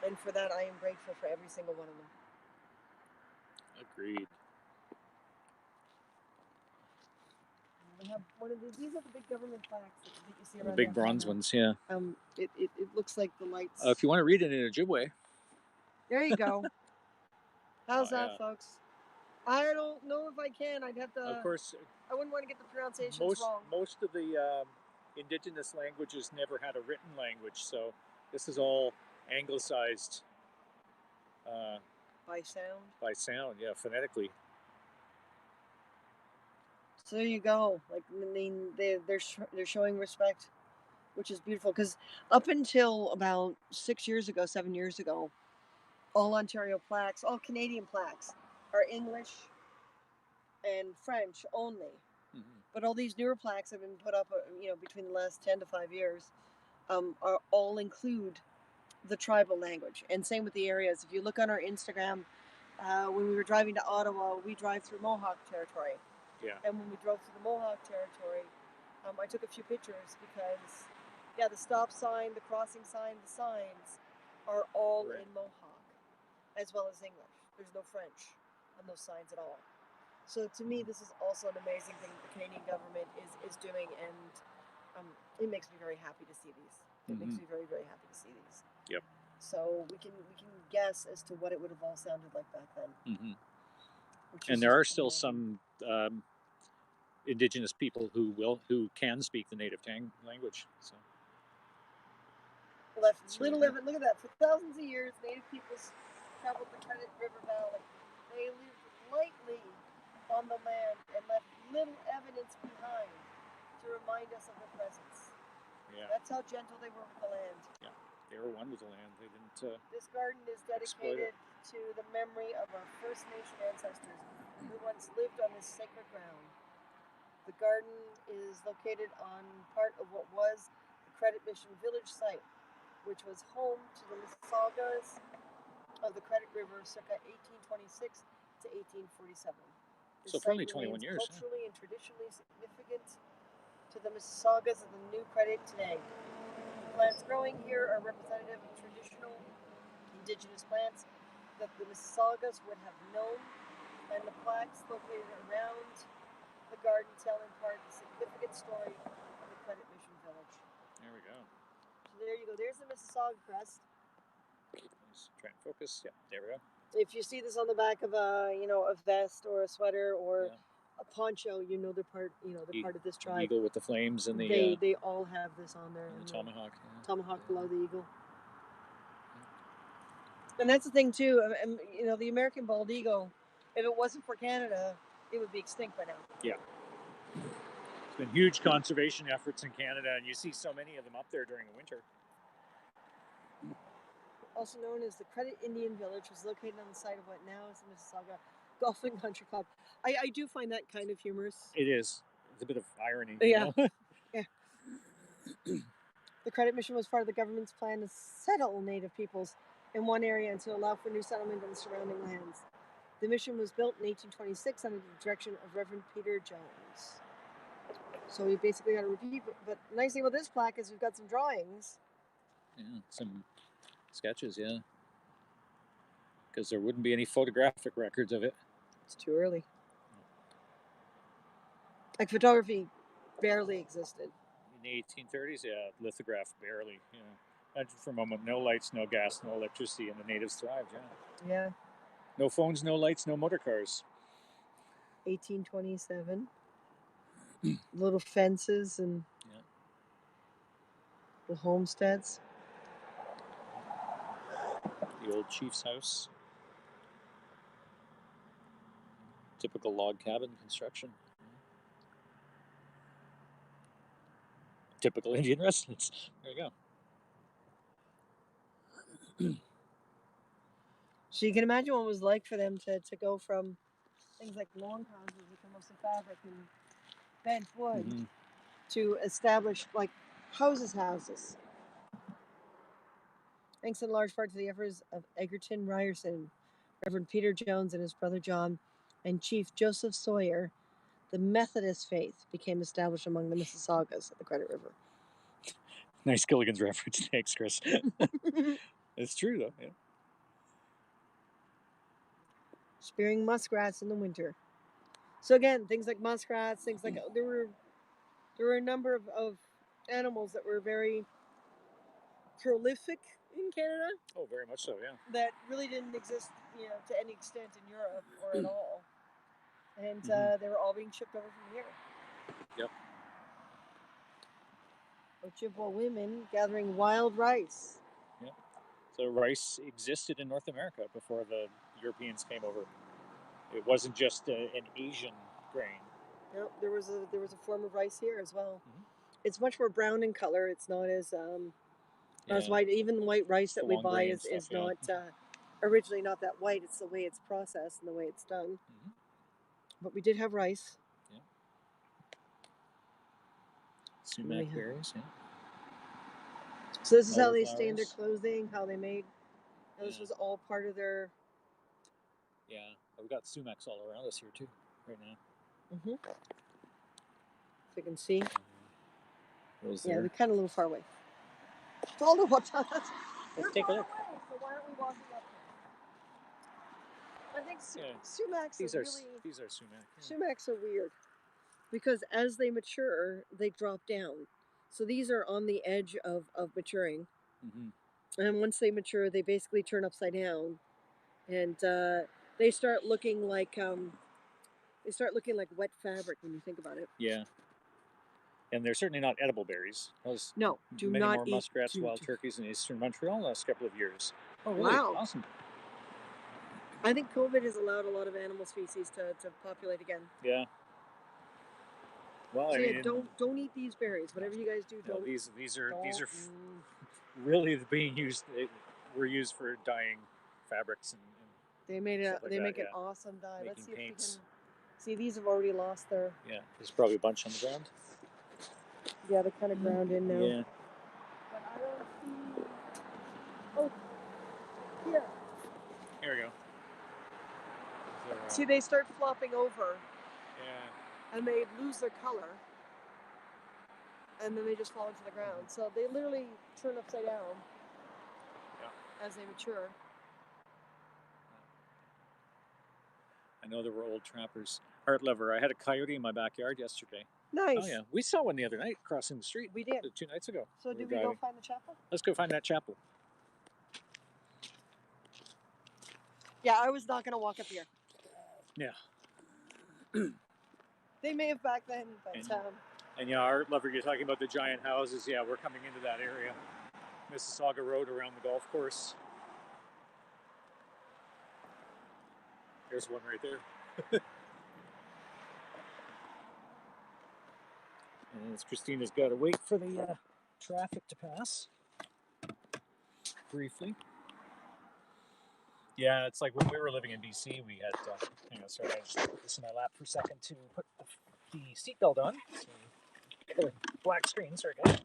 And for that, I am grateful for every single one of them. Agreed. We have one of these are the big government plaques that you see around the big bronze ones, yeah. It looks like the lights. If you want to read it in Ojibwe. There you go. How's that, folks? I don't know if I can. I'd have to. Of course. I wouldn't want to get the pronunciations wrong. Most of the indigenous languages never had a written language, so this is all anglicized. By sound? By sound, yeah, phonetically. So there you go. They're showing respect, which is beautiful. Because up until about 7 years ago, all Ontario plaques, all Canadian plaques, are English and French only. Mm-hmm. But all these newer plaques have been put up, between the last 10 to 5 years, are all include the tribal language. And same with the areas. If you look on our Instagram, when we were driving to Ottawa, we drive through Mohawk territory. Yeah. And when we drove through the Mohawk territory, I took a few pictures because, the stop sign, the crossing sign, the signs are all in Mohawk, as well as English. There's no French on those signs at all. So to me, this is also an amazing thing the Canadian government is doing, and it makes me very happy to see these. It makes me very, very happy to see these. Yep. So we can guess as to what it would have all sounded like back then. And there are still some Indigenous people who can speak the native language. So. Look at that. For thousands of years, Native peoples traveled the Credit River Valley. They lived lightly on the land and left little evidence behind to remind us of their presence. Yeah. That's how gentle they were with the land. Yeah, they were one with the land. They didn't. This garden is dedicated to the memory of our First Nation ancestors who once lived on this sacred ground. The garden is located on part of what was the Credit Mission village site, which was home to the Mississaugas of the Credit River circa 1826 to 1847. So for only 21 years. Culturally and traditionally significant to the Mississaugas of the New Credit today. The plants growing here are representative of traditional Indigenous plants that the Mississaugas would have known, and the plaques located around the garden tell in part the significant story of the Credit Mission village. There we go. So there you go. There's the Mississauga Crest. Let's try and focus. Yeah, there we go. If you see this on the back of a vest or a sweater or a poncho, they're part of this tribe. Eagle with the flames and they all have this on there. And the tomahawk. Tomahawk below the eagle. And that's the thing too. The American bald eagle, if it wasn't for Canada, it would be extinct by now. Yeah. There's been huge conservation efforts in Canada, and you see so many of them up there during the winter. Also known as the Credit Indian Village, was located on the site of what now is the Mississauga Golf and Country Club. I do find that kind of humorous. It is. It's a bit of irony. Yeah. Yeah. The Credit Mission was part of the government's plan to settle Native peoples in one area and to allow for new settlement on the surrounding lands. The mission was built in 1826 under the direction of Reverend Peter Jones. So we basically got to repeat. But the nice thing about this plaque is we've got some drawings. Yeah, some sketches, yeah. Because there wouldn't be any photographic records of it. It's too early. Like photography barely existed. In the 1830s, yeah, lithograph barely. Yeah. Imagine for a moment, no lights, no gas, no electricity, and the natives thrived, yeah. Yeah. No phones, no lights, no motor cars. 1827. Little fences and the homesteads. The old chief's house. Typical log cabin construction. Typical Indian residence. There you go. So you can imagine what it was like for them to go from things like long houses, which are mostly fabric and bent wood, to establish like houses. Thanks in large part to the efforts of Egerton Ryerson, Reverend Peter Jones and his brother John, and Chief Joseph Sawyer, the Methodist faith became established among the Mississaugas at the Credit River. Nice Gilligan's reference. Thanks, Chris. It's true, though. Yeah. Spearing muskrats in the winter. So again, things like muskrats, things like there were a number of animals that were very prolific in Canada. Oh, very much so, yeah. That really didn't exist, to any extent in Europe or at all. And they were all being shipped over from here. Yep. Ojibwa women gathering wild rice. Yeah. So rice existed in North America before the Europeans came over. It wasn't just an Asian grain. No, there was a form of rice here as well. It's much more brown in color. It's not as white. Even white rice that we buy is not originally not that white. It's the way it's processed and the way it's done. But we did have rice. Yeah. Sumac berries, yeah. So this is how they stained their clothing, how they made. This was all part of their. Yeah, we've got sumacs all around us here too, right now. If you can see. Yeah, we're kind of a little far away. Hold on, what's that? Let's take a look. So why aren't we walking up I think Yeah. sumacs These are are really... these are sumac. Yeah. Sumacs are weird because as they mature, they drop down. So these are on the edge of maturing. Mm-hmm. And once they mature, they basically turn upside down. And they start looking like wet fabric when you think about it. Yeah. And they're certainly not edible berries. No, do many not more eat muskrats, wild turkeys in eastern Montreal in the last couple of years. Oh, really? Wow. Awesome. I think COVID has allowed a lot of animal species to populate again. Yeah. Well, So I mean, don't eat these berries. Whatever you guys do, don't. These are really being used. Were used for dyeing fabrics and they made stuff like they that, make an yeah. awesome dye. Making Let's see paints. if we can see. These have already lost their... Yeah, there's probably a bunch on the ground. Yeah, they're kind of ground in now. Yeah. But I don't see... Oh, here. Here we go. See, they start flopping over. Yeah. And they lose their color. And then they just fall into the ground. So they literally turn upside down as they mature. I know there were old trappers. Art Lever, I had a coyote in my backyard yesterday. Nice. Oh, yeah. We saw one the other night crossing the street. We did. 2 nights ago. So did we go find the chapel? Let's go find that chapel. Yeah, I was not going to walk up here. Yeah. They may have back then, but... And yeah, Art Lover, you're talking about the giant houses. Yeah, we're coming into that area. Mississauga Road around the golf course. There's one right there. And as Christina's got to wait for the traffic to pass. Briefly. Yeah, it's like when we were living in BC, we had... hang on, sorry, I just put this in my lap for a second to put the seatbelt on. So, black screen, sorry guys.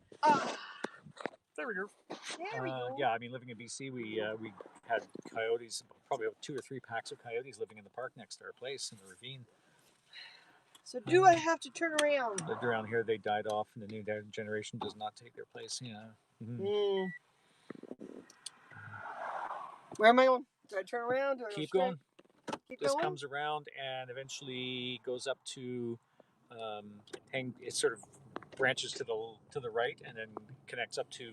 There we go. There we go. Yeah, I mean, living in BC, we had coyotes, probably 2 or 3 packs of coyotes living in the park next to our place in the ravine. So do I have to turn around? Lived around here, they died off, and the new generation does not take their place. Yeah. Mm-hmm. Where am I going? Do I turn around? Do I Keep go going. Keep this going? comes around and eventually goes up to it sort of branches to the right and then connects up to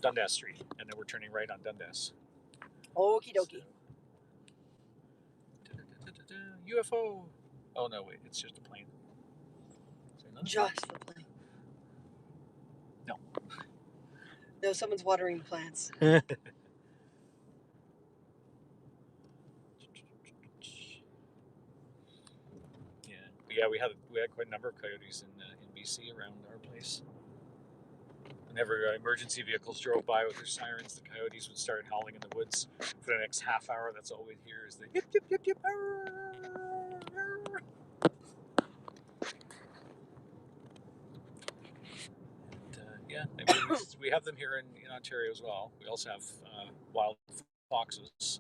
Dundas Street, and then we're turning right on Dundas. Okie dokie. UFO. Oh no, wait, it's just a plane. Just the plane. No. No, someone's watering the plants. Yeah, we had quite a number of coyotes in BC around our place. Whenever emergency vehicles drove by with their sirens, the coyotes would start howling in the woods for the next half hour. That's all we'd hear is the yip yip yip yip. And, yeah, I mean, we have them here in Ontario as well. We also have wild foxes,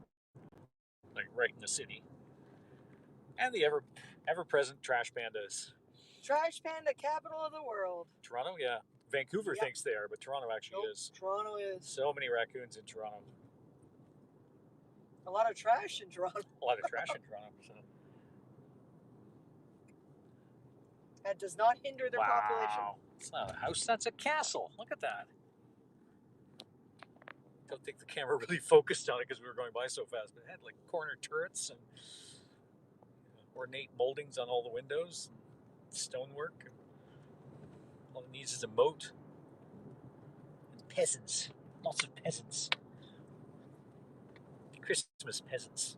like right in the city, and the ever-present trash pandas. Trash panda capital of the world. Toronto, yeah. Vancouver thinks they are, but Toronto actually is. Toronto is. So many raccoons in Toronto. A lot of trash in Toronto. A lot of trash in Toronto. So. That does not hinder their population. It's not a house, that's a castle. Look at that. Don't think the camera really focused on it because we were going by so fast, but it had like corner turrets and ornate moldings on all the windows, and stonework. All it needs is a moat. And peasants. Lots of peasants. Christmas peasants.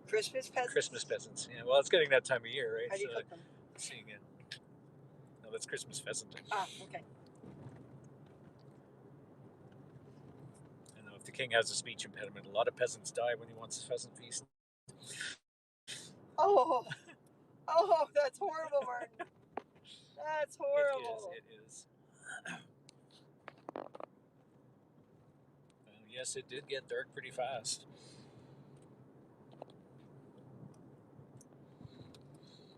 Christmas peasants? Christmas peasants. Yeah, well, it's getting that time of year, right? How do you cook them? Seeing it. No, that's Christmas pheasant. Ah, okay. I know if the king has a speech impediment, a lot of peasants die when he wants a pheasant feast. Oh, that's horrible, Martin. That's horrible. It is. Well, yes, it did get dark pretty fast.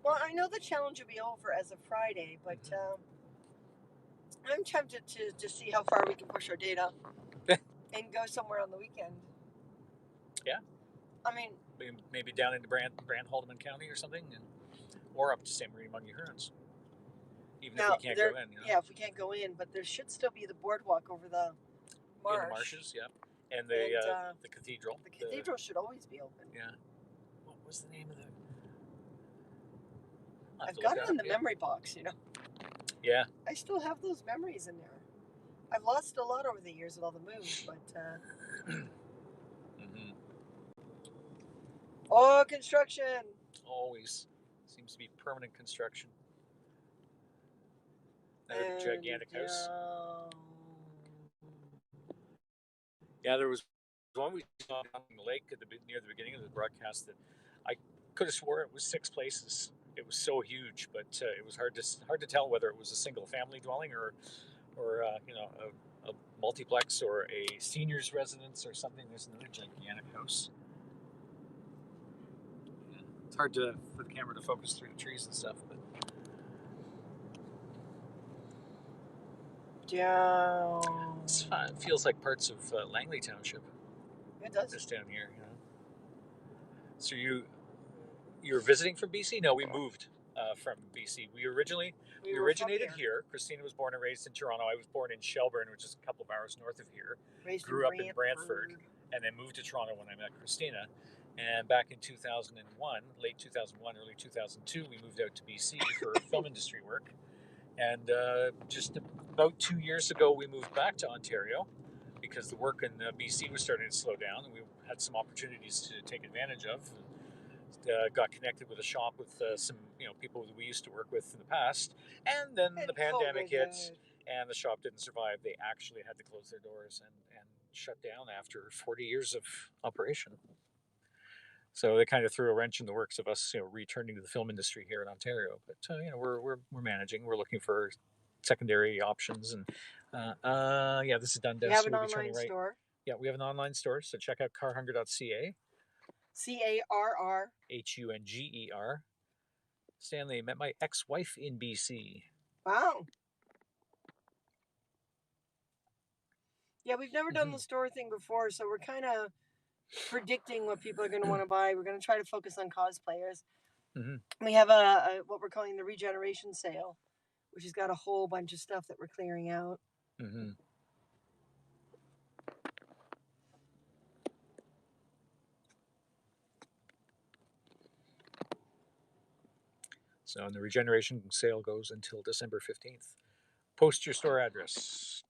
Well, I know the challenge will be over as of Friday, but I'm tempted to see how far we can push our data and go somewhere on the weekend. Yeah. I mean, maybe down into Brand Haldeman County or something, or up to St. Marie among the Hurons. Even if we can't go in, Yeah, if we can't go in, but there should still be the boardwalk over the marsh. In the marshes, yeah, and the cathedral. The cathedral should always be open. Yeah. What was the name of the? I've got it in the memory box, Yeah. I still have those memories in there. I've lost a lot over the years with all the moves, but. Mm-hmm. Oh, construction! Always seems to be permanent construction. Another gigantic house. Yeah, there was one we saw on the lake near the beginning of the broadcast that I could have swore it was 6 places. It was so huge, but it was hard to tell whether it was a single family dwelling or a multiplex or a senior's residence or something. There's another gigantic house. Yeah, it's hard for the camera to focus through the trees and stuff, but. Yeah. It feels like parts of Langley Township. It does. Just down here, So you're visiting from BC? No, we moved from BC. We originated here. Christina was born and raised in Toronto. I was born in Shelburne, which is a couple of hours north of here. Grew up in Brantford, and then moved to Toronto when I met Christina. And back in 2001, late 2001, early 2002, we moved out to BC for film industry work. And just about 2 years ago, we moved back to Ontario because the work in BC was starting to slow down, and we had some opportunities to take advantage of. Got connected with a shop with some people that we used to work with in the past, and then the pandemic hit, and the shop didn't survive. They actually had to close their doors and shut down after 40 years of operation. So they kind of threw a wrench in the works of us, returning to the film industry here in Ontario. But we're managing. We're looking for secondary options, and this is Dundas. We have an online store. Yeah, we have an online store. So check out carhunger.ca. CARR. Stanley, met my ex-wife in BC. Wow. Yeah, we've never done the store thing before, so we're kind of predicting what people are going to want to buy. We're going to try to focus on cosplayers. Mm-hmm. We have a what we're calling the Regeneration Sale, which has got a whole bunch of stuff that we're clearing out. Mm-hmm. So, the Regeneration Sale goes until December 15th. Post your store address.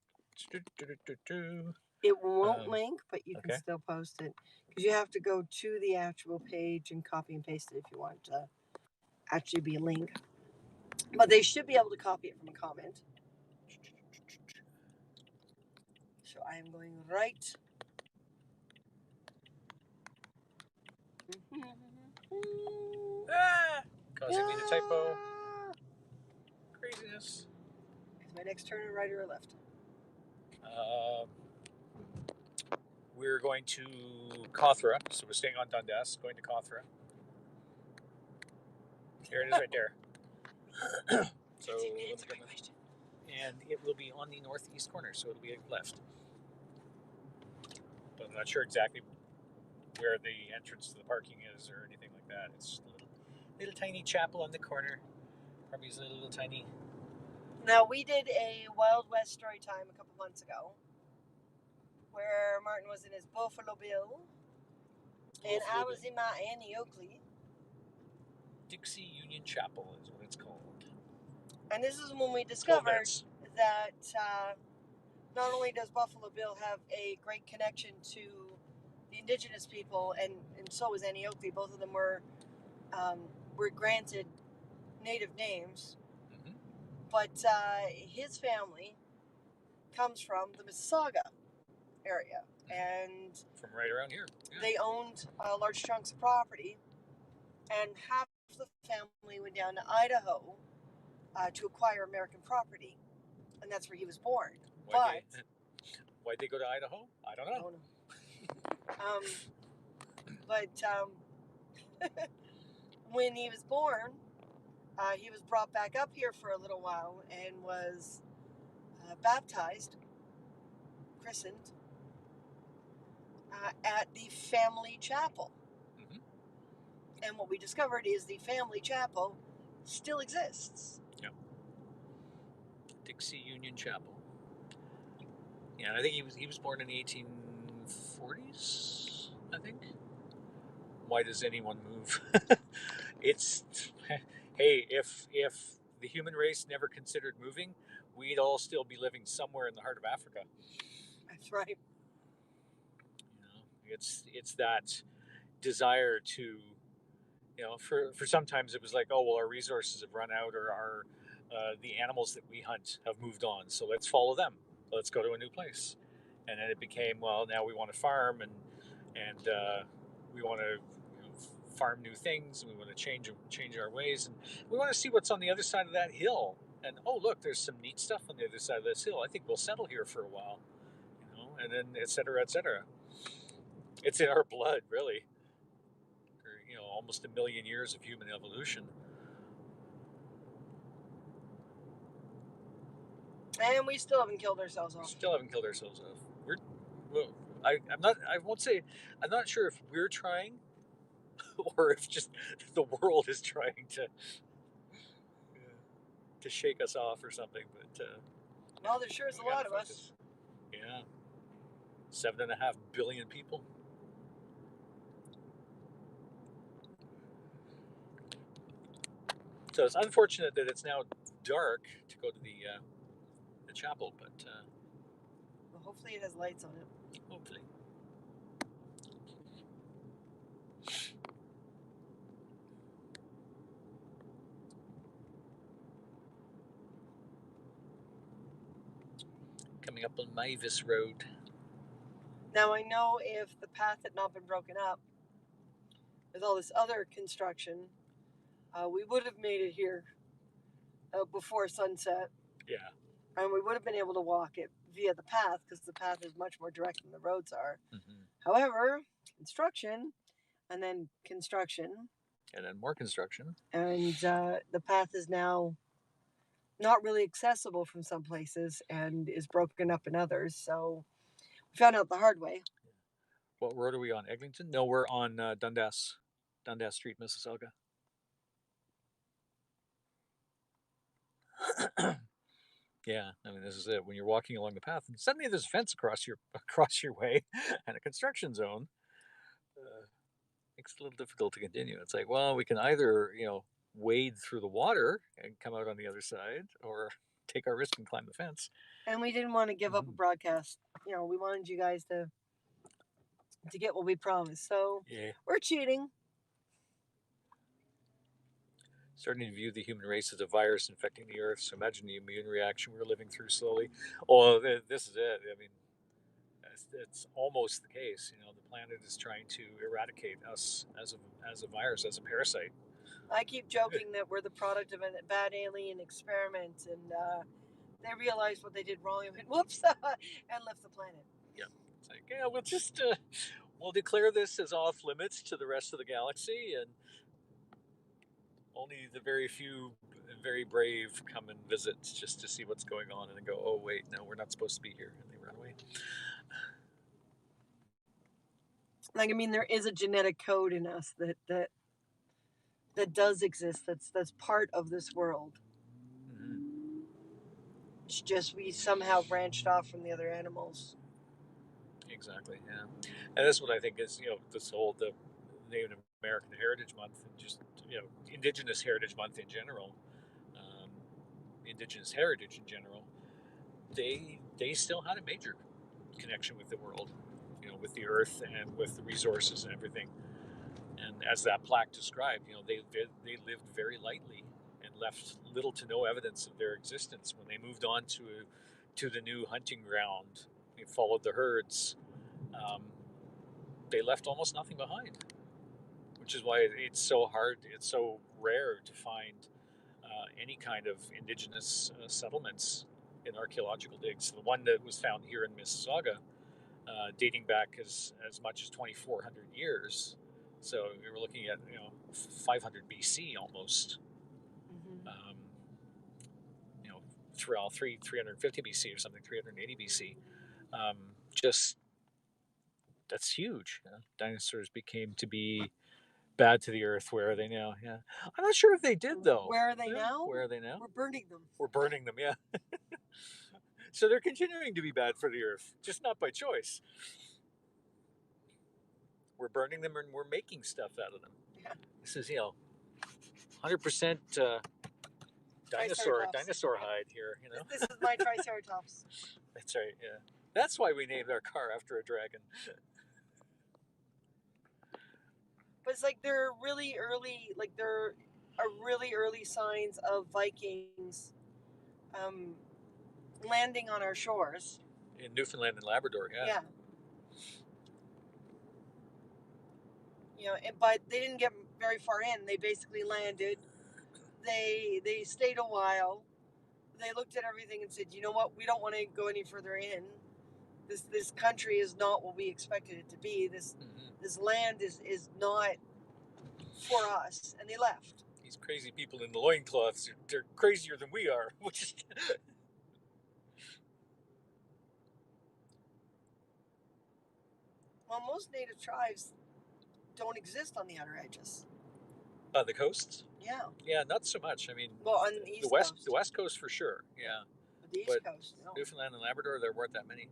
It won't link, but you can still post it. Because you have to go to the actual page and copy and paste it if you want it to actually be a link. But they should be able to copy it from a comment. So I am going right. Causing me to typo. Craziness. Is my next turn right or left? We're going to Kothra, so we're staying on Dundas, going to Kothra. There it is right there. So, and it will be on the northeast corner, so it'll be left. But I'm not sure exactly where the entrance to the parking is or anything like that. It's just a little tiny chapel on the corner. Probably a little tiny. Now, we did a Wild West story time a couple months ago where Martin was in his Buffalo Bill and I was in my Annie Oakley. Dixie Union Chapel is what it's called. And this is when we discovered that not only does Buffalo Bill have a great connection to the indigenous people, and so is Annie Oakley. Both of them were granted native names. Mm-hmm. But his family comes from the Mississauga area. And from right around here. Yeah. They owned large chunks of property. And half the family went down to Idaho to acquire American property. And that's where he was born. Why'd they go to Idaho? I don't know. When he was born, he was brought back up here for a little while and was baptized, christened, at the family chapel And what we discovered is the family chapel still exists. Yeah. Dixie Union Chapel. Yeah, I think he was born in the 1840s, I think. Why does anyone move? It's hey, if the human race never considered moving, we'd all still be living somewhere in the heart of Africa. That's right. It's that desire to, for sometimes it was like, oh well, our resources have run out, or our the animals that we hunt have moved on, so let's follow them. Let's go to a new place. And then it became, well, now we want to farm, and we want to farm new things, and we want to change our ways, and we want to see what's on the other side of that hill. And oh look, there's some neat stuff on the other side of this hill. I think we'll settle here for a while, and then et cetera, et cetera. It's in our blood, really. Almost a million years of human evolution. And we still haven't killed ourselves off. I'm not. I won't say. I'm not sure if we're trying, or if just the world is trying to shake us off or something. But well, there sure is a lot of us. Yeah, 7.5 billion people. So it's unfortunate that it's now dark to go to the chapel, but well, hopefully it has lights on it. Hopefully. Coming up on Mavis Road. Now I know if the path had not been broken up with all this other construction, we would have made it here before sunset. Yeah. And we would have been able to walk it via the path, because the path is much more direct than the roads are. Mm-hmm. However, construction, and then construction. And then more construction. And the path is now not really accessible from some places and is broken up in others. So we found out the hard way. What road are we on? Eglinton? No, we're on Dundas Street, Mississauga. Yeah, I mean, this is it. When you're walking along the path, and suddenly there's a fence across your way, and a construction zone. Makes it a little difficult to continue. It's like, well, we can either wade through the water and come out on the other side, or take our risk and climb the fence. And we didn't want to give up a broadcast. We wanted you guys to get what we promised. So yeah, we're cheating. Starting to view the human race as a virus infecting the earth. So imagine the immune reaction we're living through slowly. Oh, this is it. I mean, it's almost the case. The planet is trying to eradicate us as a virus, as a parasite. I keep joking that we're the product of a bad alien experiment, and they realized what they did wrong and went, whoops, and left the planet. Yeah, it's like, yeah, we'll just we'll declare this as off limits to the rest of the galaxy, and only the very few, very brave come and visit just to see what's going on, and then go, oh wait, no, we're not supposed to be here, and they run away. Like, I mean, there is a genetic code in us that does exist. That's part of this world. Mm-hmm. It's just we somehow branched off from the other animals. Exactly. Yeah, and that's what I think is this whole the Native American Heritage Month, and just Indigenous Heritage Month in general, Indigenous heritage in general. They still had a major connection with the world, with the earth and with the resources and everything. And as that plaque described, they lived very lightly and left little to no evidence of their existence. When they moved on to the new hunting ground, they followed the herds. They left almost nothing behind, which is why it's so hard. It's so rare to find any kind of indigenous settlements in archaeological digs. The one that was found here in Mississauga, dating back as much as 2,400 years. So we were looking at 500 BC almost. Mm-hmm. Throughout 350 BC or something, 380 BC. Just that's huge. Dinosaurs became to be bad to the earth. Where are they now? Yeah, I'm not sure if they did though. Where are they Yeah, now? where are they now? We're burning them. We're burning them. Yeah, so they're continuing to be bad for the earth, just not by choice. We're burning them and we're making stuff out of them. Yeah. This is 100% dinosaur hide here. This is my Triceratops. That's right. Yeah, that's why we named our car after a dragon. But it's like they're really early, like there are really early signs of Vikings landing on our shores. In Newfoundland and Labrador, yeah. Yeah. But they didn't get very far in. They basically landed. They stayed a while. They looked at everything and said, "You know what? We don't want to go any further in. This country is not what we expected it to be. This land is not for us," and they left. These crazy people in the loincloths, they're crazier than we are. Well, most native tribes don't exist on the outer edges. On the coasts? Yeah. Yeah, not so much. I mean, well, on the east coast. The west coast for sure. Yeah. But the east coast, no. Newfoundland and Labrador, there weren't that many.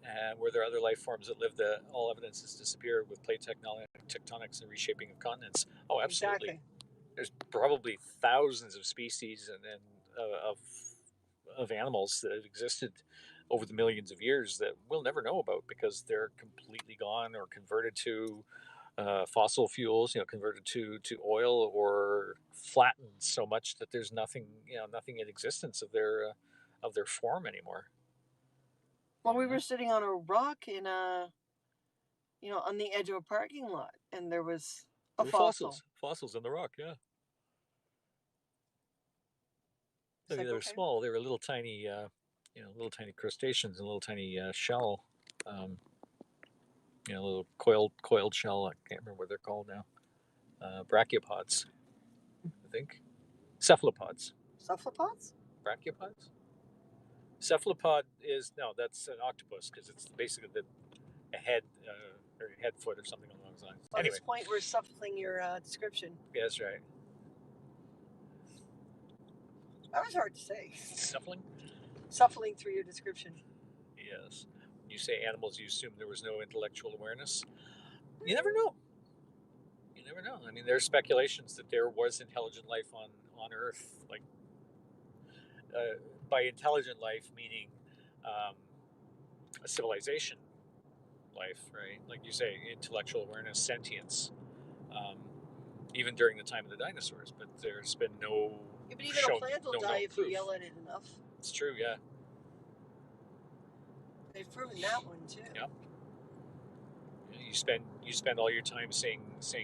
And were there other life forms that lived? All evidence has disappeared with plate tectonics and reshaping of continents. Oh, absolutely. Exactly. There's probably thousands of species and of animals that have existed over the millions of years that we'll never know about because they're completely gone or converted to fossil fuels, converted to oil or flattened so much that there's nothing in existence of their form anymore. Well, we were sitting on a rock in on the edge of a parking lot, and there was a fossil. Fossils in the rock, yeah. I mean, like, they were okay. small. They were little tiny, little tiny crustaceans and little tiny shell, little coiled shell. I can't remember what they're called now. Brachiopods, I think. Cephalopods. Cephalopods? Brachiopods? Cephalopod that's an octopus because it's basically a head or a head foot or something along those lines. At this point, we're shuffling your description. Yeah, that's right. That was hard to say. Shuffling through your description. Yes. When you say animals, you assume there was no intellectual awareness. You never know. I mean, there's speculations that there was intelligent life on Earth, like by intelligent life meaning a civilization life, right? Like you say, intellectual awareness, sentience, even during the time of the dinosaurs. But there's been no. Yeah, but even a plant will die if you yell at it enough. It's true, yeah. They've proven that one too. Yeah. You spend all your time saying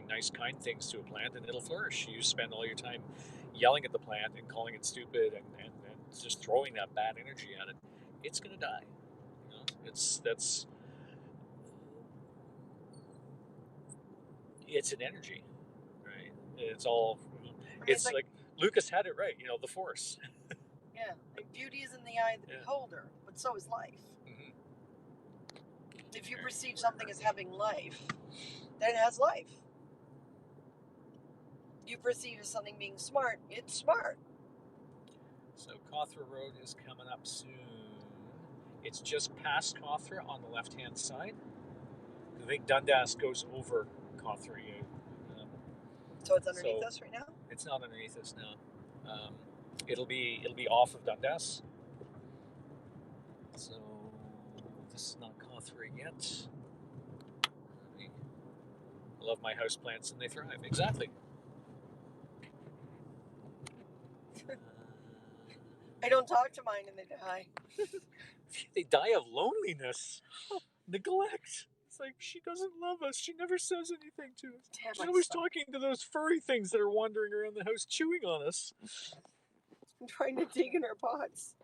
nice, kind things to a plant, and it'll flourish. You spend all your time yelling at the plant and calling it stupid and just throwing that bad energy at it. It's gonna die. It's an energy, right? It's all. It's like Lucas had it right. The force. Yeah, like beauty is in the eye of the beholder, but so is life. Mm-hmm. If you perceive something as having life, then it has life. You perceive as something being smart, it's smart. So Kothra Road is coming up soon. It's just past Kothra on the left-hand side. I think Dundas goes over Kothra. So it's underneath us right now? It's not underneath us now. It'll be off of Dundas. So this is not Kothra yet. I love my houseplants and they thrive. Exactly. I don't talk to mine and they die. They die of loneliness. Neglect. It's like, she doesn't love us. She never says anything to us. She's always talking to those furry things that are wandering around the house chewing on us. I'm trying to dig in our pots.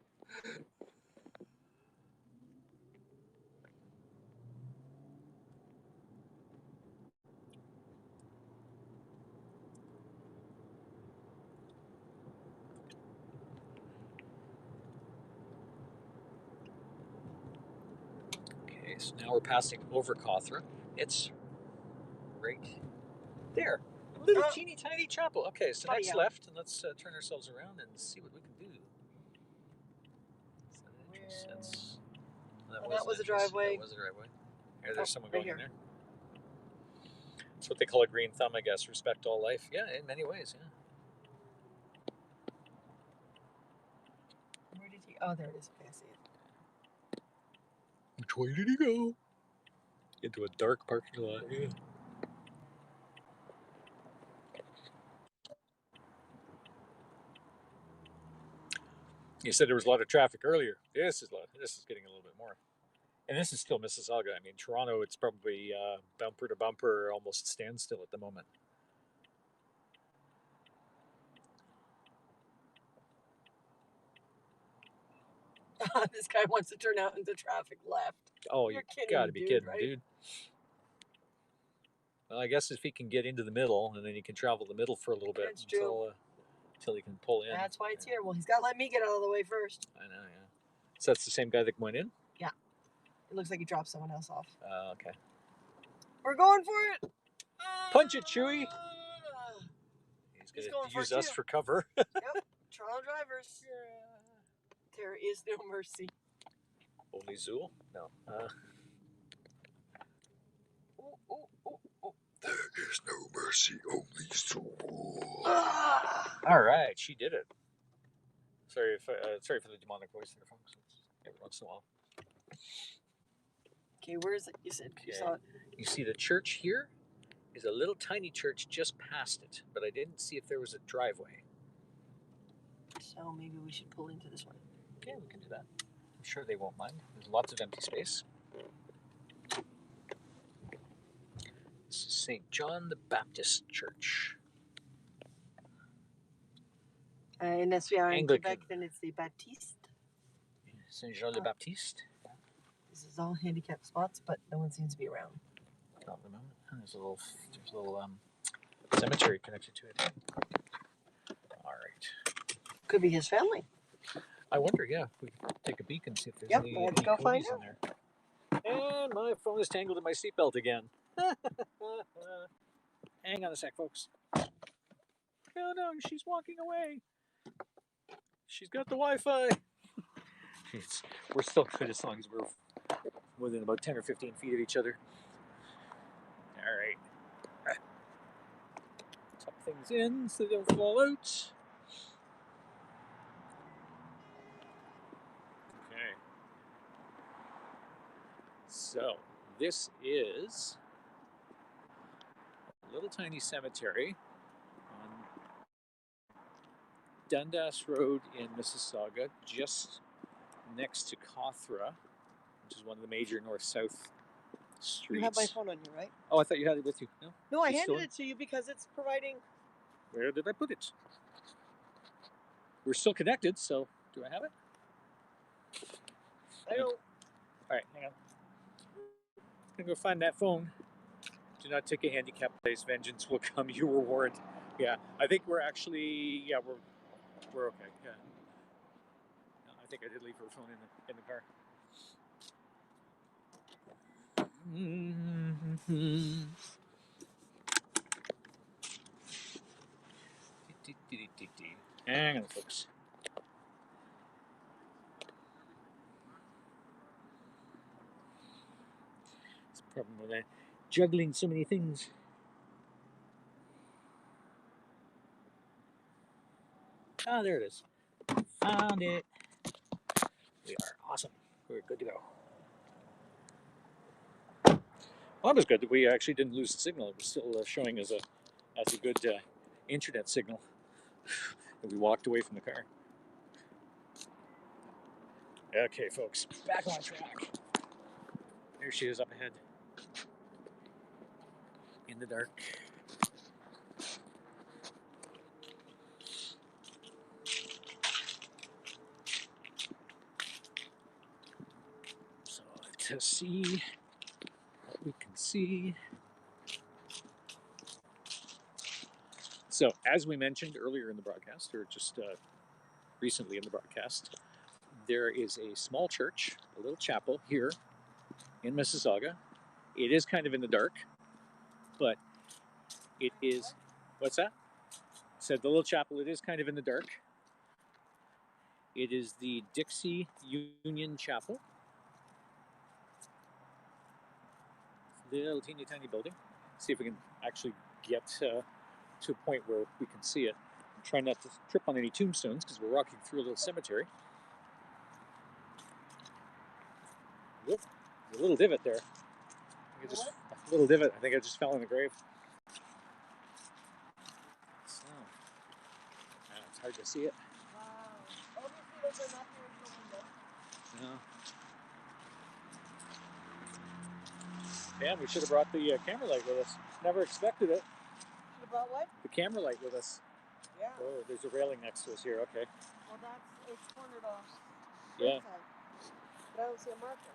Okay, so now we're passing over Kothra. It's right There. Little Oh. teeny tiny chapel. Okay, so Buddy, next yeah. left, and let's turn ourselves around and see what we can do. So the entrance, That was an a driveway. That was a driveway. Here, there's someone right going in here. there. That's what they call a green thumb, I guess. Respect all life. Yeah, in many ways, yeah. Where did he? Oh, there it is. Okay, I see it. Which way did he go? Into a dark parking lot. Yeah. You said there was a lot of traffic earlier. This is getting a little bit more. And this is still Mississauga. I mean, Toronto, it's probably bumper to bumper, almost standstill at the moment. This guy wants to turn out into traffic left. Oh, You're you gotta be kidding, right? dude. Well, I guess if he can get into the middle, and then he can travel the middle for a little bit until he can pull in. That's why it's here. Well, he's got to let me get out of the way first. I know, yeah. So that's the same guy that went in? Yeah. It looks like he dropped someone else off. Okay. We're going for it. Punch it, Chewy. He's going to use us too. for cover. Yep. Toronto drivers. Yeah. There is no mercy. Only Zool? No. There is no mercy, only Zool. All right, she did it. Sorry for the demonic voice there, folks. Every once in a while. Okay, where is it? You said you saw it. You see the church here? Is a little tiny church just past it, but I didn't see if there was a driveway. So maybe we should pull into this one. Okay, we can do that. I'm sure they won't mind. There's lots of empty space. This is St. John the Baptist Church. Unless we are in Quebec, then it's the Baptiste. Saint Jean le Baptiste. This is all handicapped spots, but no one seems to be around. Not at the moment. There's a little cemetery connected to it. All right. Could be his family. I wonder, yeah, if we could take a peek and see if there's any let's go find in there. And my phone is tangled in my seatbelt again. Hang on a sec, folks. Oh no, she's walking away. She's got the Wi-Fi. We're still good as long as we're within about 10 or 15 feet of each other. All right. Tuck things in so they don't fall out. Okay. So this is a little tiny cemetery on Dundas Road in Mississauga, just next to Kothra, which is one of the major north-south streets. You have my phone on you, right? Oh, I thought you had it with you. No? No, I handed it to you because it's providing... Where did I put it? We're still connected, so do I have it? I don't... All right, hang on. I'm going to go find that phone. Do not take a handicap place. Vengeance will come. You were warned. Yeah, I think we're actually... Yeah, we're okay. Yeah. I think I did leave her phone in the car. Hang on, folks. It's the problem with juggling so many things. Ah, there it is. Found it. We are awesome. We're good to go. Well, that was good that we actually didn't lose the signal. It was still showing as a good internet signal. And we walked away from the car. Okay, folks, back on track. There she is up ahead. In the dark. So to see what we can see. So, as we mentioned earlier in the broadcast, or just recently in the broadcast, there is a small church, a little chapel here in Mississauga. It is kind of in the dark, but It is, what's that? Said the little chapel, it is kind of in the dark. It is the Dixie Union Chapel. Little teeny tiny building. See if we can actually get to a point where we can see it. I'm trying not to trip on any tombstones because we're walking through a little cemetery. Whoop, there's a little divot there. A little divot. I think I just fell in the grave. So, it's hard to see it. Wow. Obviously, those are not the original windows. No. Yeah, we should have brought the camera light with us. Never expected it. Should have brought what? The camera light with us. Yeah. Oh, there's a railing next to us here. Okay. Well, it's cornered off. Yeah. But I don't see a marker.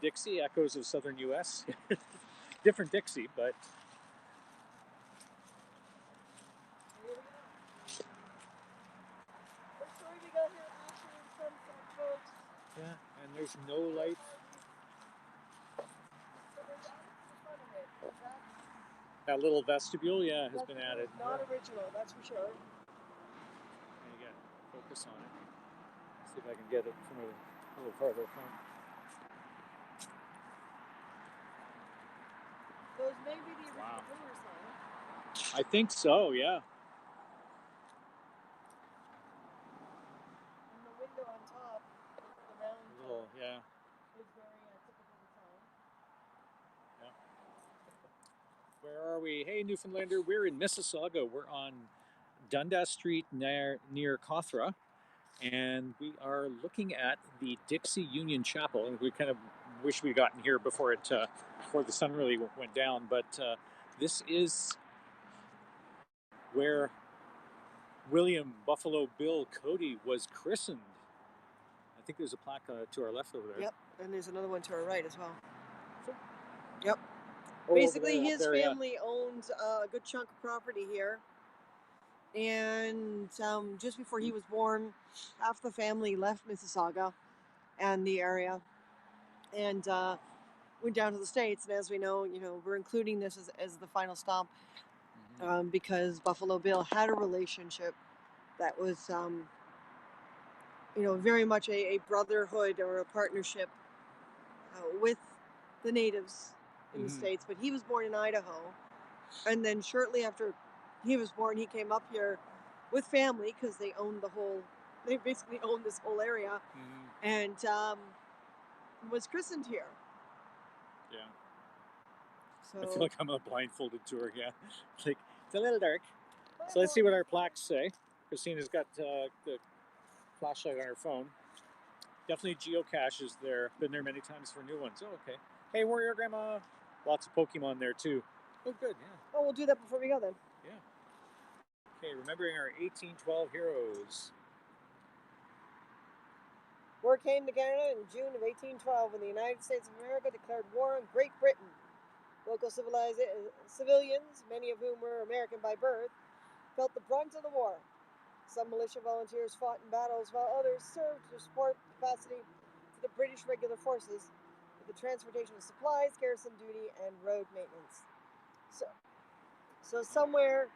Dixie, echoes of southern U.S. Different Dixie, but. Here we go. What story we got here? Asher and Sunset, folks. Yeah, and there's no light. So there's attics in front of it. That little vestibule, yeah, has been added. Not original, that's for sure. And again, focus on it. See if I can get it from a little farther from. Those may be the original pillars, though. I think so, yeah. And the window on top, the round Little, yeah. is very typical of the time. Yeah. Where are we? Hey, Newfoundlander, we're in Mississauga. We're on Dundas Street near Kothra, and we are looking at the Dixie Union Chapel. And we kind of wish we'd gotten here before the sun really went down, but this is where William Buffalo Bill Cody was christened. I think there's a plaque to our left over there. Yep, and there's another one to our right as well. Yep. Oh, basically, there, his family owns a good chunk of property here. And just before he was born, half the family left Mississauga and the area and went down to the States. And as we know, we're including this as the final stop because Buffalo Bill had a relationship that was, very much a brotherhood or a partnership with the natives in the States. But he was born in Idaho. And then shortly after he was born, he came up here with family because they basically owned this whole area and was christened here. Yeah. So I feel like I'm on a blindfolded tour, yeah. It's a little dark. So let's see what our plaques say. Christina's got the flashlight on her phone. Definitely geocaches there. Been there many times for new ones. Oh, okay. Hey, Warrior Grandma. Lots of Pokemon there, too. Oh, good, yeah. Oh, we'll do that before we go then. Yeah. Okay, remembering our 1812 heroes. War came to Canada in June of 1812 when the United States of America declared war on Great Britain. Local civilians, many of whom were American by birth, felt the brunt of the war. Some militia volunteers fought in battles while others served to support capacity to the British regular forces with the transportation of supplies, garrison duty, and road maintenance. So somewhere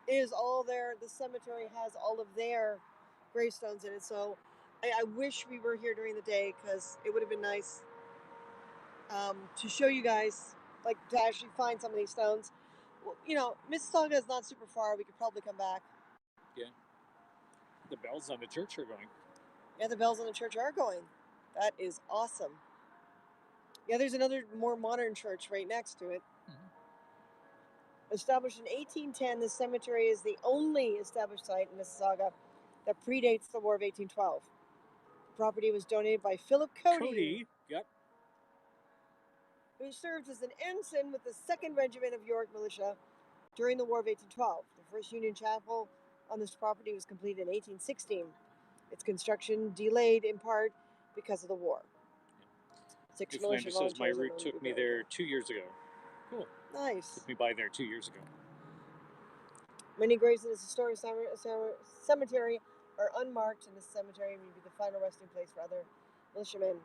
is all there. The cemetery has all of their gravestones in it. So I wish we were here during the day because it would have been nice to show you guys, to actually find some of these stones. Well, Mississauga is not super far. We could probably come back. Yeah. The bells on the church are going. Yeah, the bells on the church are going. That is awesome. Yeah, there's another more modern church right next to it. Established in 1810, this cemetery is the only established site in Mississauga that predates the War of 1812. The property was donated by Philip Cody. Yep. Who served as an ensign with the 2nd Regiment of York Militia during the War of 1812. The first Union Chapel on this property was completed in 1816. Its construction delayed in part because of the war. 6 militia Says my volunteers route took me there 2 years ago. Cool. Nice. Took me by there 2 years ago. Many graves in this historic cemetery are unmarked, and this cemetery may be the final resting place for other militiamen.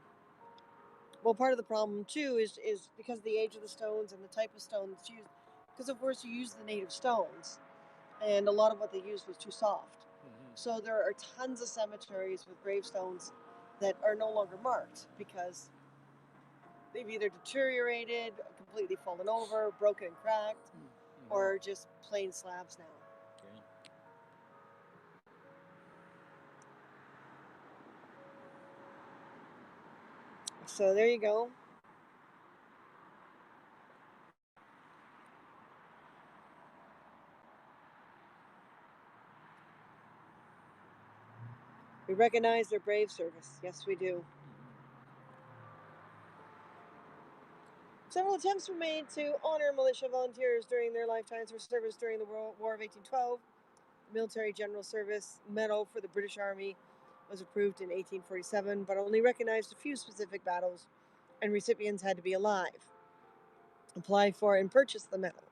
Well, part of the problem too is because of the age of the stones and the type of stone that's used, because of course you use the native stones, and a lot of what they used was too soft. So there are tons of cemeteries with gravestones that are no longer marked because they've either deteriorated, completely fallen over, broken and cracked, or just plain slabs now. Okay. So there you go. We recognize their brave service. Yes, we do. Several attempts were made to honor militia volunteers during their lifetimes for service during the War of 1812. The Military General Service Medal for the British Army was approved in 1847, but only recognized a few specific battles, and recipients had to be alive. Apply for and purchase the medal.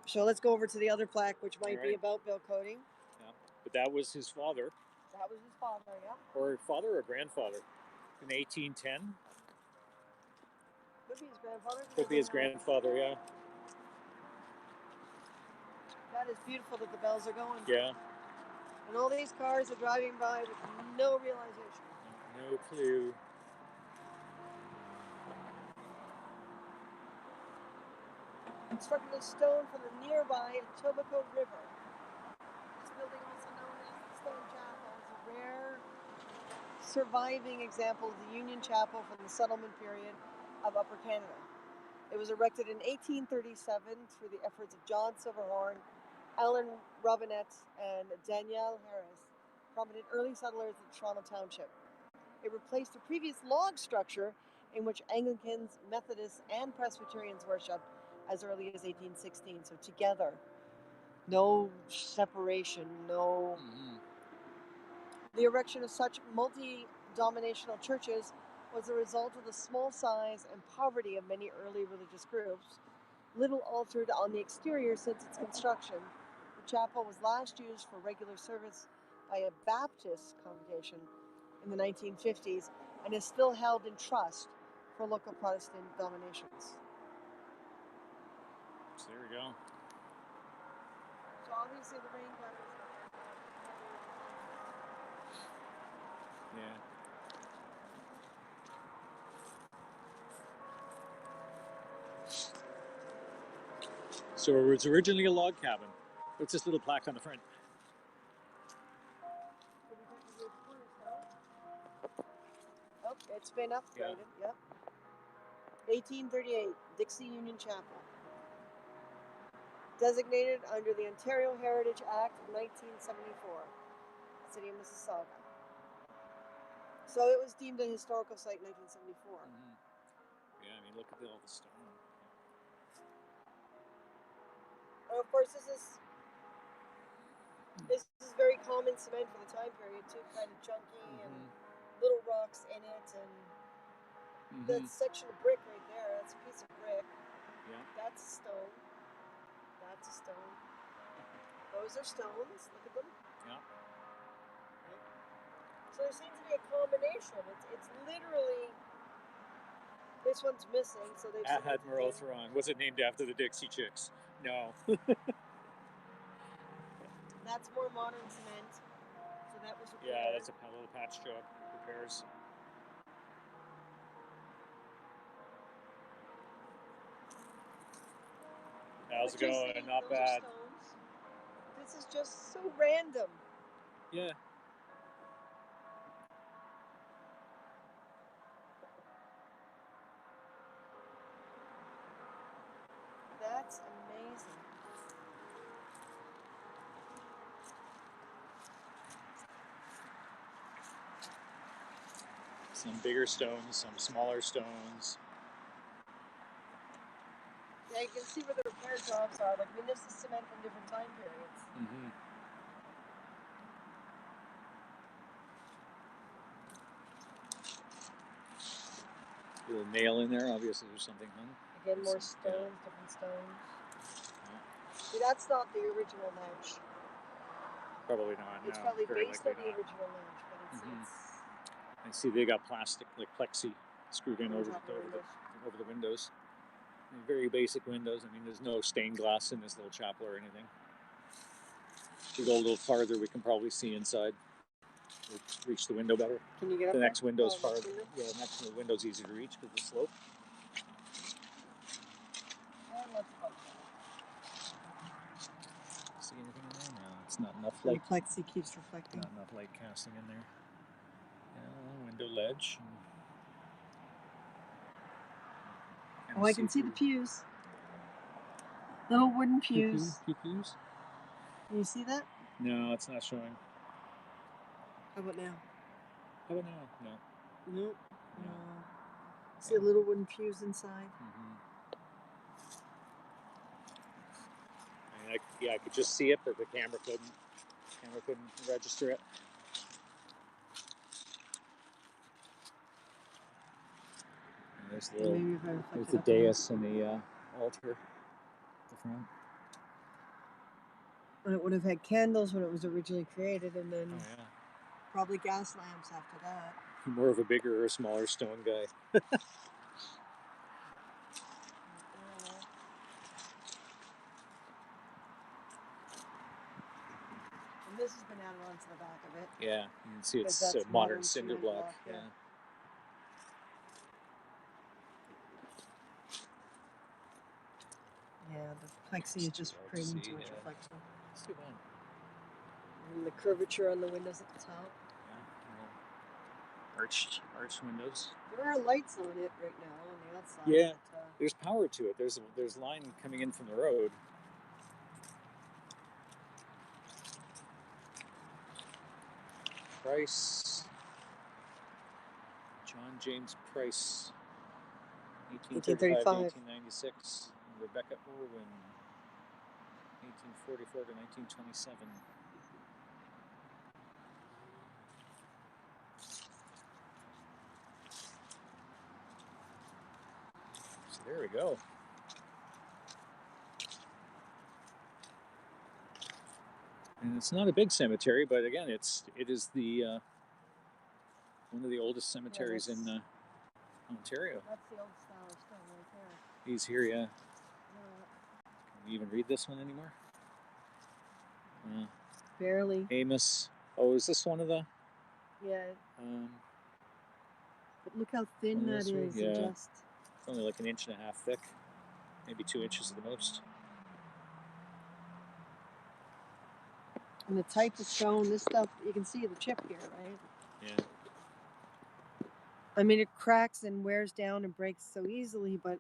So let's go over to the other plaque, which might be about Bill Cody. Yeah, but that was his father. That was his father, yeah. Or father or grandfather in 1810. Could be his grandfather. Could be his grandfather, yeah. That is beautiful that the bells are going. Yeah. And all these cars are driving by with no realization. No clue. Constructed a stone from the nearby Etobicoke River. This building, also known as the Stone Chapel, is a rare surviving example of the Union Chapel from the settlement period of Upper Canada. It was erected in 1837 through the efforts of John Silverhorn, Alan Robinette, and Danielle Harris, prominent early settlers of Toronto Township. It replaced the previous log structure in which Anglicans, Methodists, and Presbyterians worshipped as early as 1816. So together, no separation, no. The erection of such multi-denominational churches was a result of the small size and poverty of many early religious groups, little altered on the exterior since its construction. The chapel was last used for regular service by a Baptist congregation in the 1950s and is still held in trust for local Protestant denominations. So there we go. So obviously the rain gutters. Yeah. So it was originally a log cabin. What's this little plaque on the front? Oh, it's been upgraded, yep. 1838, Dixie Union Chapel. Designated under the Ontario Heritage Act of 1974, City of Mississauga. So it was deemed a historical site in 1974. Yeah, I mean, look at all the stone. And of course, this is very common cement for the time period too, kind of chunky and little rocks in it, and that section of brick right there, that's a piece of brick. Yeah. That's a stone. That's a stone. Those are stones. Look at them. Yeah. So there seems to be a combination. It's literally, this one's missing, so they've. Admiral Thrawn. Was it named after the Dixie Chicks? No. That's more modern cement. So that was repaired. Yeah, that's a little patch job. Repairs. How's it going? Not bad. This is just so random. Yeah. That's amazing. Some bigger stones, some smaller stones. Yeah, you can see where the repair jobs are. Like, I mean, this is cement from different time periods. Little nail in there, obviously there's something hung. Again, more stones, different stones. See, that's not the original ledge. Probably not. It's no, probably very based on the not. original ledge, but it's I see they got plastic, like plexi, screwed in over the windows. Very basic windows. I mean, there's no stained glass in this little chapel or anything. If we go a little farther, we can probably see inside. We'll reach the window better. Can you get up The there? next window's Oh, farther. next window? Yeah, the next window's easy to reach because of the slope. See anything in there? No, it's not enough The light. plexi keeps reflecting. Not enough light casting in there. Yeah, window ledge. Oh, I can see the pews. Little wooden pews. Pews? Can you see that? No, it's not showing. How about now? How about now? No. Nope. No. See the little wooden pews inside? I could just see it, but the camera couldn't register it. And there's the dais and the altar at the front. And it would have had candles when it was originally created, and then probably gas lamps after that. More of a bigger or smaller stone guy. And this has been added onto the back of it. Yeah, you can see it's a modern cinder block. Yeah. Yeah, the plexi is just creating too much reflection. Let's do that. And the curvature on the windows at the top. Yeah, arched windows. There are lights on it right now on the outside. Yeah, but, there's power to it. There's line coming in from the road. Price. John James Price. 1835 to 1896. Rebecca Irwin. 1844 to 1927. So there we go. And it's not a big cemetery, but again, it is the one of the oldest cemeteries in Ontario. That's the old style stone right there. He's here, yeah. Can you even read this one anymore? Barely. Amos. Oh, is this one of the? Yeah. But look how thin that is. Yeah. It's only like 1.5 inches thick, maybe 2 inches at the most. And the type of stone, this stuff, you can see the chip here, right? Yeah. I mean, it cracks and wears down and breaks so easily, but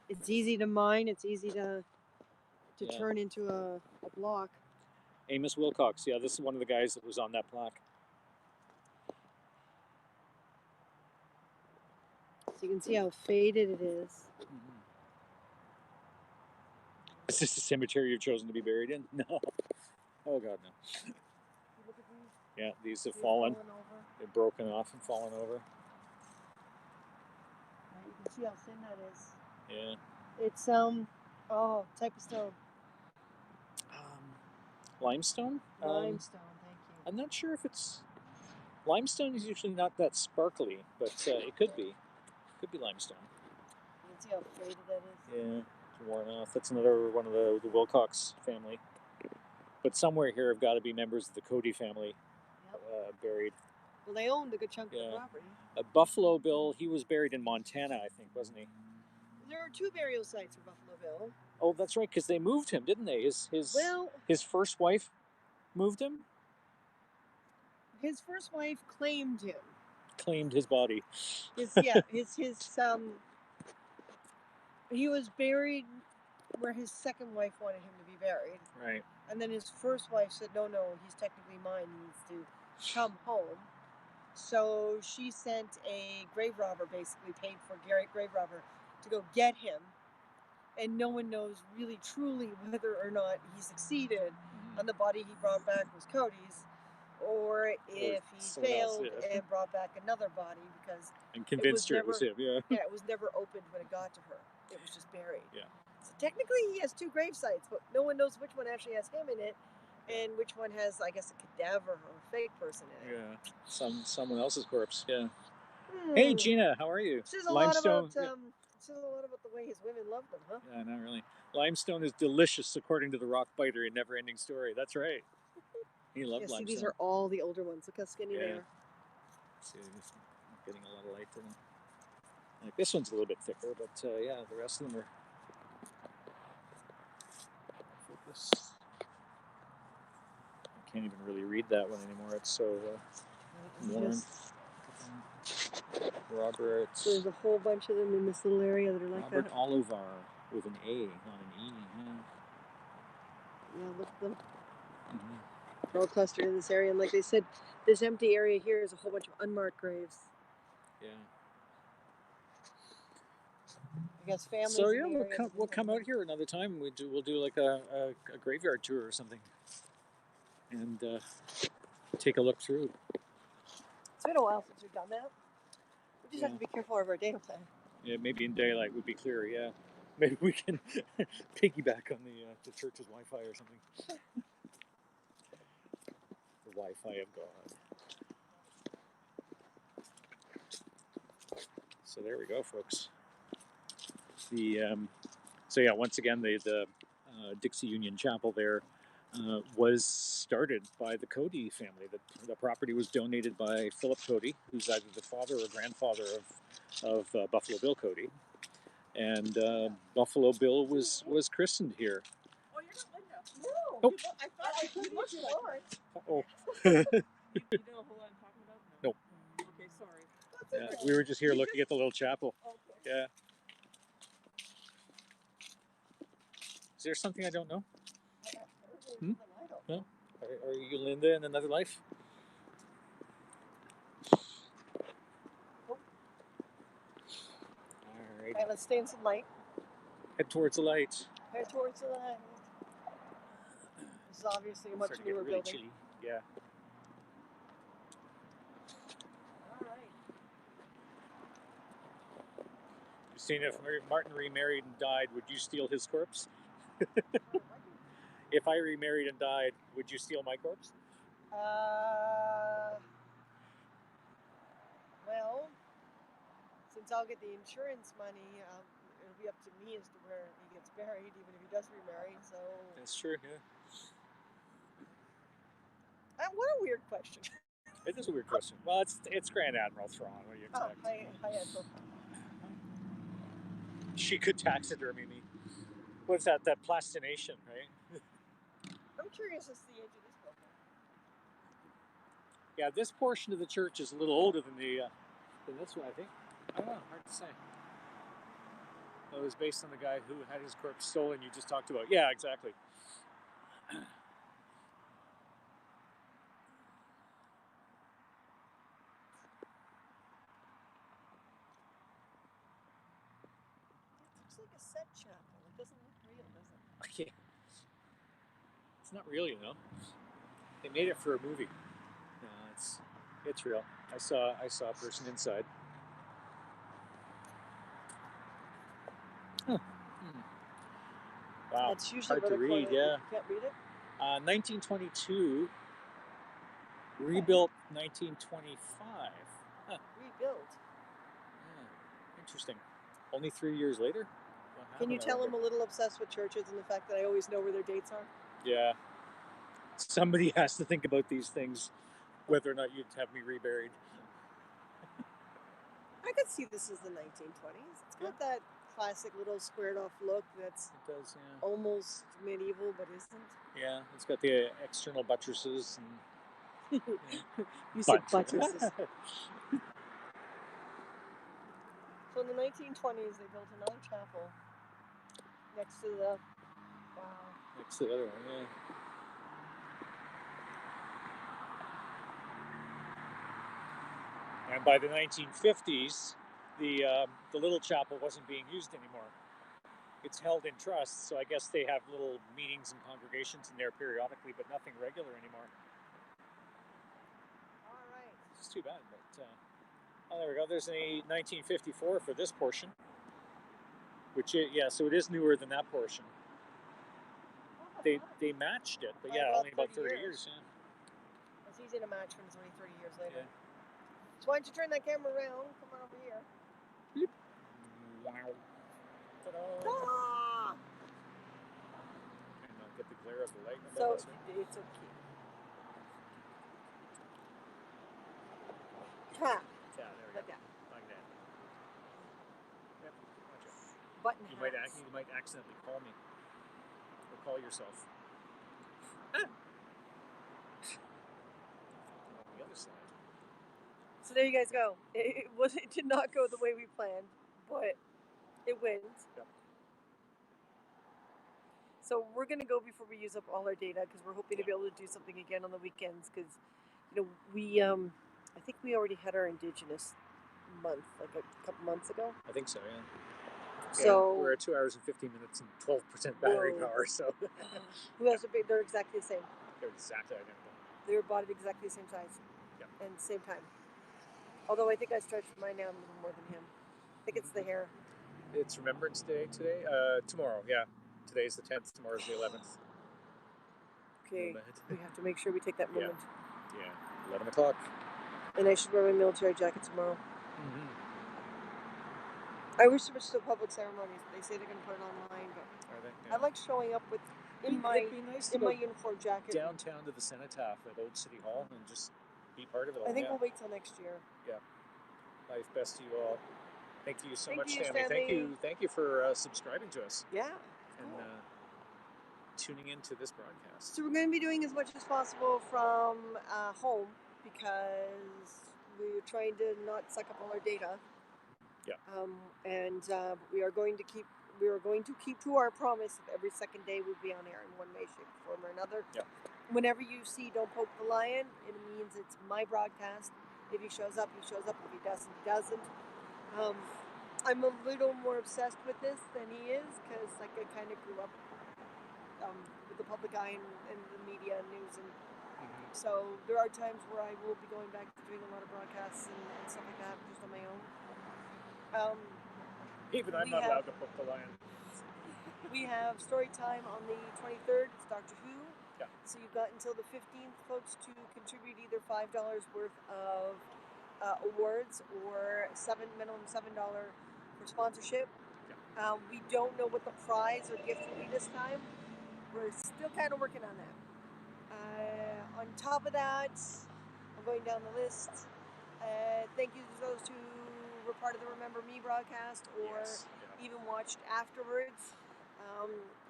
it's easy to mine. It's easy to turn into a block. Amos Wilcox. Yeah, this is one of the guys that was on that plaque. So you can see how faded it is. Is this the cemetery you've chosen to be buried in? No. Oh, God, no. Look at these. Yeah, these have fallen. They're broken off and fallen over. You can see how thin that is. Yeah. It's, type of stone. Limestone? Limestone, thank you. I'm not sure if it's... Limestone is usually not that sparkly, but it could be. It could be limestone. You can see how faded that is. Yeah, it's worn off. That's another one of the Wilcox family. But somewhere here have got to be members of the Cody family buried. Well, they owned a good chunk of the property. Buffalo Bill, he was buried in Montana, I think, wasn't he? There are 2 burial sites for Buffalo Bill. Oh, that's right, because they moved him, didn't they? His first wife moved him? His first wife claimed him. Claimed his body. He was buried where his second wife wanted him to be buried. Right. And then his first wife said, no, he's technically mine. He needs to come home. So she sent a grave robber, basically paid for a grave robber, to go get him. And no one knows really truly whether or not he succeeded and the body he brought back was Cody's, or if he failed and brought back another body and convinced her it was him. Yeah, it was never opened when it got to her. It was just buried. Yeah. So technically he has 2 grave sites, but no one knows which one actually has him in it and which one has, I guess, a cadaver or a fake person in it. Yeah, someone else's corpse. Yeah. Hey, Gina, how are you? There's a lot about says a lot about the way his women loved them, huh? Yeah, not really. Limestone is delicious, according to the rock biter in Never Ending Story. That's right. He loved limestone. See, these are all the older ones. Look how skinny they are. See, I'm getting a lot of light to them. Like this one's a little bit thicker, but yeah, the rest of them are. Focus. I can't even really read that one anymore. It's so worn. Robert. So there's a whole bunch of them in this little area that are like Robert Olivar with an A, not an E. Yeah, look at them. They're all clustered in this area, and like they said, this empty area here is a whole bunch of unmarked graves. Yeah. I guess families. So yeah, we'll come out here another time. We'll do like a graveyard tour or something, and take a look through. It's been a while since we've done that. We just have to be careful of our data plan. Yeah, maybe in daylight would be clearer. Yeah, maybe we can piggyback on the church's Wi-Fi or something. The Wi-Fi of God. So there we go, folks. So yeah, once again, the Dixie Union Chapel there was started by the Cody family. The property was donated by Philip Cody, who's either the father or grandfather of Buffalo Bill Cody, and Buffalo Bill was christened here. Oh, you're not Linda. No. Nope. I thought you looked Lawrence. Oh. You know who I'm talking about? No. Nope. Okay, sorry. Yeah, we were just here looking at the little chapel. Okay. Yeah. Is there something I don't know? No? Are you Linda in another life? Nope. All right. Alright, let's stay in some light. Head towards the light. Head towards the light. This is obviously a much newer really building. Chilly. Yeah. Alright. Christina, if Martin remarried and died, would you steal his corpse? If I remarried and died, would you steal my corpse? Well, since I'll get the insurance money, it'll be up to me as to where he gets buried, even if he does remarry. So that's true. Yeah. What a weird question. It is a weird question. Well, it's Grand Admiral Thrawn. What do you expect? Hi, Admiral. She could taxidermy me. What's that? That plastination, right? I'm curious as to the age of this building. Yeah, this portion of the church is a little older than this one, I think. I don't know, hard to say. It was based on the guy who had his corpse stolen you just talked about. Yeah, exactly. It looks like a set chapel. It doesn't look real, does it? Yeah. It's not real, you know. They made it for a movie. No, it's real. I saw a person inside. Huh. Wow. That's usually hard to read. Yeah. You can't read it. 1922. Rebuilt 1925. Huh. Rebuilt. Yeah. Interesting. Only 3 years later. Can you tell I'm a little obsessed with churches and the fact that I always know where their dates are? Yeah. Somebody has to think about these things, whether or not you'd have me reburied. I could see this as the 1920s. It's got that classic little squared off look that's almost medieval but isn't. Yeah, it's got the external buttresses. And, you said buttresses. So in the 1920s, they built another chapel next to the... Next to the other one, yeah. And by the 1950s, the little chapel wasn't being used anymore. It's held in trust, so I guess they have little meetings and congregations in there periodically, but nothing regular anymore. All right. It's too bad, but oh, there we go. There's a 1954 for this portion, which so it is newer than that portion. They matched it, but yeah, only about 30 years. Yeah. It's easy to match when it's only 30 years later. Yeah. So why don't you turn that camera around? Come on over here. Beep. Wow. Ta-da! Ah! And not get the glare of the light above So us, right? it's okay. Ha! Yeah, there we Like go. that. Like that. Yep. Gotcha. Button You hats. might accidentally call me. Or call yourself. Ah. On the other side. So there you guys go. It did not go the way we planned, but it went. Yep. So we're gonna go before we use up all our data because we're hoping to be able to do something again on the weekends because, we I think we already had our Indigenous month like a couple months ago. I think so, yeah. So and we're at 2 hours and 15 minutes and 12% battery Whoa. power, so who has a big? They're exactly the same. they're exactly identical. They were bought at exactly the same size. Yep. And same time. Although I think I stretched mine out a little more than him. I think it's the hair. It's Remembrance Day today. Tomorrow, yeah. Today's the 10th. Tomorrow's the 11th. Okay. Nomad. We have to make sure we take that moment. Yeah. 11 o'clock. And I should wear my military jacket tomorrow. Mm-hmm. I wish there was still public ceremonies. They say they're going to put it online, but Are they? I like showing up in my uniform jacket. Downtown to the cenotaph at Old City Hall and just be part of it all. I think we'll wait till next year. Yeah. Life best to you all. Thank you so much, you, Stanley. Thank you for subscribing to us. Yeah. And tuning into this broadcast. So we're going to be doing as much as possible from home because we're trying to not suck up all our data. Yeah. And we are going to keep to our promise of every second day we'll be on air in one way, shape, form, or another. Yeah. Whenever you see "Don't Poke the Lion," it means it's my broadcast. If he shows up, he shows up. If he doesn't, he doesn't. I'm a little more obsessed with this than he is because, I kind of grew up with the public eye and the media and news, and so there are times where I will be going back to doing a lot of broadcasts and stuff like that just on my own. Even I'm not allowed to poke the lion. We have story time on the 23rd. It's Doctor Who. Yeah. So you've got until the 15th, folks, to contribute either $5 worth of awards or minimum $7 for sponsorship. Yeah. We don't know what the prize or gift will be this time. We're still kind of working on that. On top of that, I'm going down the list. Thank you to those who were part of the Remember Me broadcast or even watched afterwards.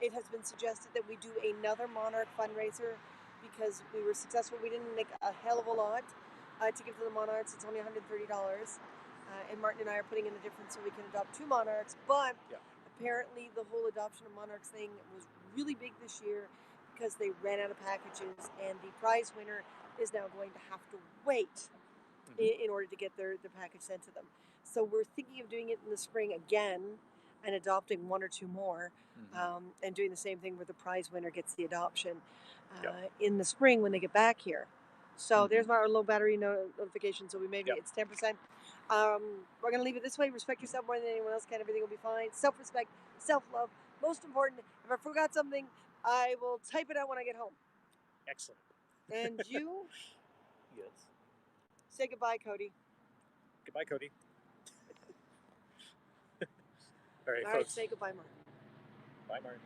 It has been suggested that we do another Monarch fundraiser because we were successful. We didn't make a hell of a lot to give to the Monarchs. It's only $130. And Martin and I are putting in the difference so we can adopt 2 Monarchs. But apparently the whole adoption of Monarchs thing was really big this year because they ran out of packages, and the prize winner is now going to have to wait in order to get their package sent to them. So we're thinking of doing it in the spring again and adopting 1 or 2 more, and doing the same thing where the prize winner gets the adoption in the spring when they get back here. So there's our low battery notification. So we made it. It's 10%. We're going to leave it this way. Respect yourself more than anyone else can. Everything will be fine. Self-respect, self-love. Most important, if I forgot something, I will type it out when I get home. Excellent. And you? Yes. Say goodbye, Cody. Goodbye, Cody. All right, All folks. right, say goodbye, Mark. Bye, Mark.